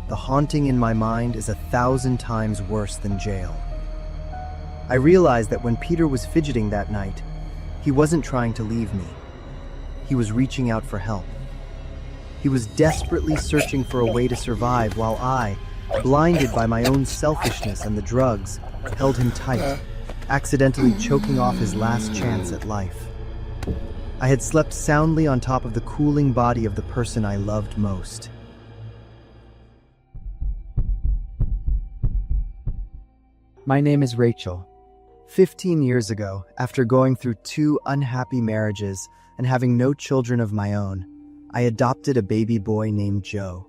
Speaker 5: the haunting in my mind is 1,000 times worse than jail. I realized that when Peter was fidgeting that night, he wasn't trying to leave me. He was reaching out for help. He was desperately searching for a way to survive while I, blinded by my own selfishness and the drugs, held him tight, accidentally choking off his last chance at life. I had slept soundly on top of the cooling body of the person I loved most. My name is Rachel. 15 years ago, after going through 2 unhappy marriages and having no children of my own, I adopted a baby boy named Joe.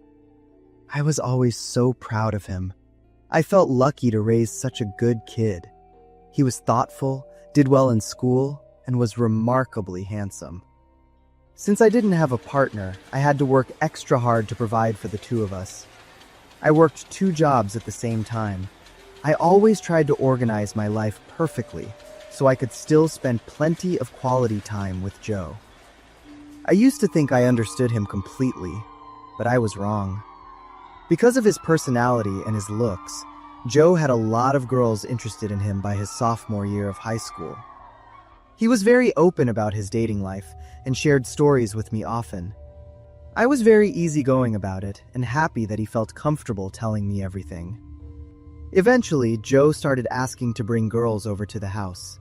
Speaker 5: I was always so proud of him. I felt lucky to raise such a good kid. He was thoughtful, did well in school, and was remarkably handsome. Since I didn't have a partner, I had to work extra hard to provide for the 2 of us. I worked 2 jobs at the same time. I always tried to organize my life perfectly so I could still spend plenty of quality time with Joe. I used to think I understood him completely, but I was wrong. Because of his personality and his looks, Joe had a lot of girls interested in him by his sophomore year of high school. He was very open about his dating life and shared stories with me often. I was very easygoing about it and happy that he felt comfortable telling me everything. Eventually, Joe started asking to bring girls over to the house.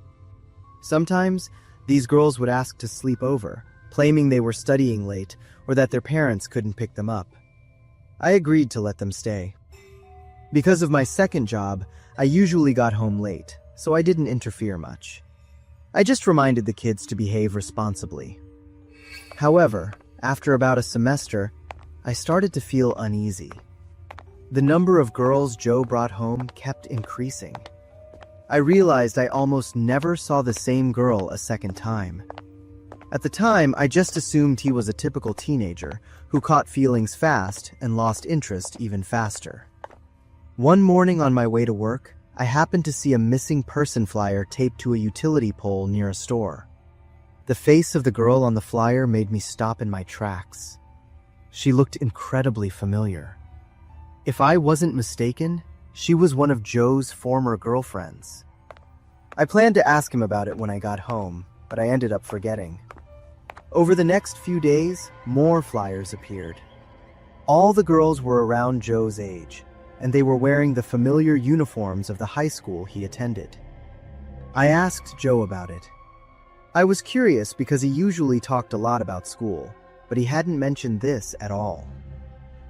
Speaker 5: Sometimes, these girls would ask to sleep over, claiming they were studying late or that their parents couldn't pick them up. I agreed to let them stay. Because of my second job, I usually got home late, so I didn't interfere much. I just reminded the kids to behave responsibly. However, after about a semester, I started to feel uneasy. The number of girls Joe brought home kept increasing. I realized I almost never saw the same girl a second time. At the time, I just assumed he was a typical teenager who caught feelings fast and lost interest even faster. One morning on my way to work, I happened to see a missing person flyer taped to a utility pole near a store. The face of the girl on the flyer made me stop in my tracks. She looked incredibly familiar. If I wasn't mistaken, she was one of Joe's former girlfriends. I planned to ask him about it when I got home, but I ended up forgetting. Over the next few days, more flyers appeared. All the girls were around Joe's age, and they were wearing the familiar uniforms of the high school he attended. I asked Joe about it. I was curious because he usually talked a lot about school, but he hadn't mentioned this at all.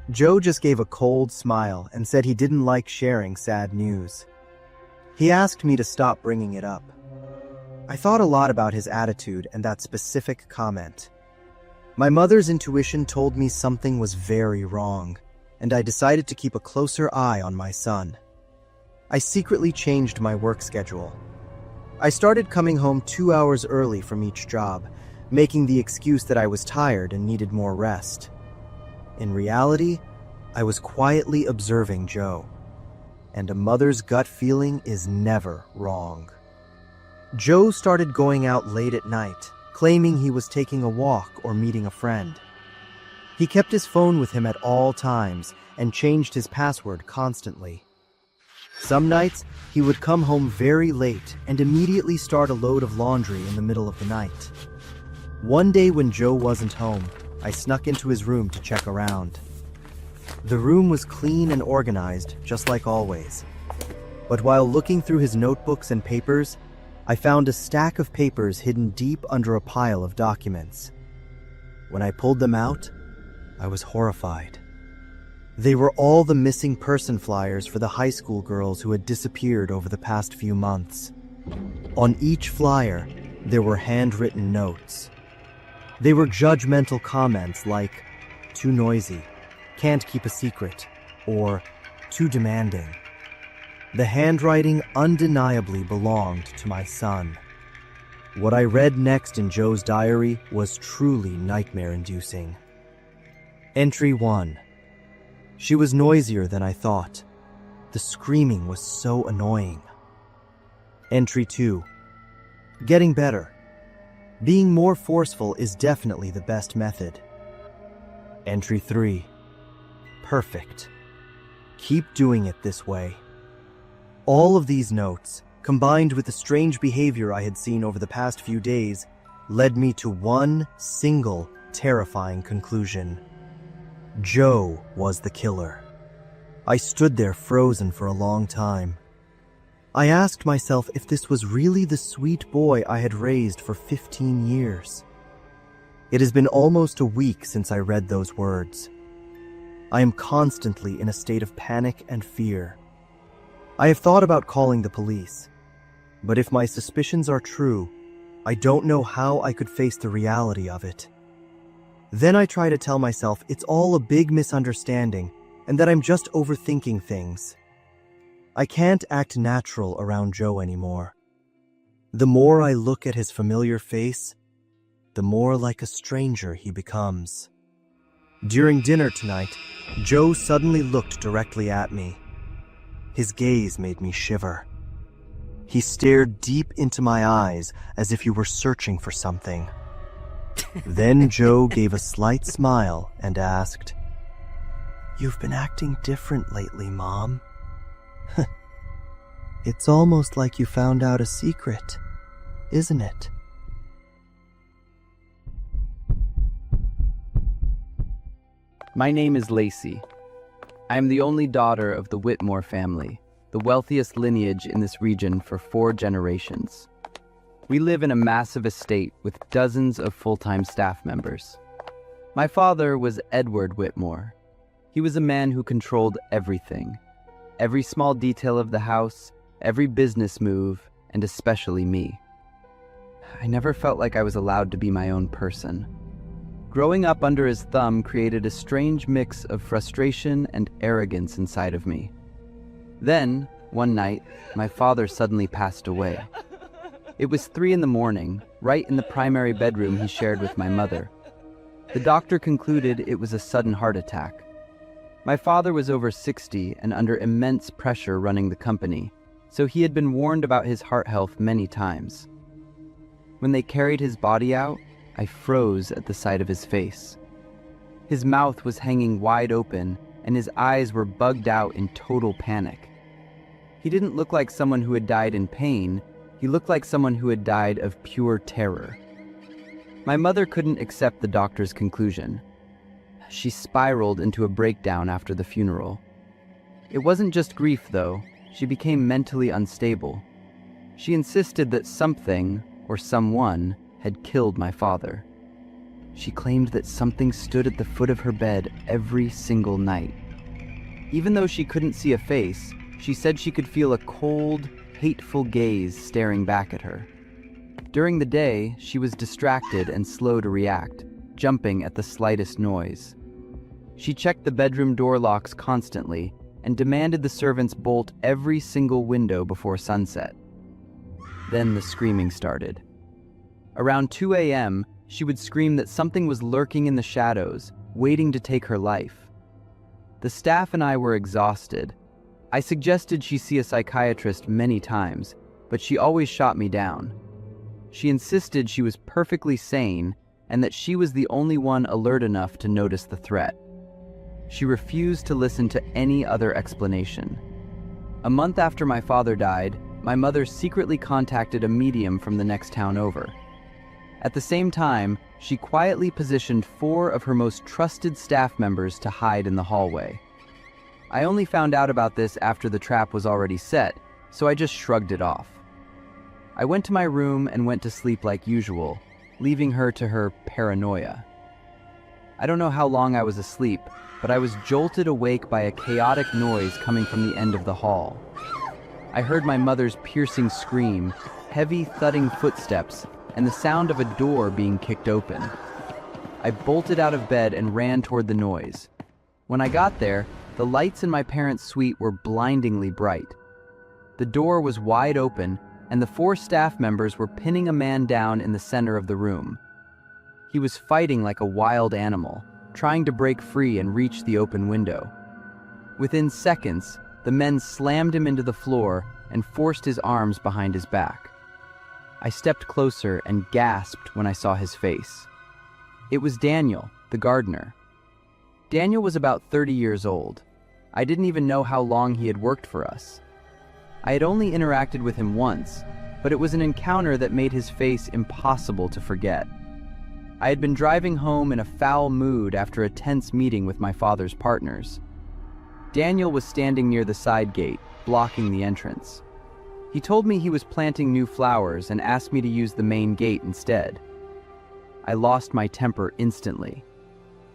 Speaker 5: Joe just gave a cold smile and said he didn't like sharing sad news. He asked me to stop bringing it up. I thought a lot about his attitude and that specific comment. My mother's intuition told me something was very wrong, and I decided to keep a closer eye on my son. I secretly changed my work schedule. I started coming home 2 hours early from each job, making the excuse that I was tired and needed more rest. In reality, I was quietly observing Joe, and a mother's gut feeling is never wrong. Joe started going out late at night, claiming he was taking a walk or meeting a friend. He kept his phone with him at all times and changed his password constantly. Some nights, he would come home very late and immediately start a load of laundry in the middle of the night. One day when Joe wasn't home, I snuck into his room to check around. The room was clean and organized, just like always. But while looking through his notebooks and papers, I found a stack of papers hidden deep under a pile of documents. When I pulled them out, I was horrified. They were all the missing person flyers for the high school girls who had disappeared over the past few months. On each flyer, there were handwritten notes. They were judgmental comments like, "Too noisy," "Can't keep a secret," or "Too demanding." The handwriting undeniably belonged to my son. What I read next in Joe's diary was truly nightmare-inducing. Entry 1. She was noisier than I thought. The screaming was so annoying. Entry 2. Getting better. Being more forceful is definitely the best method. Entry 3. Perfect. Keep doing it this way. All of these notes, combined with the strange behavior I had seen over the past few days, led me to one single terrifying conclusion. Joe was the killer. I stood there frozen for a long time. I asked myself if this was really the sweet boy I had raised for 15 years. It has been almost a week since I read those words. I am constantly in a state of panic and fear. I have thought about calling the police, but if my suspicions are true, I don't know how I could face the reality of it. Then I try to tell myself it's all a big misunderstanding and that I'm just overthinking things. I can't act natural around Joe anymore. The more I look at his familiar face, the more like a stranger he becomes. During dinner tonight, Joe suddenly looked directly at me. His gaze made me shiver. He stared deep into my eyes as if he were searching for something. Then Joe gave a slight smile and asked, "You've been acting different lately, Mom." It's almost like you found out a secret, isn't it?
Speaker 7: My name is Lacey. I am the only daughter of the Whitmore family, the wealthiest lineage in this region for 4 generations. We live in a massive estate with dozens of full-time staff members. My father was Edward Whitmore. He was a man who controlled everything. Every small detail of the house, every business move, and especially me. I never felt like I was allowed to be my own person. Growing up under his thumb created a strange mix of frustration and arrogance inside of me. Then, One night, my father suddenly passed away. It was 3 in the morning, right in the primary bedroom he shared with my mother. The doctor concluded it was a sudden heart attack. My father was over 60 and under immense pressure running the company, so he had been warned about his heart health many times. When they carried his body out, I froze at the sight of his face. His mouth was hanging wide open, and his eyes were bugged out in total panic. He didn't look like someone who had died in pain, he looked like someone who had died of pure terror. My mother couldn't accept the doctor's conclusion. She spiraled into a breakdown after the funeral. It wasn't just grief, though. She became mentally unstable. She insisted that something, or someone, had killed my father. She claimed that something stood at the foot of her bed every single night. Even though she couldn't see a face, she said she could feel a cold, hateful gaze staring back at her. During the day, she was distracted and slow to react, jumping at the slightest noise. She checked the bedroom door locks constantly and demanded the servants bolt every single window before sunset. Then the screaming started. Around 2 a.m., she would scream that something was lurking in the shadows, waiting to take her life. The staff and I were exhausted. I suggested she see a psychiatrist many times, but she always shot me down. She insisted she was perfectly sane and that she was the only one alert enough to notice the threat. She refused to listen to any other explanation. A month after my father died, my mother secretly contacted a medium from the next town over. At the same time, she quietly positioned 4 of her most trusted staff members to hide in the hallway. I only found out about this after the trap was already set, so I just shrugged it off. I went to my room and went to sleep like usual, leaving her to her paranoia. I don't know how long I was asleep, but I was jolted awake by a chaotic noise coming from the end of the hall. I heard my mother's piercing scream, heavy thudding footsteps, and the sound of a door being kicked open. I bolted out of bed and ran toward the noise. When I got there, the lights in my parents' suite were blindingly bright. The door was wide open, and the 4 staff members were pinning a man down in the center of the room. He was fighting like a wild animal, trying to break free and reach the open window. Within seconds, the men slammed him into the floor and forced his arms behind his back. I stepped closer and gasped when I saw his face. It was Daniel, the gardener. Daniel was about 30 years old. I didn't even know how long he had worked for us. I had only interacted with him once, but it was an encounter that made his face impossible to forget. I had been driving home in a foul mood after a tense meeting with my father's partners. Daniel was standing near the side gate, blocking the entrance. He told me he was planting new flowers and asked me to use the main gate instead. I lost my temper instantly.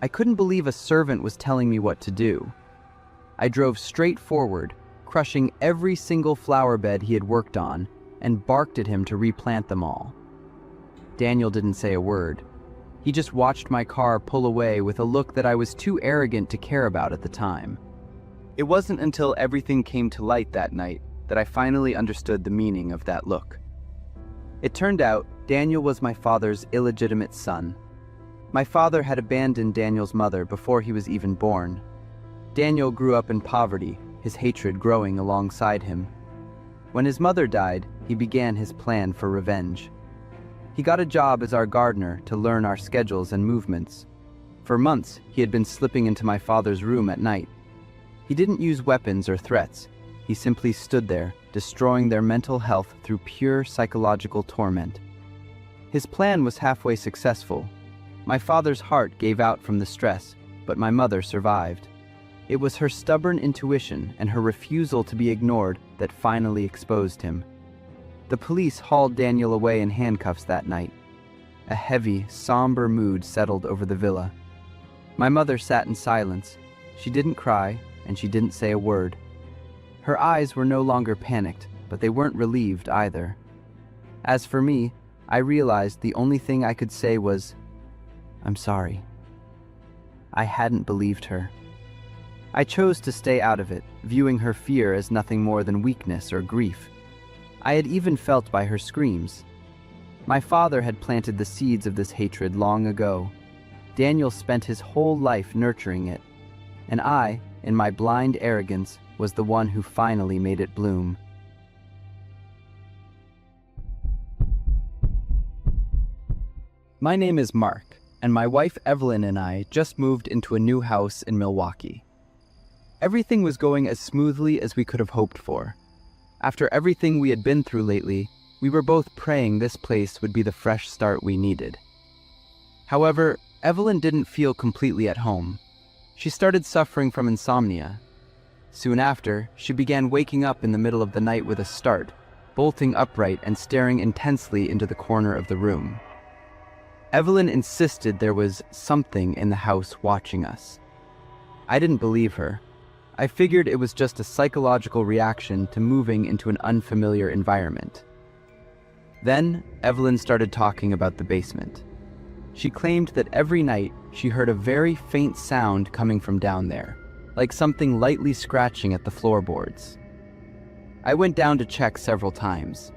Speaker 7: I couldn't believe a servant was telling me what to do. I drove straight forward, crushing every single flower bed he had worked on, and barked at him to replant them all. Daniel didn't say a word. He just watched my car pull away with a look that I was too arrogant to care about at the time. It wasn't until everything came to light that night that I finally understood the meaning of that look. It turned out Daniel was my father's illegitimate son. My father had abandoned Daniel's mother before he was even born. Daniel grew up in poverty, his hatred growing alongside him. When his mother died, he began his plan for revenge. He got a job as our gardener to learn our schedules and movements. For months, he had been slipping into my father's room at night. He didn't use weapons or threats. He simply stood there, destroying their mental health through pure psychological torment. His plan was halfway successful. My father's heart gave out from the stress, but my mother survived. It was her stubborn intuition and her refusal to be ignored that finally exposed him. The police hauled Daniel away in handcuffs that night. A heavy, somber mood settled over the villa. My mother sat in silence. She didn't cry, and she didn't say a word. Her eyes were no longer panicked, but they weren't relieved either. As for me, I realized the only thing I could say was, "I'm sorry." I hadn't believed her. I chose to stay out of it, viewing her fear as nothing more than weakness or grief. I had even felt by her screams. My father had planted the seeds of this hatred long ago. Daniel spent his whole life nurturing it, and I, in my blind arrogance, was the one who finally made it bloom. My name is Mark, and my wife Evelyn and I just moved into a new house in Milwaukee. Everything was going as smoothly as we could have hoped for. After everything we had been through lately, we were both praying this place would be the fresh start we needed. However, Evelyn didn't feel completely at home. She started suffering from insomnia. Soon after, she began waking up in the middle of the night with a start, bolting upright and staring intensely into the corner of the room. Evelyn insisted there was something in the house watching us. I didn't believe her. I figured it was just a psychological reaction to moving into an unfamiliar environment. Then, Evelyn started talking about the basement. She claimed that every night she heard a very faint sound coming from down there, like something lightly scratching at the floorboards. I went down to check several times.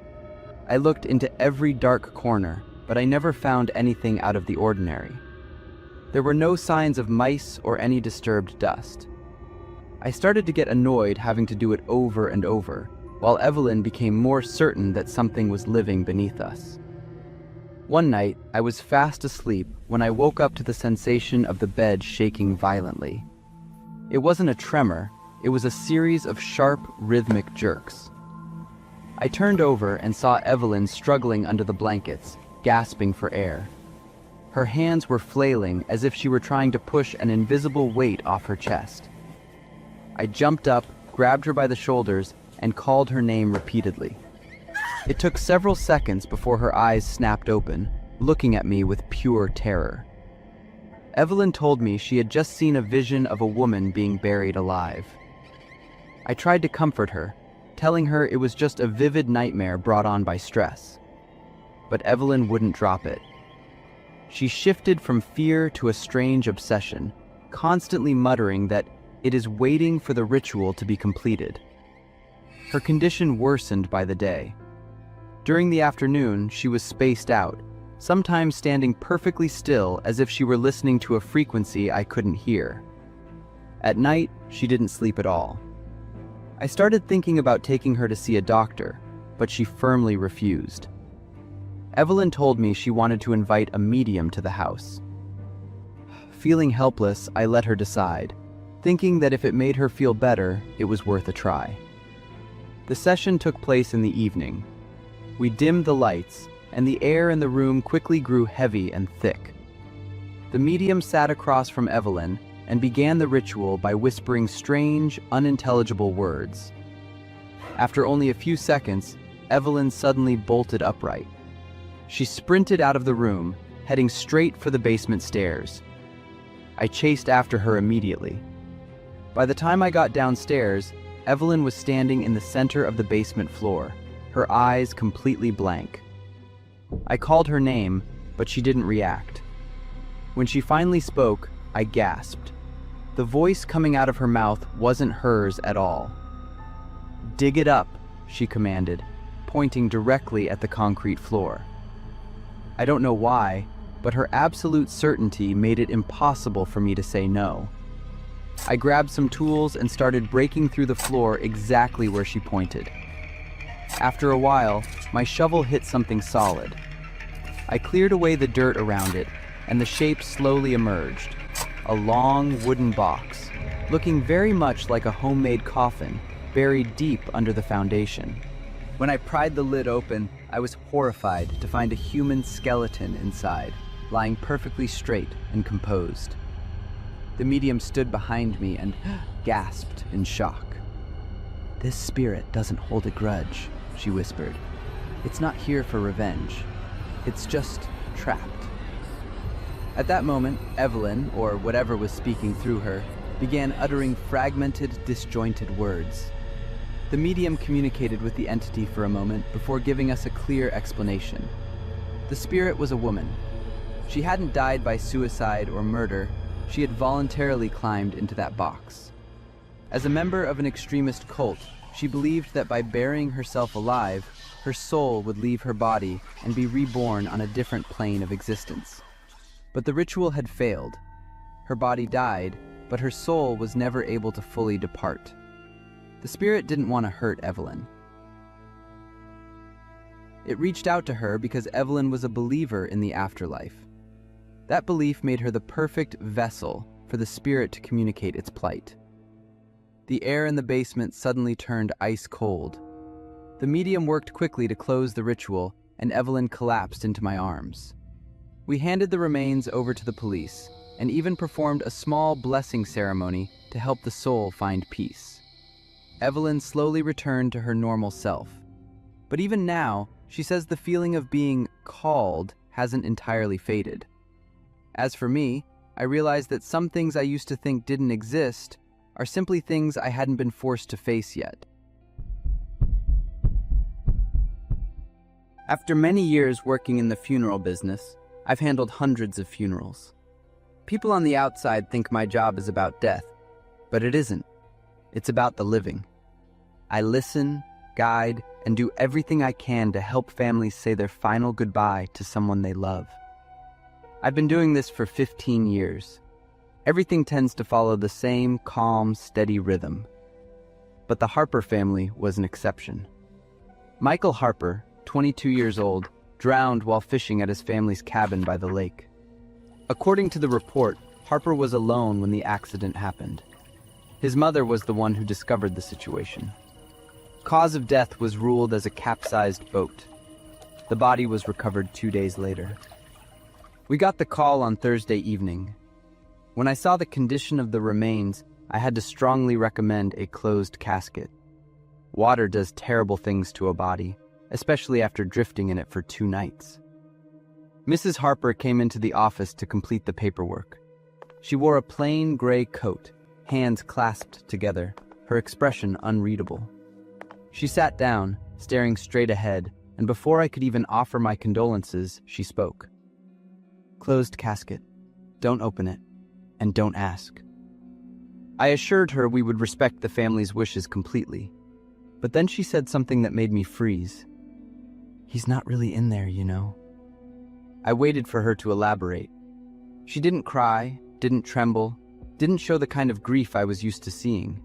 Speaker 7: I looked into every dark corner, but I never found anything out of the ordinary. There were no signs of mice or any disturbed dust. I started to get annoyed having to do it over and over, while Evelyn became more certain that something was living beneath us. One night, I was fast asleep when I woke up to the sensation of the bed shaking violently. It wasn't a tremor, it was a series of sharp, rhythmic jerks. I turned over and saw Evelyn struggling under the blankets, gasping for air. Her hands were flailing as if she were trying to push an invisible weight off her chest. I jumped up, grabbed her by the shoulders, and called her name repeatedly. It took several seconds before her eyes snapped open, looking at me with pure terror. Evelyn told me she had just seen a vision of a woman being buried alive. I tried to comfort her, telling her it was just a vivid nightmare brought on by stress. But Evelyn wouldn't drop it. She shifted from fear to a strange obsession, constantly muttering that it is waiting for the ritual to be completed. Her condition worsened by the day. During the afternoon, she was spaced out, sometimes standing perfectly still as if she were listening to a frequency I couldn't hear. At night, she didn't sleep at all. I started thinking about taking her to see a doctor, but she firmly refused. Evelyn told me she wanted to invite a medium to the house. Feeling helpless, I let her decide, thinking that if it made her feel better, it was worth a try. The session took place in the evening. We dimmed the lights, and the air in the room quickly grew heavy and thick. The medium sat across from Evelyn and began the ritual by whispering strange, unintelligible words. After only a few seconds, Evelyn suddenly bolted upright. She sprinted out of the room, heading straight for the basement stairs. I chased after her immediately. By the time I got downstairs, Evelyn was standing in the center of the basement floor, her eyes completely blank. I called her name, but she didn't react. When she finally spoke, I gasped. The voice coming out of her mouth wasn't hers at all. "Dig it up," she commanded, pointing directly at the concrete floor. I don't know why, but her absolute certainty made it impossible for me to say no. I grabbed some tools and started breaking through the floor exactly where she pointed. After a while, my shovel hit something solid. I cleared away the dirt around it, and the shape slowly emerged. A long wooden box, looking very much like a homemade coffin, buried deep under the foundation. When I pried the lid open, I was horrified to find a human skeleton inside, lying perfectly straight and composed. The medium stood behind me and gasped in shock. "This spirit doesn't hold a grudge," she whispered. "It's not here for revenge. It's just trapped." At that moment, Evelyn, or whatever was speaking through her, began uttering fragmented, disjointed words. The medium communicated with the entity for a moment before giving us a clear explanation. The spirit was a woman. She hadn't died by suicide or murder. She had voluntarily climbed into that box. As a member of an extremist cult, she believed that by burying herself alive, her soul would leave her body and be reborn on a different plane of existence. But the ritual had failed. Her body died, but her soul was never able to fully depart. The spirit didn't want to hurt Evelyn. It reached out to her because Evelyn was a believer in the afterlife. That belief made her the perfect vessel for the spirit to communicate its plight. The air in the basement suddenly turned ice cold. The medium worked quickly to close the ritual, and Evelyn collapsed into my arms. We handed the remains over to the police, and even performed a small blessing ceremony to help the soul find peace. Evelyn slowly returned to her normal self. But even now, she says the feeling of being called hasn't entirely faded. As for me, I realized that some things I used to think didn't exist are simply things I hadn't been forced to face yet. After many years working in the funeral business, I've handled hundreds of funerals. People on the outside think my job is about death, but it isn't. It's about the living. I listen, guide, and do everything I can to help families say their final goodbye to someone they love. I've been doing this for 15 years. Everything tends to follow the same calm, steady rhythm. But the Harper family was an exception. Michael Harper, 22 years old, drowned while fishing at his family's cabin by the lake. According to the report, Harper was alone when the accident happened. His mother was the one who discovered the situation. Cause of death was ruled as a capsized boat. The body was recovered 2 days later. We got the call on Thursday evening. When I saw the condition of the remains, I had to strongly recommend a closed casket. Water does terrible things to a body, especially after drifting in it for 2 nights. Mrs. Harper came into the office to complete the paperwork. She wore a plain gray coat, hands clasped together, her expression unreadable. She sat down, staring straight ahead, and before I could even offer my condolences, she spoke. Closed casket. Don't open it, and don't ask. I assured her we would respect the family's wishes completely, but then she said something that made me freeze. He's not really in there, you know. I waited for her to elaborate. She didn't cry, didn't tremble, didn't show the kind of grief I was used to seeing.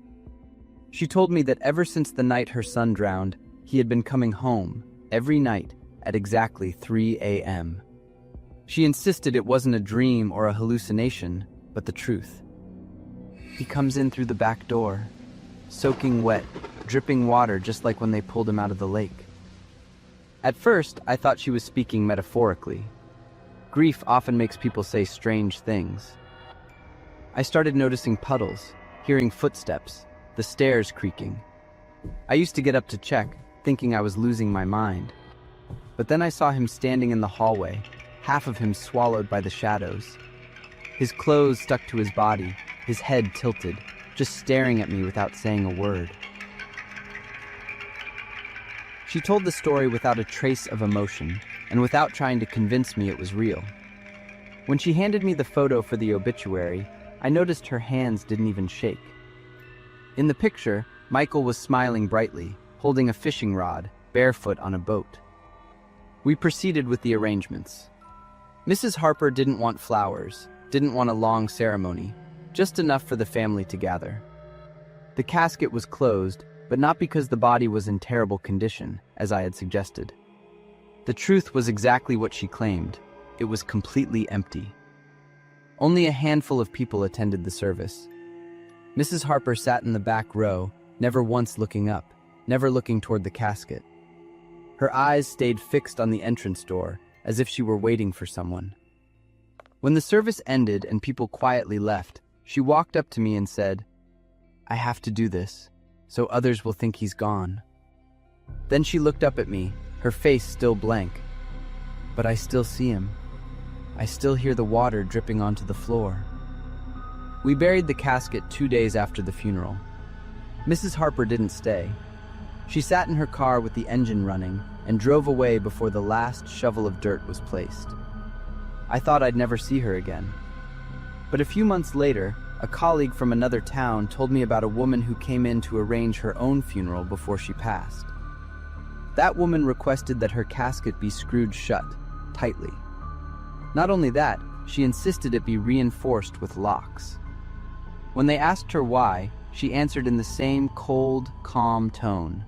Speaker 7: She told me that ever since the night her son drowned, he had been coming home every night at exactly 3 a.m. She insisted it wasn't a dream or a hallucination, but the truth. He comes in through the back door, soaking wet, dripping water just like when they pulled him out of the lake. At first, I thought she was speaking metaphorically. Grief often makes people say strange things. I started noticing puddles, hearing footsteps, the stairs creaking. I used to get up to check, thinking I was losing my mind. But then I saw him standing in the hallway, half of him swallowed by the shadows. His clothes stuck to his body, his head tilted, just staring at me without saying a word. She told the story without a trace of emotion, and without trying to convince me it was real. When she handed me the photo for the obituary, I noticed her hands didn't even shake. In the picture, Michael was smiling brightly, holding a fishing rod, barefoot on a boat. We proceeded with the arrangements. Mrs. Harper didn't want flowers, didn't want a long ceremony, just enough for the family to gather. The casket was closed, but not because the body was in terrible condition, as I had suggested. The truth was exactly what she claimed. It was completely empty. Only a handful of people attended the service. Mrs. Harper sat in the back row, never once looking up, never looking toward the casket. Her eyes stayed fixed on the entrance door, as if she were waiting for someone. When the service ended and people quietly left, she walked up to me and said, "I have to do this, so others will think he's gone." Then she looked up at me, her face still blank. But I still see him. I still hear the water dripping onto the floor. We buried the casket 2 days after the funeral. Mrs. Harper didn't stay. She sat in her car with the engine running and drove away before the last shovel of dirt was placed. I thought I'd never see her again. But a few months later, A colleague from another town told me about a woman who came in to arrange her own funeral before she passed. That woman requested that her casket be screwed shut, tightly. Not only that, she insisted it be reinforced with locks. When they asked her why, she answered in the same cold, calm tone.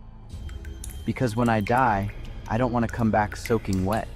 Speaker 7: "Because when I die, I don't want to come back soaking wet."